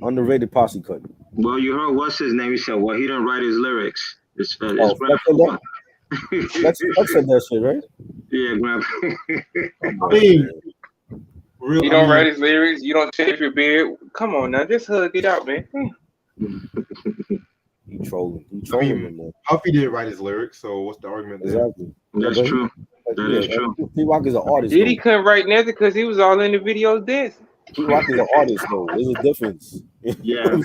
Underrated posse cut. Well, you heard what's his name? He said, well, he didn't write his lyrics. It's Flex said that shit, right? Yeah, Grandpa. I mean, You don't write his lyrics. You don't shave your beard. Come on now, just hug it out, man. He trolling. Man. Puffy didn't write his lyrics, so what's the argument there? Exactly. That's true. That is true. Pete Rock is an artist. Diddy couldn't write nothing because he was all in the videos dancing. Pete Rock is an artist, though. There's a difference. Yeah.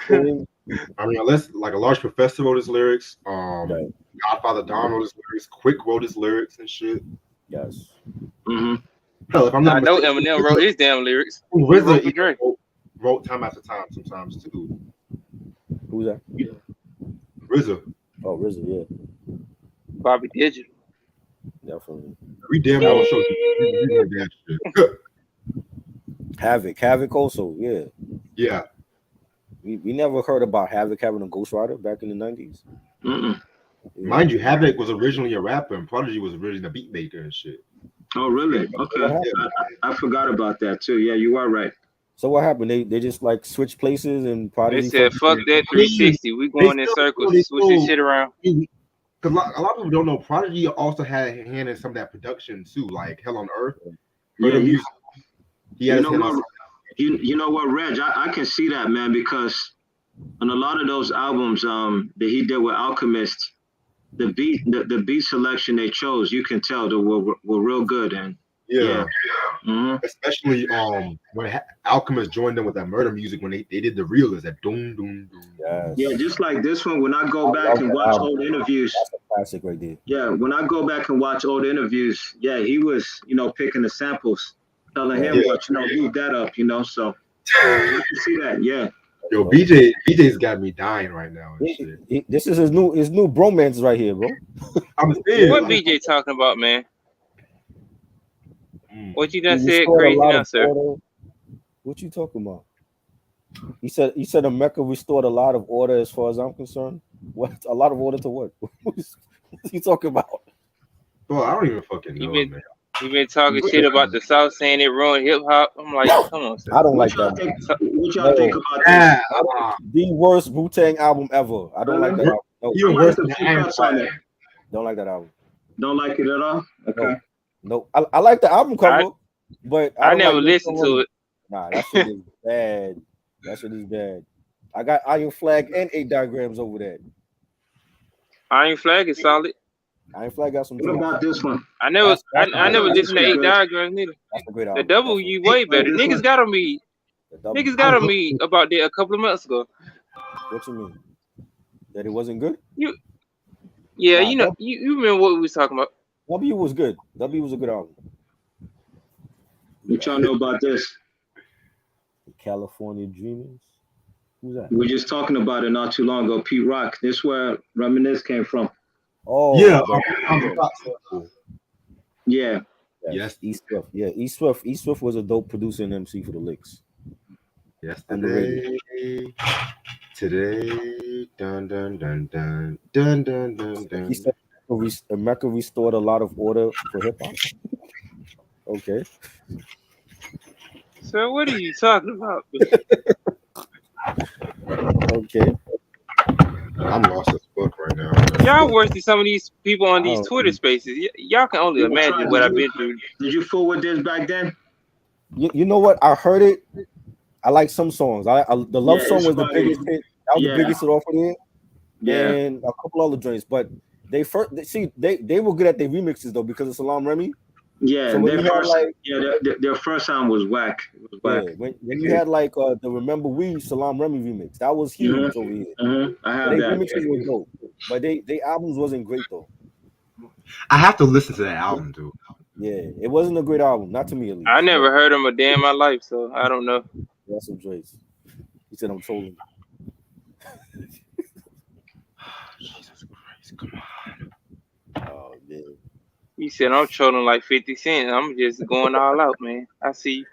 I mean, unless like a large professor wrote his lyrics, Right. Godfather Don wrote his lyrics, Quick wrote his lyrics and shit. Yes. Mm-hmm. Hell, if I'm I not know mistaken, Eminem wrote his damn lyrics. RZA for Dre. wrote time after time sometimes too. Who's that? RZA. Oh, RZA, yeah. Bobby Digital. Definitely. We damn well show you heard that shit. Havoc also, yeah. Yeah. We never heard about Havoc having a ghostwriter back in the 90s. Mm-mm. Yeah. Mind you, Havoc was originally a rapper and Prodigy was originally a beat maker and shit. Oh, really? Okay. I forgot about that too. Yeah, you are right. So what happened? They just like switched places and They Prodigy. said, fuck that 360. We going in circles, switch this shit around. Because a lot of people don't know, Prodigy also had a hand in some of that production too, like Hell on Earth. Yeah, Music. He had you his know hand what? on- You know what, Reg? I can see that, man, because on a lot of those albums that he did with Alchemist, the beat selection they chose, you can tell that were real good. And Yeah. Mhm. Especially when Alchemist joined them with that murder music when they did the realist, that doom doom doom. Yes. Yeah, just like this one, when I go I back love and that watch album. old interviews, That's a classic right there. yeah, when I go back and watch old interviews, yeah, he was, picking the samples, telling him Yeah. what, leave that up, so I can see that, yeah. Yo, BJ's got me dying right now. And shit. This is his new bromance right here, bro. I'm saying, What like, BJ talking about, man? What you He done said restored a crazy lot now, of sir? order. What you talking about? He said Emeka restored a lot of order as far as I'm concerned. What? A lot of order to what? What's he talking about? bro, I don't even fucking know, man. You been talking shit about the South, saying it ruined hip hop. I'm like, come on, sir. I don't What like y'all that. think? So- What y'all No. think about Yeah, The worst Wu-Tang album ever. I don't like that album. No, even that? worse The than the few Iron cuts on Flag. it. don't like that album. Don't like it at all. Okay. No. I like the album cover, but I don't never like listened to it. Nah, that shit is bad. That shit is bad. I got Iron Flag and 8 diagrams over that. Iron Flag is solid. Iron Flag got some What joints. about this one? I never That's I never that's listened to 8 good. diagrams neither. That's a great The album. W way better. This Niggas one? got on me. Definitely. Niggas got on me about that a couple of months ago. What you mean? That it wasn't good? Yeah, Nah, you remember what we was talking about. W was good. W was a good album. What y'all know about this? California Dreamers. Who's that? We were just talking about it not too long ago. Pete Rock. This is where Reminisce came from. Oh, Yeah, cool. Yeah. Yes. East Swift. Yeah, East Swift was a dope producer and MC for the Licks. Yesterday, today, dun dun dun dun dun dun dun dun. He said Emeka restored a lot of order for hip hop. Okay. Sir, what are you talking about? Okay. I'm lost as fuck right now. Y'all worse than some of these people on these Twitter spaces. Y'all can only imagine what I've been through. Did you fool with this back then? You know what? I heard it. I like some songs. The love song was the biggest hit. That was the biggest hit off of it. Yeah. And a couple other joints, but they were good at their remixes though because of Salam Remy. Yeah, So their first album was whack. It was whack. Yeah, when you had like the Remember We Salam Remy remix, that was huge over here. I have Their that. remixes were dope, but they albums wasn't great though. I have to listen to that album, dude. Yeah, it wasn't a great album, not to me at least. I never heard him a day in my life, so I don't know. That's some joints. He said I'm trolling. Jesus Christ, come on. Oh man. He said I'm trolling like 50 Cent. I'm just going all out, man. I see.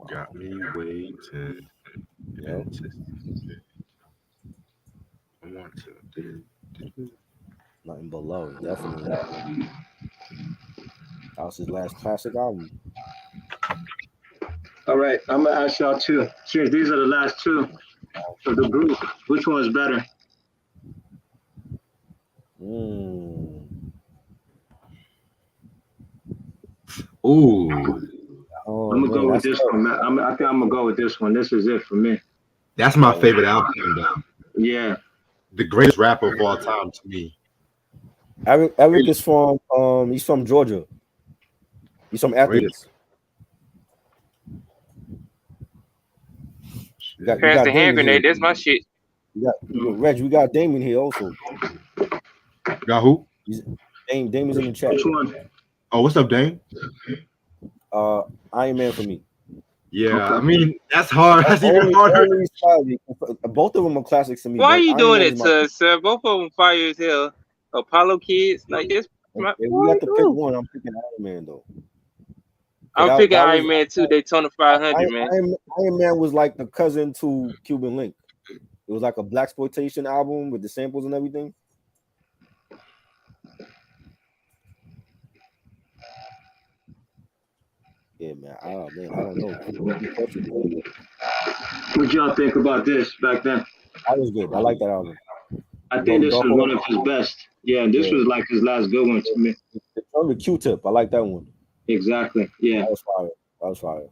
Got me waiting. Yeah. I want to. Nothing but love, definitely. That was his last classic album. All right, I'm gonna ask y'all two. Since these are the last two of the group, which one is better? Ooh. I'm gonna go with this one. I think I'm gonna go with this one. This is it for me. That's my favorite album. Yeah. The greatest rapper of all time to me. Erick is from he's from Georgia. He's from Athens. Pass the hand grenade. That's my shit. Reg, we got Damon here also. Got who? Damon's in the chat. Which one? Oh, what's up, Dame? Iron Man for me. Yeah, I mean that's hard. That's even harder. Both of them are classics to me. Why are you doing it to us, sir? Both of them fire as hell. Apollo kids, like this. If we have to pick one, I'm picking Iron Man though. I'm picking Iron Man too. Daytona 500, man. Iron Man was like the cousin to Cuban Link. It was like a blaxploitation album with the samples and everything. Yeah, man. I don't know. What y'all think about this back then? That was good. I like that album. I think this is one of his best. Yeah, and this Yeah. was like his last good one to me. The joint with Q-Tip, I like that one. Exactly. Yeah. That was fire. That was fire.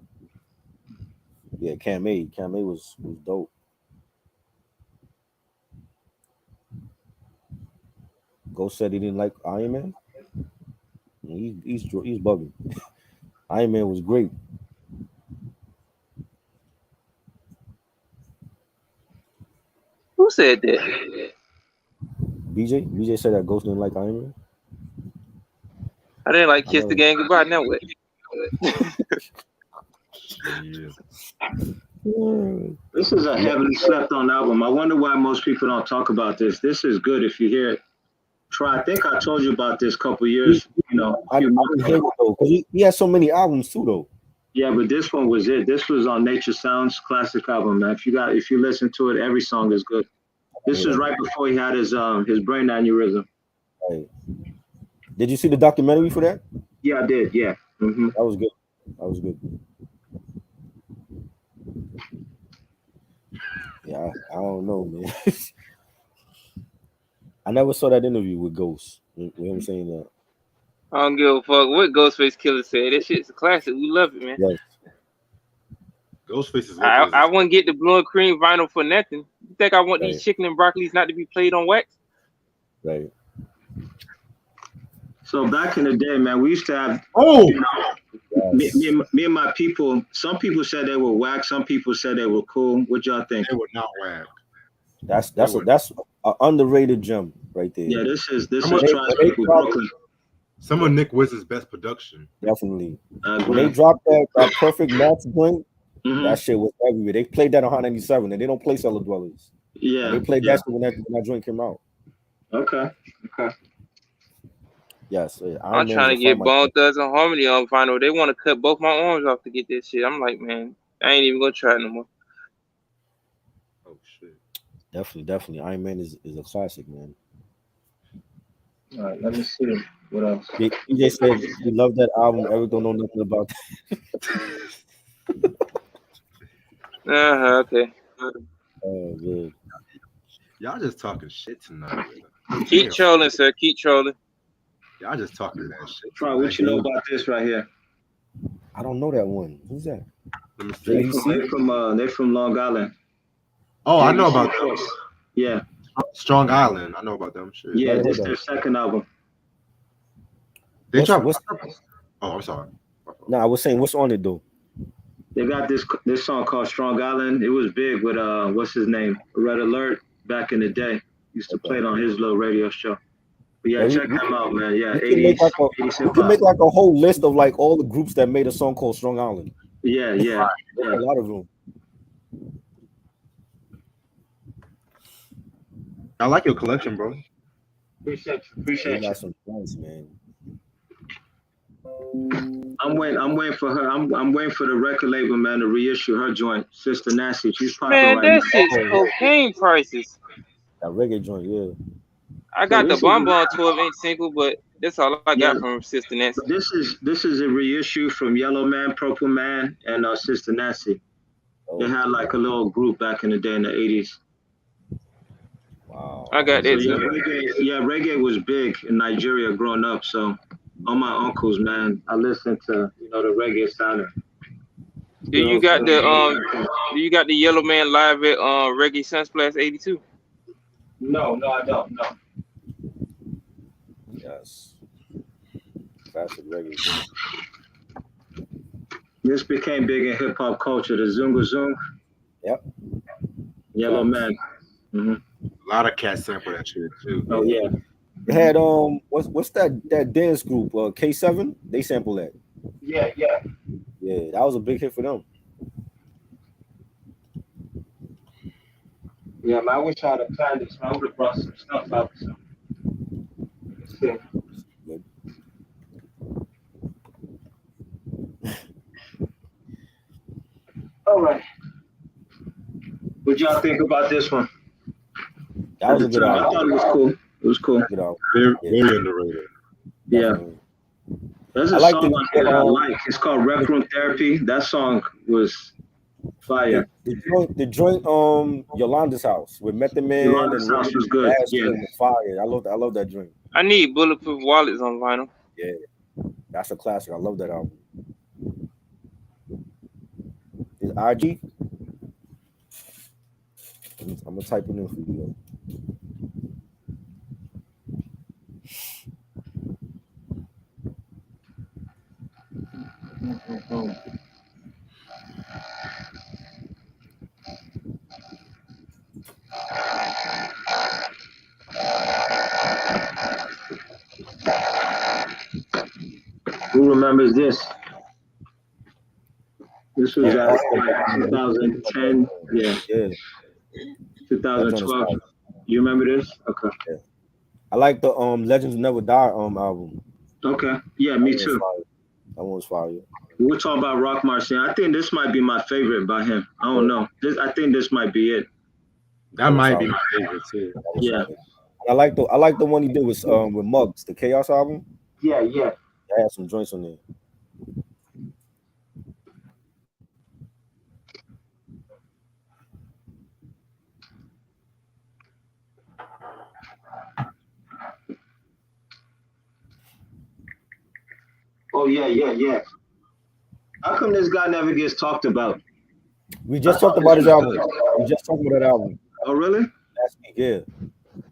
Yeah, Cam A was dope. Ghost said he didn't like Iron Man. He's bugging. Iron Man was great. Who said that? BJ said that Ghost didn't like Iron Man. I didn't like I Kiss the never. Gang Goodbye. Now what? Yeah. This is a heavily slept on album. I wonder why most people don't talk about this. This is good if you hear it. Try. I think I told you about this a couple years, I didn't hear it though, because he has so many albums too though. Yeah, but this one was it. This was on Nature Sounds classic album, man. If you listen to it, every song is good. This is right before he had his brain aneurysm. Right. Did you see the documentary for that? Yeah, I did. Yeah. Mm-hmm. That was good. That was good. Yeah, I don't know, man. I never saw that interview with Ghost. You know what I'm saying? That. I don't give a fuck what Ghostface Killer said. That shit's a classic. We love it, man. Yes. Ghostface is I wouldn't get the blue and cream vinyl for nothing. You think I want Right. these chicken and broccolis not to be played on wax? Right. So back in the day, man, we used to have Yes. me and my people. Some people said they were whack. Some people said they were cool. What y'all think? They were not whack. That's an underrated gem right there. Yeah, this is When Trans they People dropped- Brooklyn. Some of Nick Wiz's best production. Definitely. I When agree. they dropped that perfect match joint, Mhm. that shit was everywhere. They played that on Hot 97 and they don't play Cellar Dwellers. Yeah. And they played yeah. that shit when that joint came out. Okay. Okay. Yes. I'm trying to get Bone Thugs and Harmony on vinyl. They want to cut both my arms off to get this shit. I'm like, man, I ain't even gonna try no more. Oh shit. Definitely. Iron Man is a classic, man. All right. Let me see. What else? DJ said he loved that album. Eric don't know nothing about that. Okay. Oh, good. Y'all just talking shit tonight. Keep trolling, sir. Keep trolling. Y'all just talking that shit. Try. What you know about this right here? I don't know that one. Who's that? Let me see. They from Long Island. Oh, I know about them. Yeah. Strong Island. I know about them. Shit. Yeah. Never This is heard their second album. They dropped. what's- Oh, I'm sorry. No, I was saying, what's on it though? They got this song called Strong Island. It was big with what's his name? Red Alert back in the day. Used to play it on his little radio show. But yeah, check him out, man. Yeah, We can make like a whole list of like all the groups that made a song called Strong Island. Yeah. There's a lot of them. I like your collection, bro. Appreciate They you. got some points, man. I'm waiting for her. I'm waiting for the record label, man, to reissue her joint, Sister Nasty. She's popping Man, right that now. shit's cocaine prices. That reggae joint, yeah. I got the this is- Bonbon 12-inch single, but that's all I got Yeah. from Sister Nancy. This is a reissue from Yellow Man, Purple Man, and Sister Nasty. They had like a little group back in the day in the 80s. Wow. I got So that. yeah, reggae was big in Nigeria growing up. So all my uncles, man, I listened to the reggae sound. Do you got the Yellow Man live at Reggae Sunsplash 82? No, I don't. No. Yes. Classic reggae. This became big in hip hop culture. The Zunga Zung. Yep. Yellow Man. Mm-hmm. A lot of cats sample that shit too. Oh yeah. They had what's that dance group K7? They sample that. Yeah. Yeah, that was a big hit for them. Yeah, man. I wish I had planned this. Man. I would have brought some stuff out. So. Let's see. Good. All right. What y'all think about this one? That was a good I album. thought it was cool. It was cool. Good album. Very underrated. Yeah. Definitely. There's a I like song the- on here that I like. It's called Rec Room Therapy. That song was fire. The joint Yolanda's house with Method Man Yolanda's and house was good. Bass Yeah. was fire. I love that joint. I need Bulletproof Wallets on vinyl. Yeah, that's a classic. I love that album. Is IG? I'm gonna type it in for you. Who remembers this? This was Yeah, at like 2010. Yeah, yeah, that joint is 2012. fire. You remember this? Okay. Yeah. I like the Legends Never Die album. Okay. Yeah, me too. That one was fire. We're talking about Rock Marcian. I think this might be my favorite by him. I don't know. I think this might be it. That might be my favorite too. Yeah. I like the one he did with Muggs, the Chaos album. Yeah. I had some joints on there. Oh yeah. How come this guy never gets talked about? We just talked about his album. We just talked about that album. Oh really? Last week, yeah.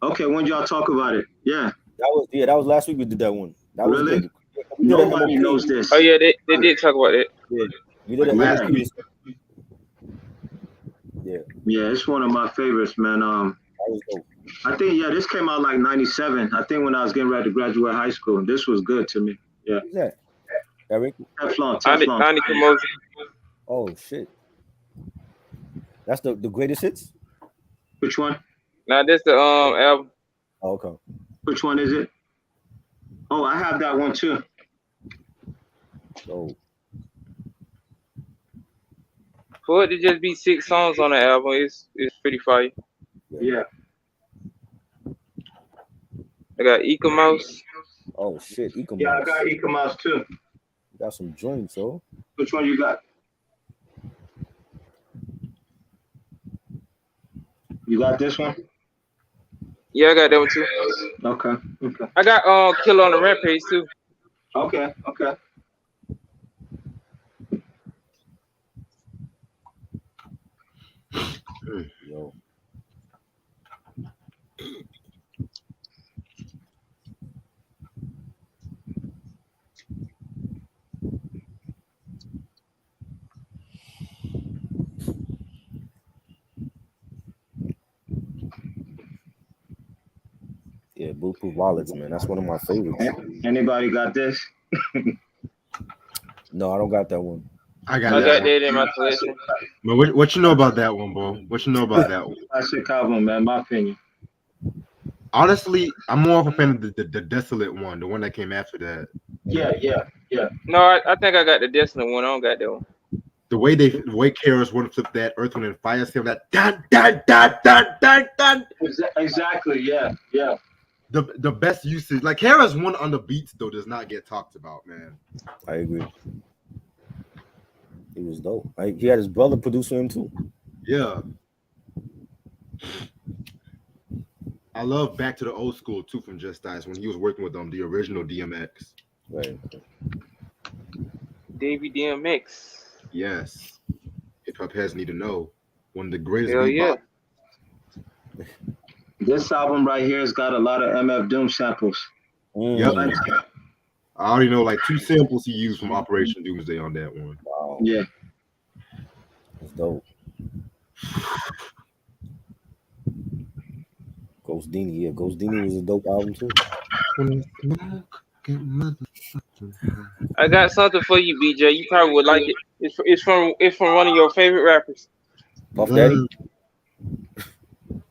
Okay, when y'all talk about it? Yeah. That was last week we did that one. That was really? good. Nobody knows this. Oh yeah, they did talk about it. Yeah. We did it last week. Yeah. Yeah, it's one of my favorites, man. That was dope. I think this came out like 97. I think when I was getting ready to graduate high school. This was good to me. Yeah. Who's that? Eric? Teflon. Andy Kamosi. Oh shit. That's the greatest hits? Which one? Now this the album. Oh, okay. Which one is it? Oh, I have that one too. Oh. For it to just be 6 songs on the album, it's pretty fire. Yeah. I got Eka Mouse. Oh shit, Eka Mouse. Yeah, I got Eka Mouse too. Got some joints, so. Which one you got? You got this one? Yeah, I got that one too. Okay. I got Killer on the Rampage too. Okay. Yo. Yeah, Bulletproof Wallets, man. That's one of my favorites. Anybody got this? No, I don't got that one. I got that in my collection. But what you know about that one, bro? What you know about that one? Classic album, man. My opinion. Honestly, I'm more of a fan of the Desolate one, the one that came after that. Yeah. No, I think I got the Destiny one. I don't got that one. The way KRS One flipped that Earth, Wind, and Fire sound, that dun dun dun dun dun dun. Exactly. Yeah. The best usage, like KRS One on the beats though, does not get talked about, man. I agree. He was dope. He had his brother producing him too. Yeah. I love Back to the Old School too from Just Dice when he was working with the original DMX. Right. Davey DMX. Yes. Hip hop heads need to know. One of the greatest. Hell yeah. This album right here has got a lot of MF Doom samples. Yep. I already know like 2 samples he used from Operation Doomsday on that one. Wow. Yeah. That's dope. Ghost Dini, yeah. Ghost Dini was a dope album too. I got something for you, BJ. You probably would like it. It's from one of your favorite rappers. Puff Daddy?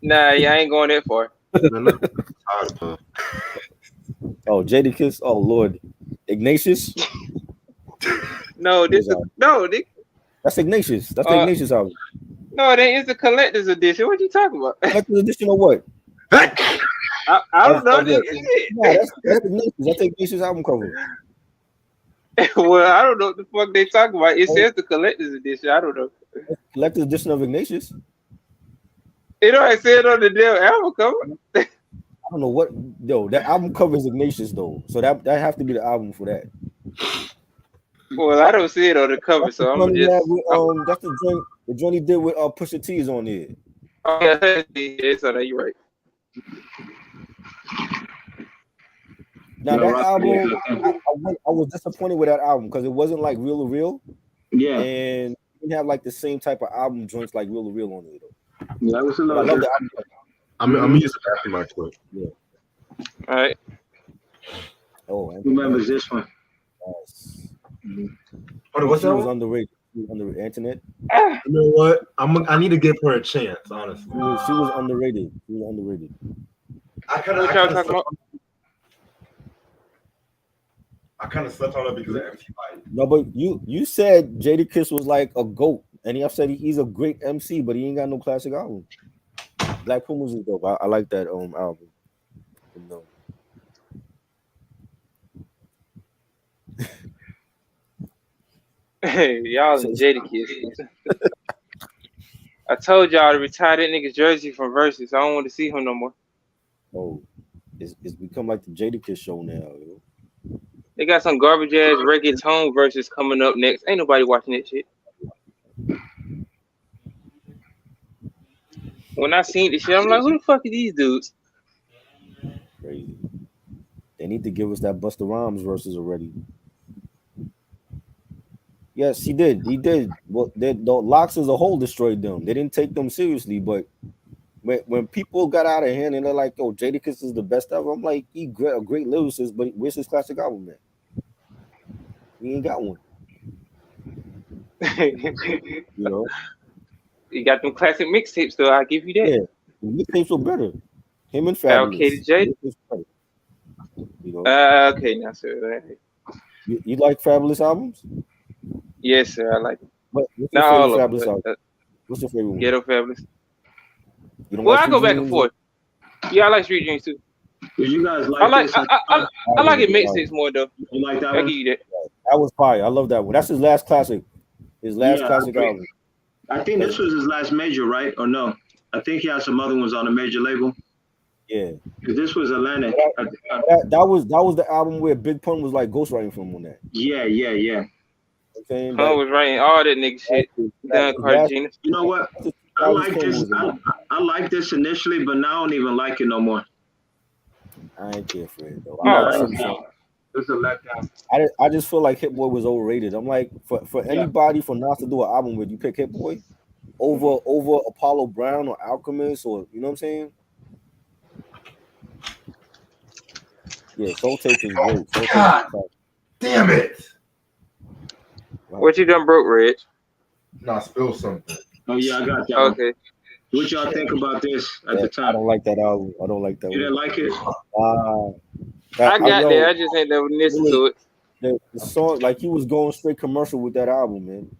Nah, yeah, I ain't going that far. Oh, Jadakiss. Oh Lord, Ignatius. No, that's Ignatius. That's the Ignatius album. No, that is the collector's edition. What you talking about? Collector's edition of what? I don't know. No, that's Ignatius. That's Ignatius album cover. Well, I don't know what the fuck they talking about. It says the collector's edition. I don't know. Collector's edition of Ignatius. You know, I said on the damn album cover. I don't know what though. That album cover is Ignatius though, so that have to be the album for that. Well, I don't see it on the cover, so I'm just. That's the joint he did with Pusha T is on there. Oh yeah, it's on there. You're right. Now that album, I was disappointed with that album because it wasn't like Real to Real. Yeah, and it didn't have like the same type of album joints like Real to Real on it though. Yeah, that was a little. I love the album. I'm using that after my clip. Yeah. All right. Oh, who remembers this one? Yes. Oh, what's that? Was underrated. Under internet. You know what? I need to give her a chance. Honestly, she was underrated. She was underrated. I kind of slept on her because of MC Light. No, but you said Jadakiss was like a GOAT, and he said he's a great MC, but he ain't got no classic album. Black Pumas is dope. I like that album. No. Hey, y'all some Jadakiss. I told y'all to retire that nigga's jersey from Versus. I don't want to see him no more. Oh, it's become like the Jadakiss show now. Yo. They got some garbage ass reggaeton Versus coming up next. Ain't nobody watching that shit. When I seen this shit, I'm like, who the fuck are these dudes? Crazy. They need to give us that Busta Rhymes Versus already. Yes, he did. He did. Well, the Locks as a whole destroyed them. They didn't take them seriously, but when people got out of hand and they're like, "Oh, Jadakiss is the best ever," I'm like, "He a great lyricist, but where's his classic album, man? He ain't got one." You know, he got them classic mixtapes, though. I'll give you that. Yeah, the mixtapes were better. Him and Fabulous. Okay, Jada. You know. Okay, now sir. You like Fabulous albums? Yes, sir. I like them. What's your favorite Fabulous album? What's your favorite one? Ghetto Fabulous. Well, like I go back and forth. Yeah, I like Street Dreams too. Did you guys like? I like it mixtapes more though. You like that I one? give you that. That was fire. I love that one. That's his last classic. His last classic album. I think this was his last major, right? Or no? I think he had some other ones on a major label. Yeah. This was Atlantic. That was the album where Big Pun was like ghostwriting from on that. Yeah. Okay. I was writing all that nigga shit. You know what? I like this. I like this initially, but now I don't even like it no more. I ain't care for it though. It's a letdown. I just feel like Hit Boy was overrated. I'm like, for anybody for Nas to do an album with, you pick Hit Boy over Apollo Brown or Alchemist, or you know what I'm saying? Yeah, Soul Tape is great. God damn it! What you done broke, Reg? Nah, spill something. Oh yeah, I got that. Okay. What y'all think about this at the time? I don't like that album. I don't like that. You didn't like it? I got there. I just ain't never listened to it. The song, like he was going straight commercial with that album, man.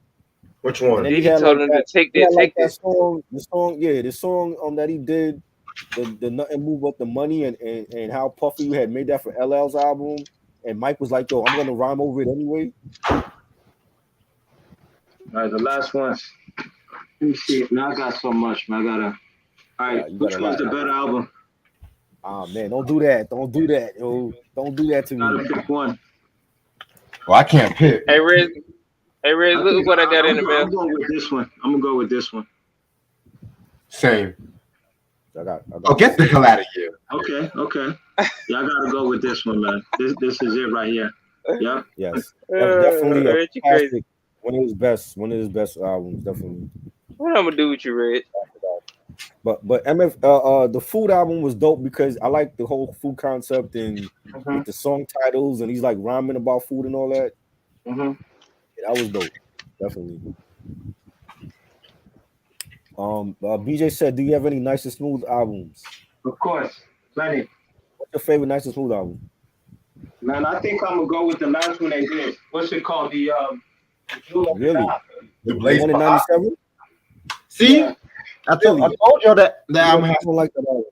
Which one? And he told him to take this song. The song that he did, the Nothing Move But the Money, and how Puffy had made that for LL's album, and Mike was like, "Yo, I'm gonna rhyme over it anyway." All right, the last ones. Let me see. Now I got so much, man. I gotta. All right, which one's the better album? Ah man, don't do that. Don't do that, yo. Don't do that to me. Gotta pick one. Well, I can't pick. Hey, Riz, look what I got in the mail. I'm going with this one. I'm gonna go with this one. Same. I got get the hell out of here. Okay. Yeah, I gotta go with this one, man. This is it right here. Yeah. Yes. Definitely a classic. One of his best albums, definitely. What I'm gonna do with you, Reg? But MF the Food album was dope because I like the whole food concept and with the song titles, and he's like rhyming about food and all that. Yeah, that was dope, definitely. BJ said, "Do you have any Nice and Smooth albums?" Of course, plenty. What's your favorite Nice and Smooth album? Man, I think I'm gonna go with the last one they did. What's it called? Really? The Blaze one in 97? See, I told y'all that album has to like that album.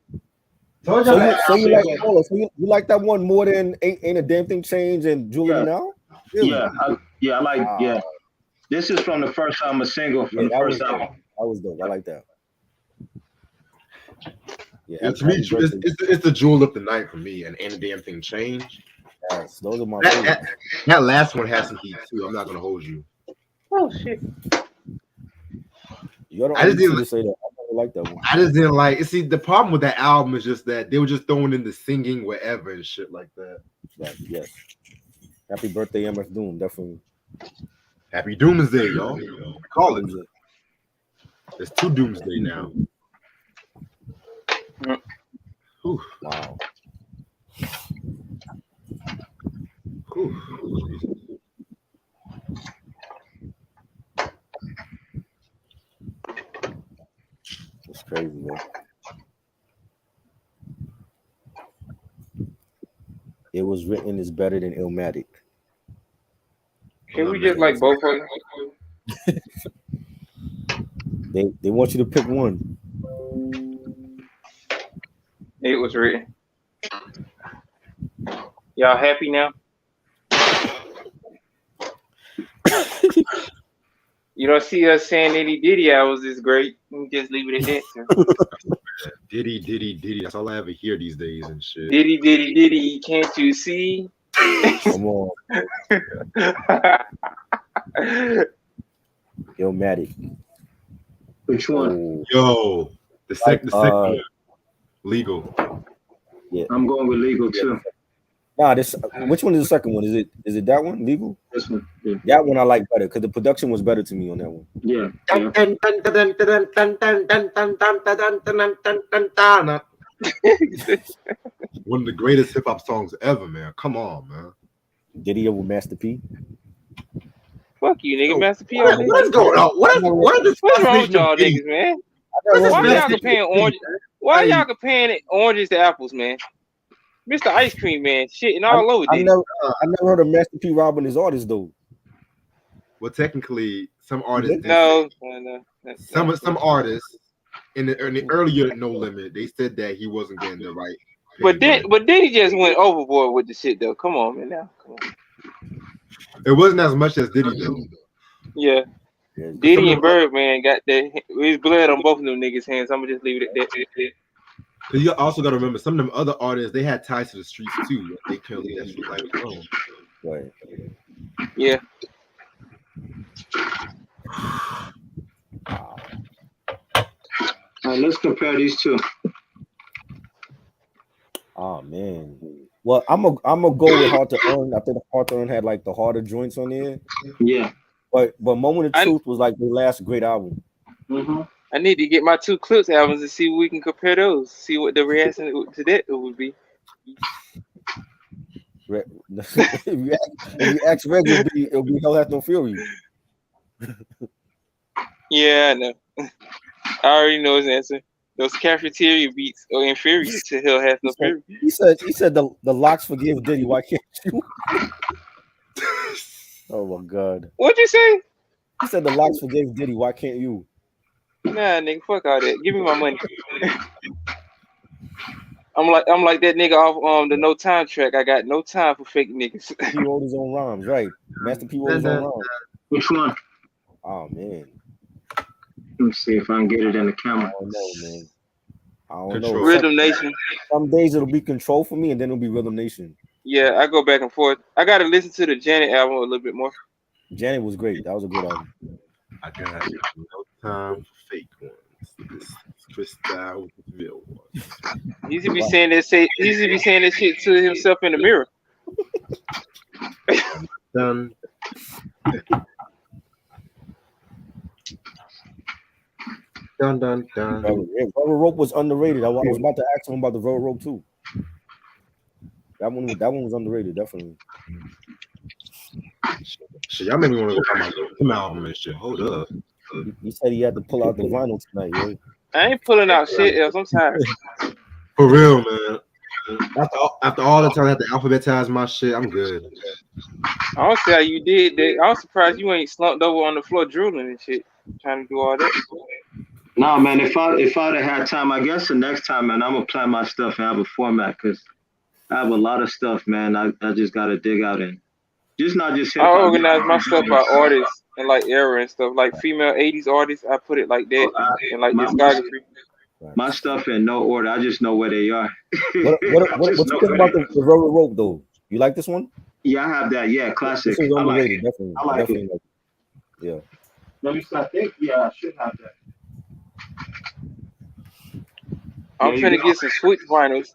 So you like that one more than Ain't a Damn Thing Changed and Julie Now? Really? I like This is from the first album, a single from the first album. That was dope. I like that. Yeah, To me, it's the jewel of the night for me, and the damn thing changed. yes, those are my favorites. That last one has some heat too. I'm not gonna hold you. Oh shit. You're the I just only two didn't. to say that. I never like that one. I just didn't like. See, the problem with that album is just that they were just throwing in the singing wherever and shit like that. Like, yes. Happy birthday, MF Doom. Definitely. Happy Doomsday, y'all. Call it. Doomsday. There's 2 Doomsday now. Whew. Wow. Whew. It's crazy, man. It Was Written is better than Illmatic. Can we just like both of them? They want you to pick one. It Was Written. Y'all happy now? You don't see us saying any Diddy albums is great. We just leave it at that. Diddy. That's all I ever hear these days and shit. Diddy. Can't you see? Come on. Illmatic. Which one? Yo, the second one. Legal. Yeah. I'm going with Legal too. Nah, which one is the second one? Is it that one? Legal? This one. Yeah. That one I like better because the production was better to me on that one. Yeah. One of the greatest hip hop songs ever, man. Come on, man. Did he ever Master P? Fuck you, nigga. Master P. What is going on? What's wrong with y'all niggas, man? Why y'all comparing oranges? Why y'all comparing oranges to apples, man? Mr. Ice Cream Man, shitting all over. I never heard of Master P robbing his artists though. Well, technically, some artists. No. Some artists in the earlier No Limit, they said that he wasn't getting the right. But then he just went overboard with the shit though. Come on, man. Now, come on. It wasn't as much as Diddy though. Yeah. Diddy and Birdman got his blood on both of them niggas' hands. I'm gonna just leave it at that. Cause you also got to remember some of them other artists, they had ties to the streets too. They can't leave that shit like alone. Right. Yeah. All right, let's compare these two. Oh man. Well, I'm gonna go with Hard to Earn. I think Hard to Earn had like the harder joints on there. Yeah. But Moment of Truth was like the last great album. Mm-hmm. I need to get my 2 Clips albums and see if we can compare those. See what the reaction to that would be. if you ask Reggie, it'll be Hell Hath No Fury. Yeah, I know. I already know his answer. Those cafeteria beats are inferior to Hell Hath No Fury. He said the locks forgive Diddy. Why can't you? Oh my God. What'd you say? He said the locks forgave Diddy. Why can't you? Nah, nigga, fuck all that. Give me my money. I'm like that nigga off the No Time track. I got no time for fake niggas. He wrote his own rhymes, right? Master P wrote his own rhymes. Which one? Oh man. Let me see if I can get it in the camera. I don't know, man. I don't Control. know. Rhythm Nation. Some days it'll be Control for me, and then it'll be Rhythm Nation. Yeah, I go back and forth. I gotta listen to the Janet album a little bit more. Janet was great. That was a good album. I got no time for fake ones. Twist out with the real ones. He used to be saying that shit to himself in the mirror. Done. Dun. Velvet Rope was underrated. I was about to ask him about the Velvet Rope too. That one was underrated, definitely. Shit, y'all made me want to go find my album and shit. Hold up. He said he had to pull out the vinyl tonight, right? I ain't pulling out shit else. I'm tired. For real, man. After all the time I had to alphabetize my shit, I'm good. I don't see how you did that. I was surprised you ain't slumped over on the floor drooling and shit, trying to do all that. No, man. If I'd have had time, I guess the next time, man, I'm gonna plan my stuff and have a format because I have a lot of stuff, man. I just gotta dig out in. Not just. I organize my stuff by artists and like era and stuff. Like female '80s artists, I put it like that and like discography. My stuff in no order. I just know where they are. What you think about the Velvet Rope though? You like this one? Yeah, I have that. Yeah, classic. This is I like underrated, it. definitely. I like Definitely it. like it. Yeah. Let me start think. Yeah, I should have that. I'm There you finna go. get some Switch vinyls.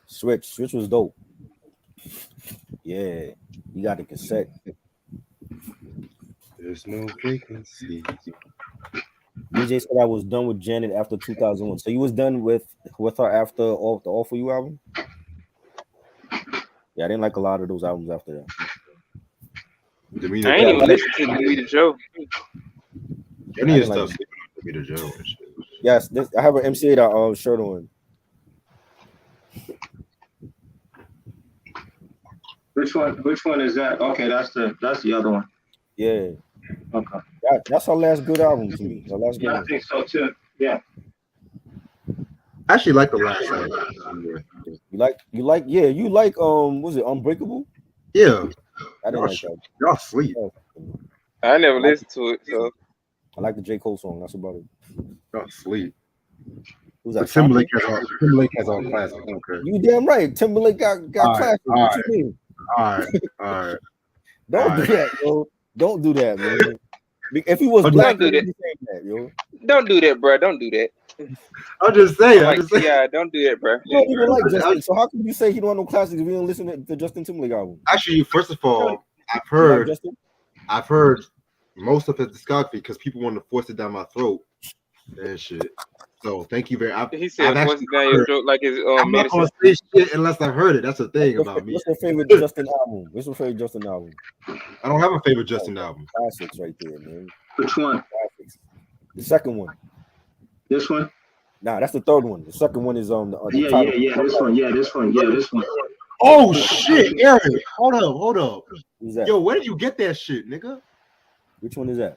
Switch was dope. Yeah, you got the cassette. There's no vacancy. DJ said I was done with Janet after 2001. So you was done with her after All For You album? Yeah, I didn't like a lot of those albums after that. Demeanor I ain't even Joe. listen to Demeanor Joe. Any of like stuff sleeping on Demeanor Joe and shit. Yes, I have an MC8 shirt on. Which one is that? Okay, that's the other one. Yeah. Okay. That's her last good album to me. Her last good Yeah, I one. think so too. Yeah. I actually like the last album. You like was it Unbreakable? Yeah. I didn't like that. Y'all sleep. I never listened to it, so I like the J. Cole song. That's about it. Y'all sleep. Who's that? But Timberlake has all classic. Okay. You damn right. Timberlake got All classic. right, What you mean? All right. Don't do that, yo. Don't do that, man. If he was black, do he'd that. be saying that, yo. Don't do that, bro. Don't do that. I'm just saying. Yeah, don't do that, bro. You don't even like Justin. So how can you say he don't have no classics if you don't listen to the Justin Timberlake album? Actually, first of all, I've heard most of his discography because people wanted to force it down my throat and shit. So thank you very much. He said, "What's down your throat like his I'm not gonna say shit unless I've heard it. That's the thing about me. What's your favorite Justin album? What's your favorite Justin album? I don't have a favorite Justin album. Classics right there, man. Which one? Classics. The second one. This one? Nah, that's the third one. The second one is the Yeah. This one. Yeah, this one. Yeah, this one. Oh shit, Eric! Hold up. Who's that? Yo, where did you get that shit, nigga? Which one is that?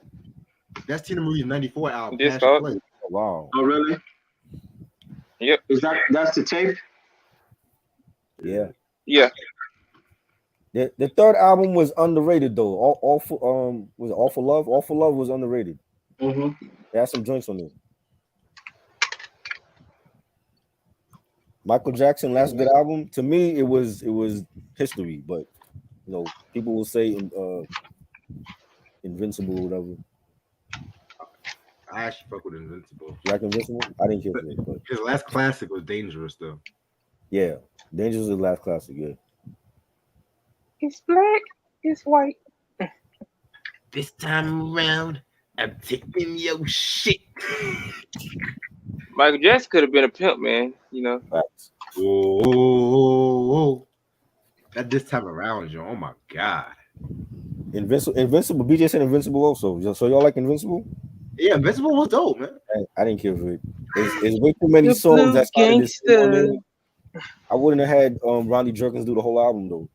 That's Tina Marie's '94 album. This Passion Play. Oh, wow. Oh, really? Yep. That's the tape? Yeah. Yeah. The third album was underrated though. All for was it All for Love? All for Love was underrated. Mm-hmm. They had some joints on it. Michael Jackson last good album. To me, it was history, but you know, people will say Invincible or whatever. I actually fuck with Invincible. You like Invincible? I didn't care for it, but His last classic was Dangerous though. yeah, Dangerous is the last classic. Yeah. It's black. It's white. This time around, I'm taking your shit. Michael Jackson could have been a pimp, man. You know. Facts. Whoa. That this time around, yo. Oh my god. Invincible. BJ said Invincible also. So y'all like Invincible? Yeah, Invincible was dope, man. I didn't care for it. It's way too many songs that started this. You know what I mean? I wouldn't have had Ronnie Jerkins do the whole album though.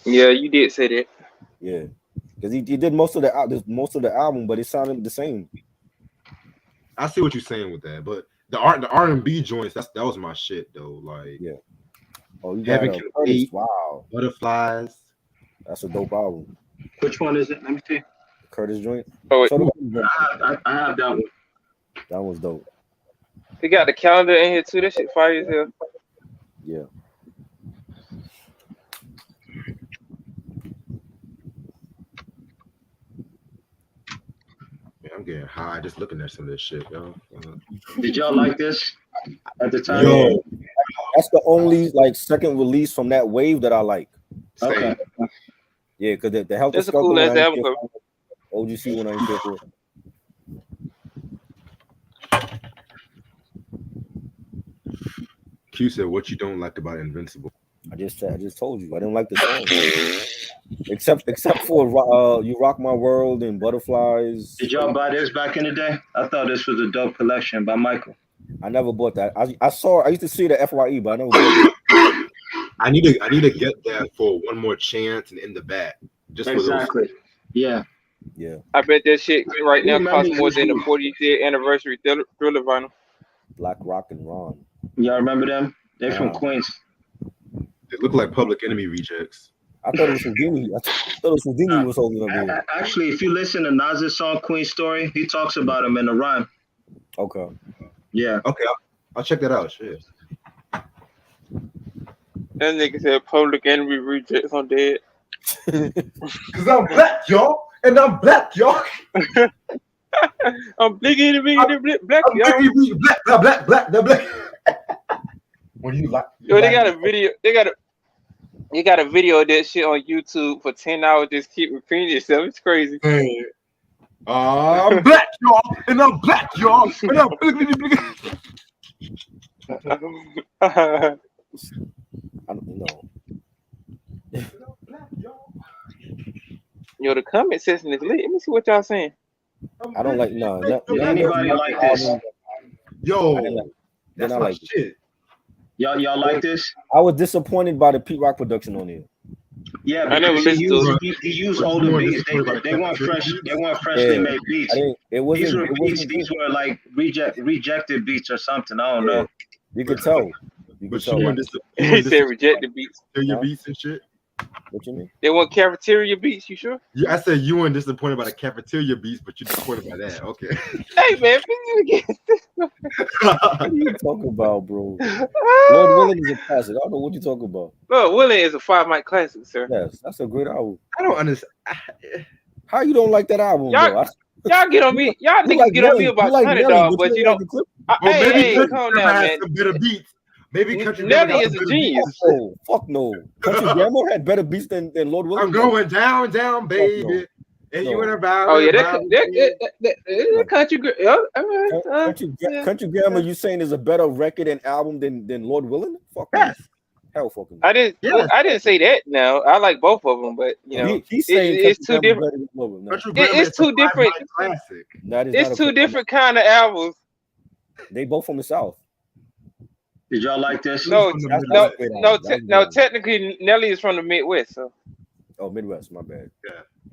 Yeah, you did say that. Yeah, because he did most of the album, but it sounded the same. I see what you're saying with that, but the R&B joints, that was my shit though. Like, yeah. Oh, you got Heaven Can Wait, wow, Butterflies. That's a dope album. Which one is it? Let me see. Curtis joint. Oh, wait. I have that one. That was dope. They got the calendar in here too. That shit fire as hell. Yeah. Man, I'm getting high just looking at some of this shit, yo. Did y'all like this at the time? Yo, that's the only like second release from that wave that I like. Okay. Yeah, because the Helter That's a cool ass album cover. OGC one I ain't care for. Q said, "What you don't like about Invincible?" I just told you I didn't like the song. except for You Rock My World and Butterflies. Did y'all buy this back in the day? I thought this was a dope collection by Michael. I never bought that. I used to see it at FYE, but I never bought it. I need to get that for One More Chance and In the Back. Just exactly. For those. Yeah. Yeah. I bet that shit right now costs more than the 40th anniversary Thriller vinyl. Black Rock and Ron. Y'all remember them? They're from Queens. They look like Public Enemy rejects. I thought it was Houdini. I thought it was Houdini was holding up there. Actually, if you listen to Nas's song Queen Story, he talks about them in the rhyme. Okay. Yeah. Okay, I'll check that out. Shit. That nigga said Public Enemy rejects on dead. Cause I'm black, y'all, and I'm black, y'all. I'm black, y'all. Black. What do you like? Yo, they got a video. They got a video of that shit on YouTube for 10 hours. Just keep repeating itself. It's crazy. Hey. I'm black, y'all, and I'm black, y'all, and I'm I don't know. Yo, the comment section is lit. Let me see what y'all saying. I don't like Anybody like this? Yo, that's I my like shit. Y'all like this? I was disappointed by the Pete Rock production on it. Yeah, I never because listened to he used older beats. They weren't fresh. They weren't freshly made beats. These were like rejected beats or something. I don't know. You could tell. But you want this? He said rejected beats. Your beats and shit. What you mean? They want cafeteria beats. You sure? Yeah, I said you weren't disappointed by the cafeteria beats, but you're disappointed by that. Okay. Hey man, what are you talking about, bro? Lord Willing is a classic. I don't know what you're talking about. Lord Willing is a 5 mic classic, sir. Yes, that's a great album. I don't understand. How you don't like that album, bro? Y'all get on me. Y'all niggas like get on me Nelly. about Like $100, Nelly, but you don't. Maybe Hey, calm down, man. some better beats. Maybe Country Nelly is a genius. Oh, fuck no. Country Grammar had better beats than Lord Willing. I'm going down, baby. No. And you went about. Oh yeah, that country. Country Grammar, you saying is a better record and album than Lord Willing? Fuck yes. Me. Hell, fucking. I didn't say that. No, I like both of them, but you know, he's saying it's two different. It's two different. Classic. It's two different kind of albums. They both from the South. Did y'all like this? No. Technically, Nelly is from the Midwest. So. Oh, Midwest. My bad.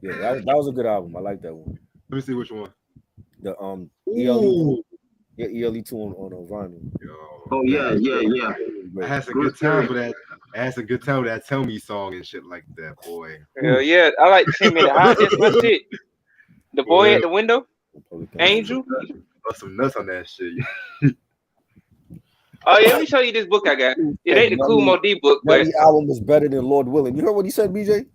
Yeah. That was a good album. I like that one. Let me see which one. The ELE 2 on vinyl. Oh yeah. I had some good time with that. I had some good time with that Tell Me song and shit like that, boy. Hell yeah, I like 10 Minute Hot. That's my shit. The boy at the window, Angel. Bust some nuts on that shit. Oh yeah, let me show you this book I got. It ain't the Cool Mo D book, but the album is better than Lord Willing. You heard what he said, BJ?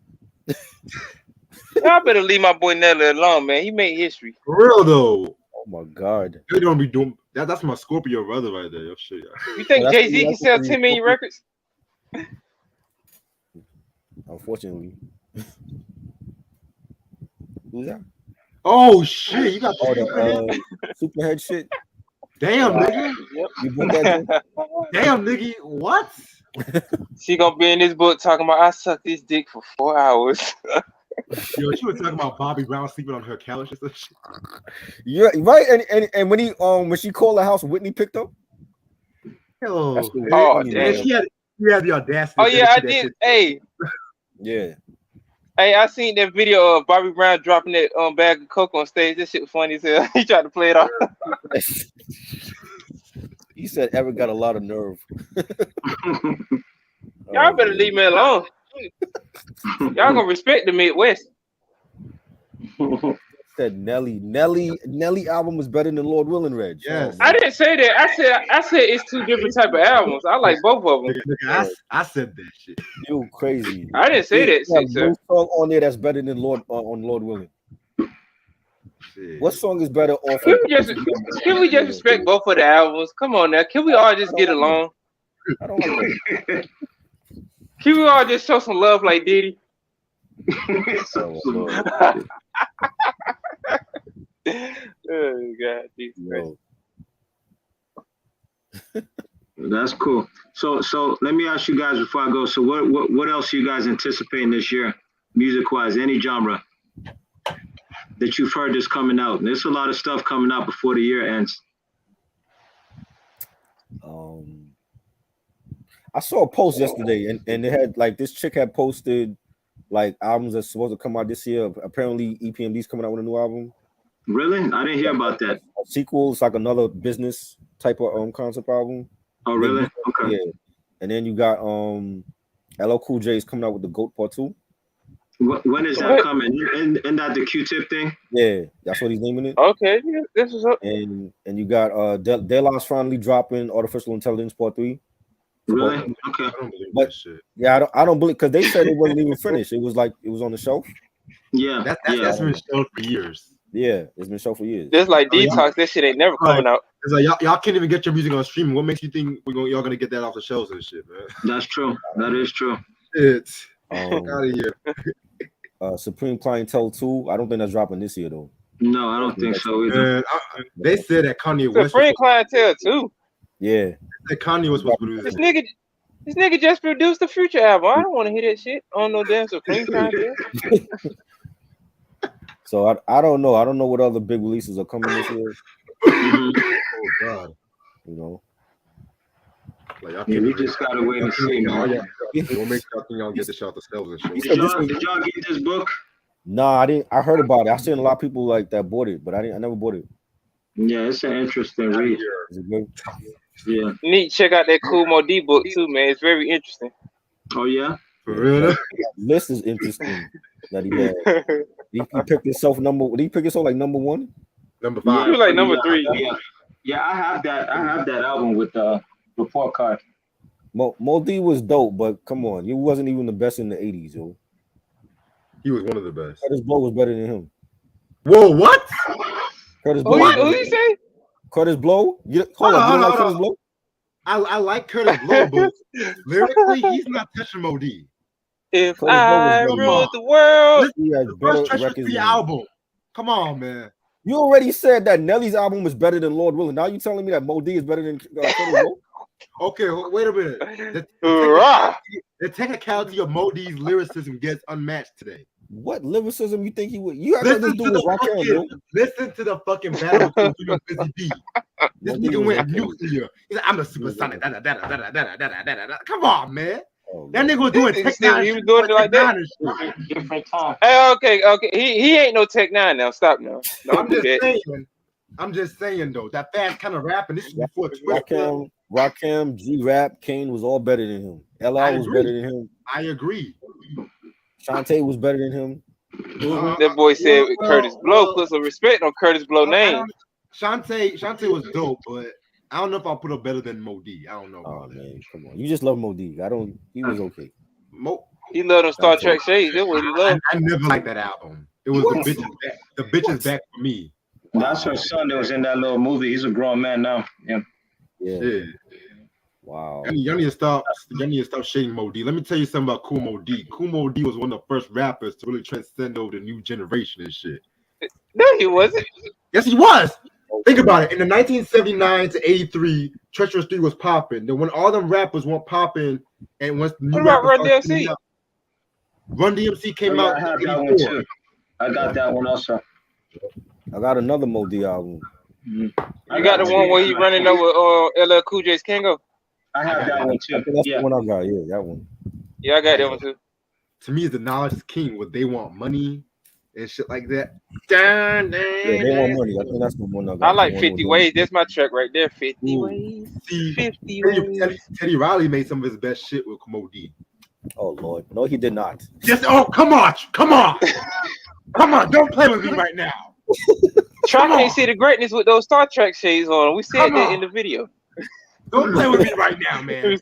Y'all better leave my boy Nelly alone, man. He made history. For real though. Oh my God. They don't be doing that. That's my Scorpio brother right there. Yo, shit. You think Jay-Z can sell 10 million records? Unfortunately. Who's that? Oh shit! You got the Superhead shit. Damn, nigga. Yep. You booked that Damn, nigga. What? She gonna be in this book talking about I sucked this dick for 4 hours. Yo, she was talking about Bobby Brown sleeping on her couch and stuff. Yeah, right. And when she called the house, Whitney picked up. Oh, damn. She had the audacity. Oh yeah, I did. Hey. Yeah. Hey, I seen that video of Bobby Brown dropping that bag of coke on stage. This shit was funny as hell. He tried to play it off. He said Eric got a lot of nerve. Y'all better leave me alone. Y'all gonna respect the Midwest. Said Nelly album was better than Lord Willing Reg. Yes. I didn't say that. I said it's two different type of albums. I like both of them. I said that shit. You crazy. I didn't say that shit, sir. No song on there that's better than Lord Willing. Shit. What song is better off? Can we just respect both of the albums? Come on now. Can we all just get along? I don't know. Can we all just show some love like Diddy? Oh God, that's cool. So let me ask you guys before I go. So what else are you guys anticipating this year, music wise? Any genre that you've heard is coming out? And there's a lot of stuff coming out before the year ends. I saw a post yesterday, and they had like this chick had posted like albums that's supposed to come out this year. Apparently, EPMD's coming out with a new album. Really? I didn't hear about that. A sequel. It's like another business type of concept album. Oh, really? Okay. Yeah. And then you got LL Cool J is coming out with the GOAT Part 2. When is that coming? Isn't that the Q-Tip thing? Yeah, that's what he's naming it. Okay, yeah, this is up. And you got De La's finally dropping Artificial Intelligence Part 3. Really? Okay. I don't believe But that shit. yeah, I don't believe because they said it wasn't even finished. It was like it was on the shelf. Yeah. That's been shown for years. Yeah, it's been shown for years. Just like Detox, that shit ain't never coming out. It's like y'all can't even get your music on streaming. What makes you think y'all gonna get that off the shelves and shit, man? That's true. That is true. It's Um, out of here. Supreme Clientele 2. I don't think that's dropping this year though. No, I don't think so either. Man, they said that Kanye West. Supreme Clientele too. Yeah. That Kanye was supposed to produce this nigga just produced the Future album. I don't want to hear that shit on no damn Supreme Clientele. So I don't know. I don't know what other big releases are coming this year. Oh God. You know. Like, we just gotta wait and see, man. What makes y'all think y'all get this out themselves and shit? Did y'all get this book? Nah, I didn't. I heard about it. I seen a lot of people like that bought it, but I never bought it. Yeah, it's an interesting read. Is it good? Yeah. Need to check out that Cool Mo D book too, man. It's very interesting. Oh yeah. For real? List is interesting that he had. He picked himself number. Did he pick himself like number 1? Number 5. He was like number 3. Yeah. I have that album with the report card. Mo D was dope, but come on, he wasn't even the best in the 80s, yo. He was one of the best. Curtis Blow was better than him. Whoa, what? Curtis Blow. Who you say? Curtis Blow? Hold on, you like Curtis Blow? I like Curtis Blow, but lyrically, he's not touching Mo D. If Curtis I Blow was ruled the world. He has First better Treacherous records 3 than album. Come on, man. You already said that Nelly's album is better than Lord Willing. Now you telling me that Mo D is better than Curtis Blow? Okay, wait a minute. The technicality of Mo D's lyricism gets unmatched today. What lyricism you think he would? You have this dude was Rakim, bro. Listen to the fucking battle between him and Busy B. This nigga went nuclear. He's like, I'm a supersonic. Come on, man. Oh, that nigga was doing Tech 9. He was doing it like that. Different time. Hey, okay. He ain't no Tech 9 now. Stop now. I'm just saying though, that fast kind of rapping. This is before Twitter. Rakim, G-Rap, Kane was all better than him. LL was better than him. I agree. Shantae was better than him. That boy said Curtis Blow. Put some respect on Curtis Blow name. Shantae was dope, but I don't know if I'll put up better than Mo D. I don't know. Oh man, come on. You just love Mo D. He was okay. He loved them Star Trek shades. That's what he loved. I never liked that album. It was the bitches back for me. That's her son that was in that little movie. He's a grown man now. Yeah. Wow. Y'all need to stop shading Mo D. Let me tell you something about Cool Mo D. Cool Mo D was one of the first rappers to really transcend over the new generation and shit. No, he wasn't. Yes, he was. Think about it. In the 1979 to 83, Treacherous 3 was popping. Then when all them rappers weren't popping, and once the new what about Run DMC? Run DMC came out. I have that one too. I got that one also. I got another Mo D album. I got the one where he running over LL Cool J's Kango. I have that one too. That's the one I got. Yeah, that one. Yeah, I got that one too. To me, the knowledge is king. What they want money and shit like that. Yeah, they want money. I think that's the one I got. I like 50 Ways. That's my track right there. 50 Ways. See, 50 Ways. Teddy Riley made some of his best shit with Mo D. Oh Lord, no, he did not. Yes. Oh, come on. Come on. Don't play with me right now. Try can't see the greatness with those Star Trek shades on. We said that in the video. Don't play with me right now, man.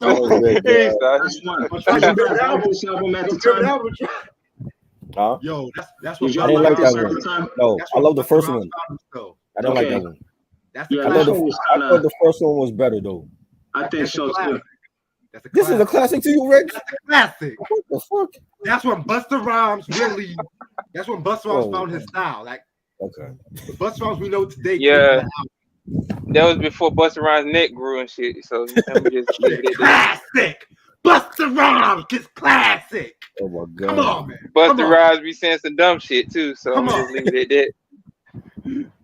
Huh? Yo, that's what I didn't like that one. No, I love the first one. I don't like that one. I thought the first one was better though. I think so too. This is a classic to you, Rick? That's a classic. What the fuck? That's when Busta Rhymes really. That's when Busta Rhymes found his style. Like, okay, the Busta Rhymes we know today. Yeah, that was before Busta Rhymes' neck grew and shit. So classic. Busta Rhymes is classic. Oh my god. Come on, man. Busta Rhymes be saying some dumb shit too. So I'm just leave it at that.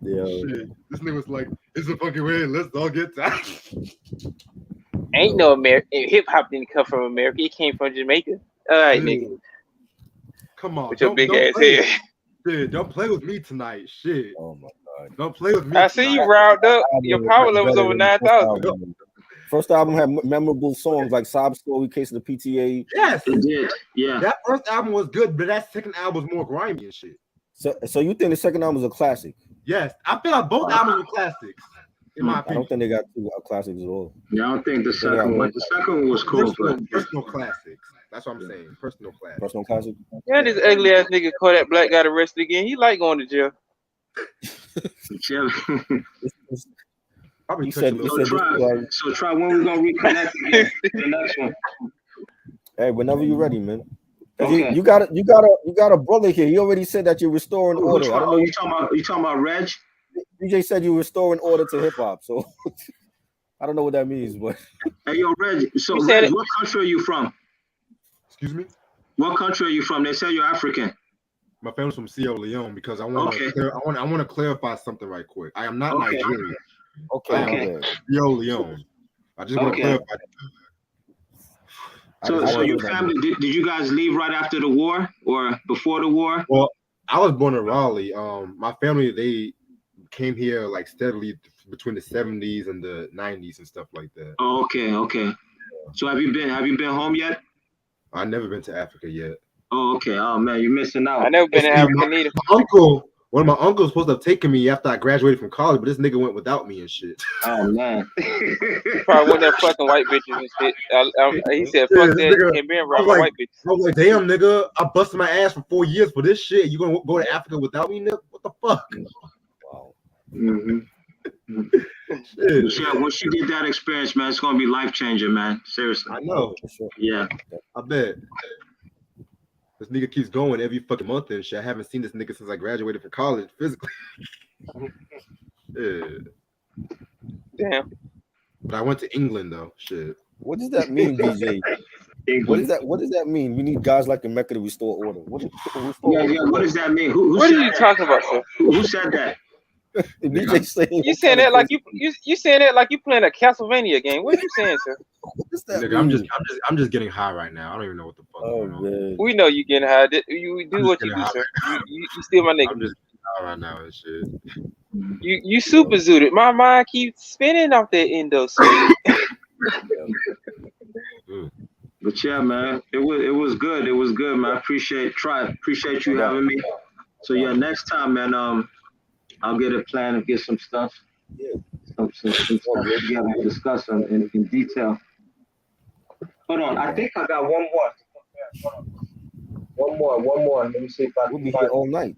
Yeah. Shit. This nigga was like, "It's a fucking way. Let's all get tired." Ain't no American hip hop didn't come from America. It came from Jamaica. All right, nigga. Come on, with your big ass head. Shit, don't play with me tonight. Shit. Oh my god. Don't play with me. I see you riled up. Your power level's over 9,000. First album had memorable songs like Sob Story, Case of the PTA. Yes, it did. Yeah. That first album was good, but that second album was more grimy and shit. So you think the second album was a classic? Yes, I feel like both albums were classics. In my I opinion, don't think they got two classics at all. Yeah, I don't think the second one. The second one was cool, personal classics. That's what I'm saying. Personal classics. Personal classic. Yeah, this ugly ass nigga Kodak Black got arrested again. He like going to jail. Yeah. Probably So try when we gonna reconnect again. The next one. Hey, whenever you're ready, man. Okay. You got a brother here. He already said that you're restoring order. I don't know. You talking about Reg? DJ said you're restoring order to hip hop, so I don't know what that means, but hey, yo, Reg. So, Reg, what country are you from? Excuse me. What country are you from? They say you're African. My family's from Sierra Leone because I want to clarify something right quick. I am not Nigerian. Okay. Sierra Leone. I just want to clarify that. So your family, did you guys leave right after the war or before the war? Well, I was born in Raleigh. My family, they came here like steadily between the 70s and the 90s and stuff like that. Oh, okay. So have you been home yet? I've never been to Africa yet. Oh, okay. Oh man, you're missing out. I never been to Africa either. One of my uncles was supposed to have taken me after I graduated from college, but this nigga went without me and shit. Oh man. Probably one of them fucking white bitches and shit. He said, "Fuck that," and being around white bitches. I was like, "Damn, nigga, I busted my ass for 4 years for this shit. You gonna go to Africa without me, nigga? What the fuck?" Wow. Yeah, once you get that experience, man, it's gonna be life changing, man. Seriously. I know. Yeah. I bet. This nigga keeps going every fucking month and shit. I haven't seen this nigga since I graduated from college physically. Yeah. Damn. But I went to England though. Shit. What does that mean, DJ? What does that mean? We need guys like Emeka to restore order. What does that mean? What are you talking about, sir? Who said that? DJ saying you saying that like you saying that like you playing a Castlevania game. What are you saying, sir? Nigga, I'm just getting high right now. I don't even know what the fuck going on. Man. We know you getting high. You do what you do, sir. You still my nigga. I'm just getting high right now and shit. You super zooted. My mind keeps spinning off that endo suit. But yeah, man, it was good. It was good, man. I appreciate you having me. So yeah, next time, man, I'll get a plan and get some stuff. Yeah. Some stuff together and discuss them in detail. Hold on, I think I got one more. One more. Let me see if I We'll be here all night.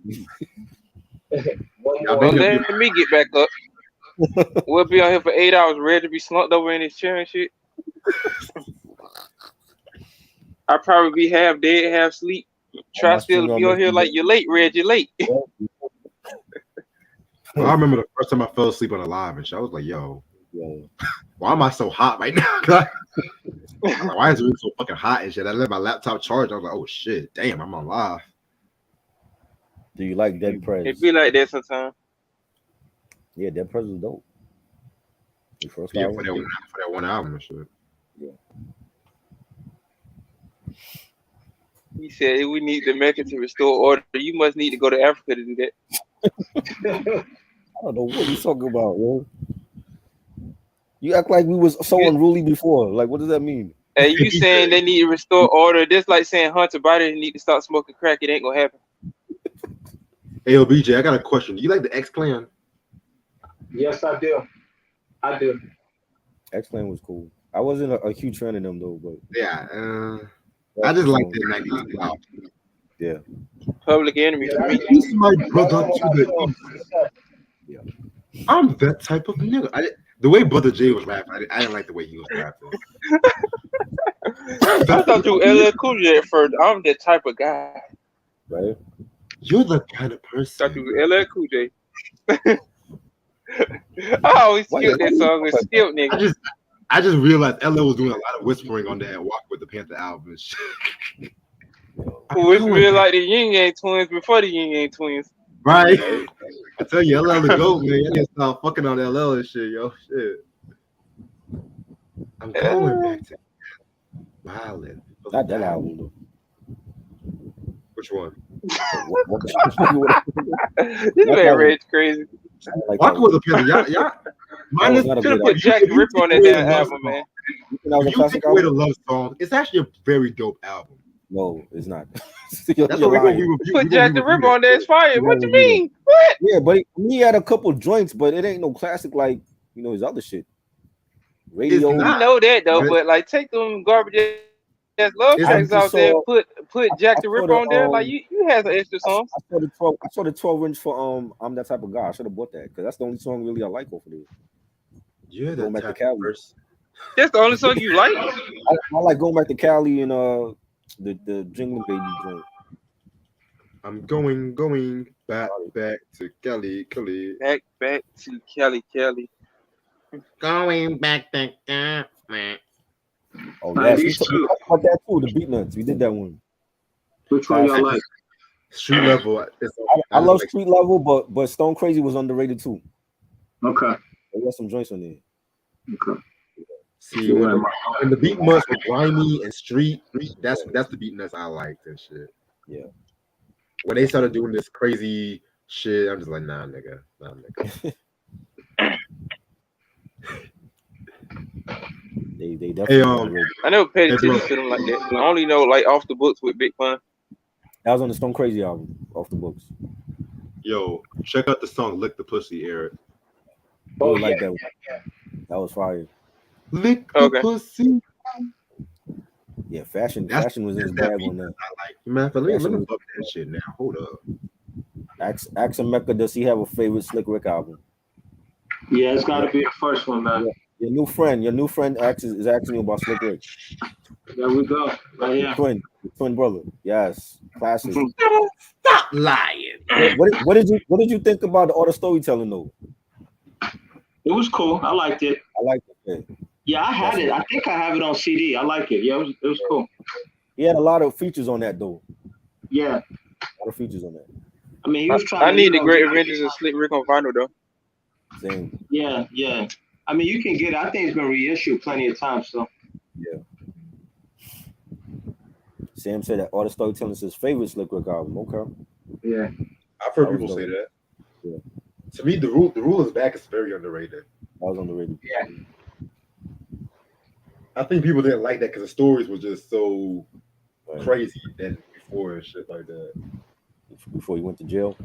one more. Well, let me get back up. We'll be on here for 8 hours, ready to be slumped over in his chair and shit. I'll probably be half dead, half asleep. Try still to be on here like you're late, Red. You're late. Well, I remember the first time I fell asleep on a live and shit. I was like, yo, why am I so hot right now? Like, why is it really so fucking hot and shit? I let my laptop charge. I was like, oh shit, damn, I'm on live. Do you like Dead Prez? It be like that sometimes. Yeah, Dead Prez was dope. For that one album and shit. Yeah. He said we need the Emeka to restore order. You must need to go to Africa to do that. I don't know what he's talking about, yo. You act like we was so unruly before. Like, what does that mean? Hey, you saying they need to restore order? Just like saying Hunter Biden need to start smoking crack. It ain't gonna happen. Hey, BJ, I got a question. Do you like the X-Clan? Yes, I do. X-Clan was cool. I wasn't a huge fan of them though, but yeah, I just like the 90s style. Yeah. Public Enemy. He's my brother to the east. Yeah. I'm that type of nigga. The way Brother J was rapping, I didn't like the way he was rapping. I thought you were LL Cool J at first. I'm that type of guy. Right? You're the kind of person. I thought you were LL Cool J. I always skip that song with skip nigga. I just realized LL was doing a lot of whispering on that Walk with the Panther album. Who whispering like the Yin Yang Twins before the Yin Yang Twins. Right. I tell you, LL the GOAT, man. You didn't stop fucking on LL and shit, yo. Shit. I'm going back to Violent. Not that album though. Which one? This man Red's crazy. Walk with the Panther. Y'all That was not a Should have great put album. Jack the Ripper on that damn album, man. You think that was a If you take classic away the album? love song, it's actually a very dope album. No, it's not. You're That's what we're gonna lying. re-review. Put Jack the Ripper on there. It's fire. You What gotta you review mean? What? Yeah, but he had a couple joints, but it ain't no classic like his other shit. Radio. It's I not. know that though, But but like take them garbage ass love it's I tracks just out there. saw. Put Jack I the saw Ripper the on there. Like you had some extra songs. I saw the 12. I saw the 12 inch for I'm that type of guy. I should have bought that because that's the only song really I like off of there. you're Going the back to type Cali. of person. That's the only song you like. I like going back to Cali and the Jingling Baby joint. I'm going back to Cali. Back to Kelly. Going back to Cali. Oh Nah, yes, we these talked two. about that too. The Beat Nuts. We did that one. Which one y'all like? Street level. I love Street Level, but Stone Crazy was underrated too. Okay. They got some joints on there. Okay. See, when the beat must were grimy and street, that's the beat nuts I liked and shit. Yeah. When they started doing this crazy shit, I'm just like, nah, nigga. They definitely. underrated. I never paid Hey, bro. attention to them like that. I only know like off the books with Big Pun. That was on the Stone Crazy album, off the books. Yo, check out the song "Lick the Pussy," Eric. Oh, like that. That was fire. Lick the Okay. pussy. Yeah, fashion That's was in his that bag beat on that. I like. Man, let me fuck that shit now. Hold up. Ask Emeka, does he have a favorite Slick Rick album? Yeah, it's got to be the first one, man. Your new friend is asking you about Slick Rick. There we go. Right here. Your twin brother. Yes, classic. Stop lying. What did you think about the auto storytelling though? It was cool. I liked it. I like it. Yeah, I had it. I think I have it on CD. I like it. Yeah, it was cool. He had a lot of features on that though. Yeah. A lot of features on that. I mean, he was trying. I need the Great Adventures of Slick Rick on vinyl though. Same. Yeah. I mean, you can get it. I think it's been reissued plenty of times. So. Yeah. Sam said that auto storytelling is his favorite Slick Rick album. Okay. Yeah. I've heard That was people say dope. that. Yeah. To me, the rule is back is very underrated. That was on the radio. Yeah. I think people didn't like that because the stories were just so Right. crazy than before and shit like that. Before he went to jail.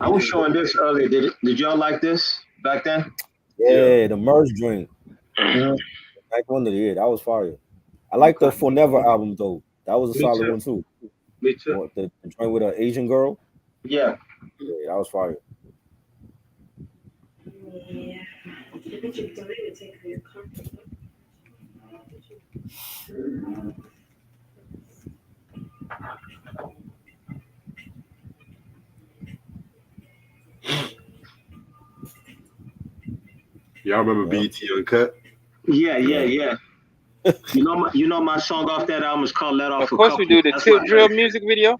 I was showing this earlier. Did y'all like this back then? Yeah, the merge joint. Back under the that was fire. I like the Forever album though. That was a Me solid too. one too. Me too. The joint with an Asian girl. Yeah. Yeah, that was fire. Yeah. I bet you don't even take your comfort. Y'all remember BT Uncut? Yeah. You know my song off that album is called "Let Off." Of course, we do the That's Tip my Drill favorite. music video.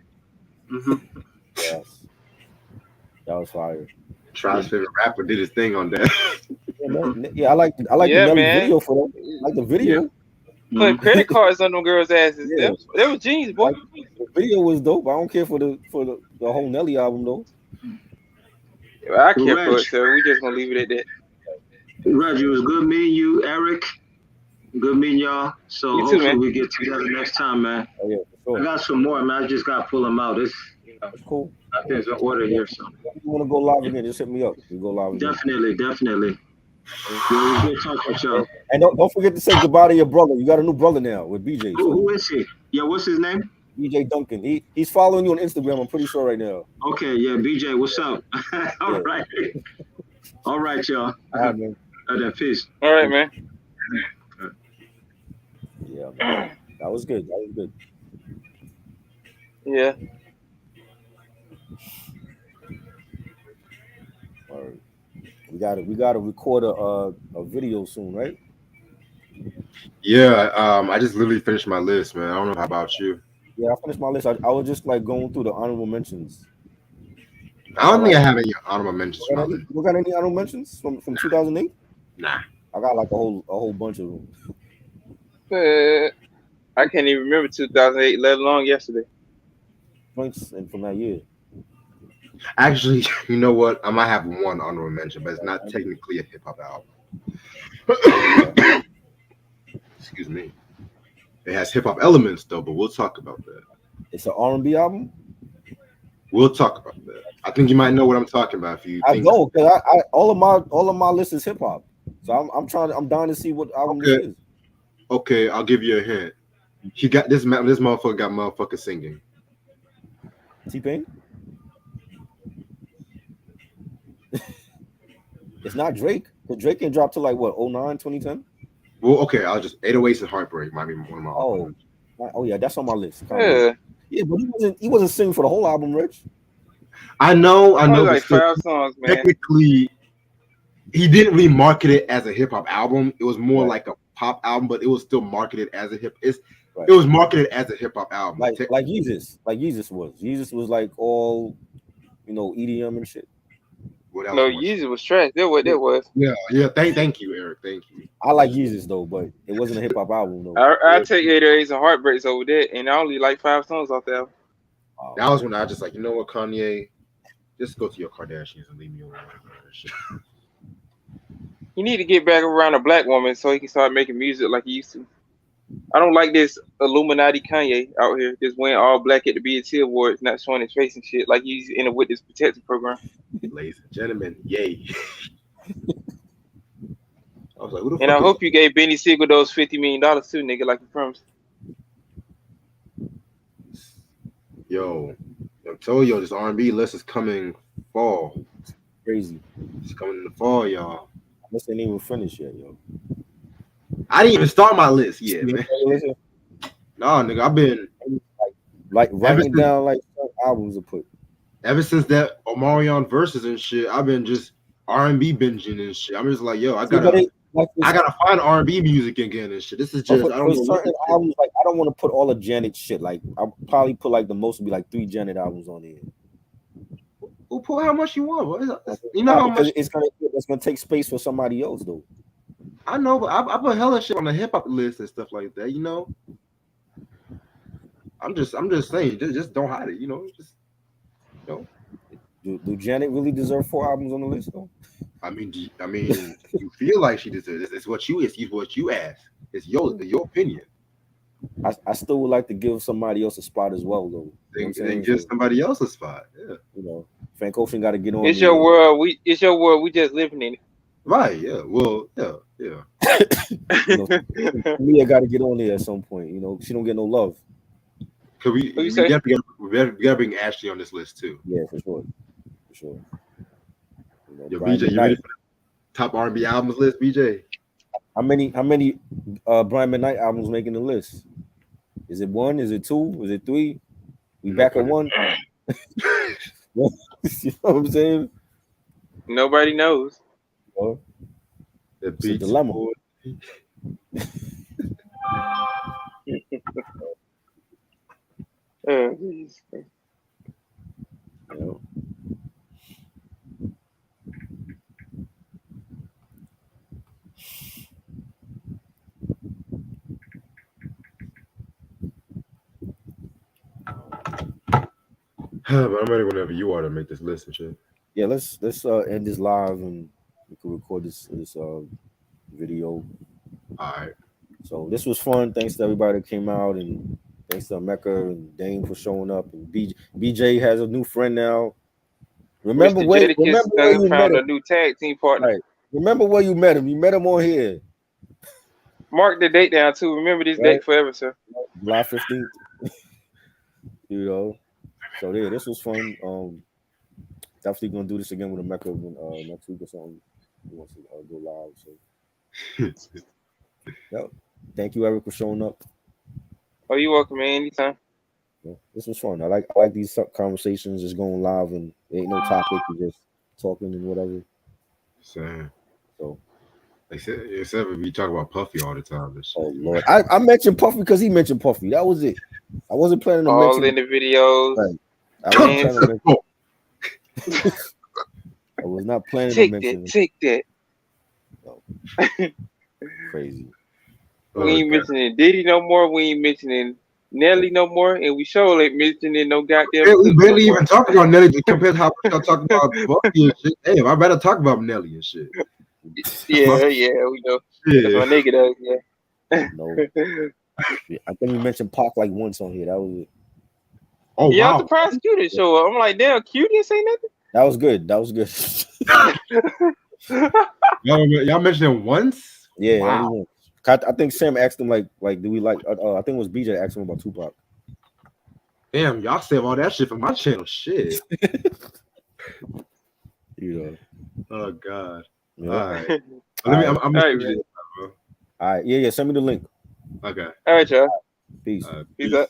Mm-hmm. Yes. That was fire. Tribe's favorite rapper did his thing on that. Yeah, man. Yeah, I like Yeah, the Nelly man. video for that. I like the video. Putting credit cards on them girls' asses. Yeah. That was genius, boy. The video was dope. I don't care for the whole Nelly album though. I care for it, so we just gonna leave it at that. Reggie, it was good meeting you, Eric. Good meeting y'all. So You too, hopefully man. we get together next time, man. Oh yeah, for I sure. got some more, man. I just gotta pull them out. It's That's cool. I think it's in order here, so If you want to go live again, just hit me up. We go live again. definitely. Yeah, it was good talking with y'all. And don't forget to say goodbye to your brother. You got a new brother now with BJ. Who is he? Yeah, what's his name? BJ Duncan. He's following you on Instagram. I'm pretty sure right now. Okay, yeah, BJ, what's up? All Yeah. right. All right, y'all. All right, man. Peace. All right, man. Yeah, man. That was good. Yeah. All right. We gotta record a video soon, right? Yeah, I just literally finished my list, man. I don't know how about you. Yeah, I finished my list. I was just like going through the honorable mentions. I don't think I have any honorable mentions. You got any honorable mentions from 2008? Nah. I got like a whole bunch of them. I can't even remember 2008, let alone yesterday. Joints and from that year. Actually, you know what? I might have one honorable mention, but it's not technically a hip hop album. Excuse me. It has hip hop elements though, but we'll talk about that. It's an R&B album. We'll talk about that. I think you might know what I'm talking about. If you I think don't, because I all of my list is hip hop. So I'm dying to see what album this is. Okay, I'll give you a hint. He got this motherfucker got motherfucker singing. T-Pain? It's not Drake. But Drake can drop to like what, 09, 2010? Well, okay, I'll just 808s and Heartbreak might be one of my Oh yeah, that's on my list. Yeah. Yeah, but he wasn't singing for the whole album, Rich. I know, Like 5 songs, man. Technically, he didn't really market it as a hip hop album. It was more like a pop album, but it was still marketed as a hip. It was marketed as a hip hop album, like Yeezus was. Yeezus was like all, EDM and shit. No, Yeezus was trash. That what that was. Yeah. Thank you, Eric. Thank you. I like Yeezus though, but it wasn't a hip hop album though. I take 808s and Heartbreaks over that, and I only like 5 songs off that. That was when I just like, you know what, Kanye, just go to your Kardashians and leave me alone. He need to get back around a black woman so he can start making music like he used to. I don't like this Illuminati Kanye out here just wearing all black at the BET Awards, not showing his face and shit like he's in a witness protection program. Ladies and gentlemen, yay. I was like, who the and fuck I hope you gave Benny Siegel those $50 million too, nigga, like you promised. Yo, I told you this R&B list is coming fall. Crazy. It's coming in the fall, y'all. This ain't even finished yet, yo. I didn't even start my list yet, man. No, nigga, I've been like writing down like albums to put. Ever since that Omarion verses and shit, I've been just R&B binging and shit. I'm just like, yo, I gotta find R&B music again and shit. This is just I don't know. Certain albums, like I don't want to put all of Janet shit. Like I'll probably put like the most would be like 3 Janet albums on here. Well, pull how much you want. You know how much it's gonna take space for somebody else though. I know, but I put hella shit on the hip hop list and stuff like that. You know, I'm just saying, just don't hide it. You know, just Do Janet really deserve 4 albums on the list though? I mean, you feel like she deserves it. It's what you ask. It's your opinion. I still would like to give somebody else a spot as well though. They give somebody else a spot. Yeah. Frank Ocean got to get on. It's your world. It's your world. We just living in it. Right. Yeah. Well. Yeah. Mia got to get on there at some point. She don't get no love. Cause we gotta bring Ashley on this list too. Yeah, for sure. Yo, BJ, you ready for the top R&B albums list, BJ? How many Brian McKnight albums making the list? Is it 1? Is it 2? Is it 3? We back at 1? You know what I'm saying? Nobody knows. It's a dilemma. But I'm ready whenever you are to make this list and shit. Yeah, let's end this live and we can record this video. All right. So this was fun. Thanks to everybody that came out, and thanks to Emeka and Dane for showing up. And BJ has a new friend now. Remember where you met him. A new tag team partner. Right. Remember where you met him. You met him on here. Mark the date down too. Remember this date forever, sir. July 15th. So yeah, this was fun. Definitely gonna do this again with Emeka next week or something. He wants to go live. So yep. Thank you, Eric, for showing up. Oh, you're welcome, man. Anytime. Yeah, this was fun. I like these conversations, just going live and there ain't no topic, you're just talking and whatever. Same. So except we talk about Puffy all the time. Oh Lord, I mentioned Puffy because he mentioned Puffy. That was it. I wasn't planning to mention all in the videos. Right. I was not planning to mention Take that. No. Crazy. We ain't mentioning Diddy no more. We ain't mentioning Nelly no more, and we sure ain't mentioning no goddamn. We Clips barely no more. even talk about Nelly compared to how much y'all talk about Bucky and shit. Damn, I better talk about Nelly and shit. Yeah, we know. That's Yeah. my nigga does. Yeah. No, I think we mentioned Pac like once on here. That was it. Oh Yeah, the wow. prosecutor show up. I'm like, damn, Q didn't say nothing. That was good. That was good. Y'all mentioned it once. Yeah, Wow. only once. I think Sam asked him like do we like? I think it was BJ asked him about Tupac. Damn, y'all save all that shit from my channel. Shit. You know. Oh god. Yeah. All right. Let me. I'm All gonna right, send you man. this, bro. All right. Yeah. Send me the link. Okay. All right, y'all. Peace. Peace out.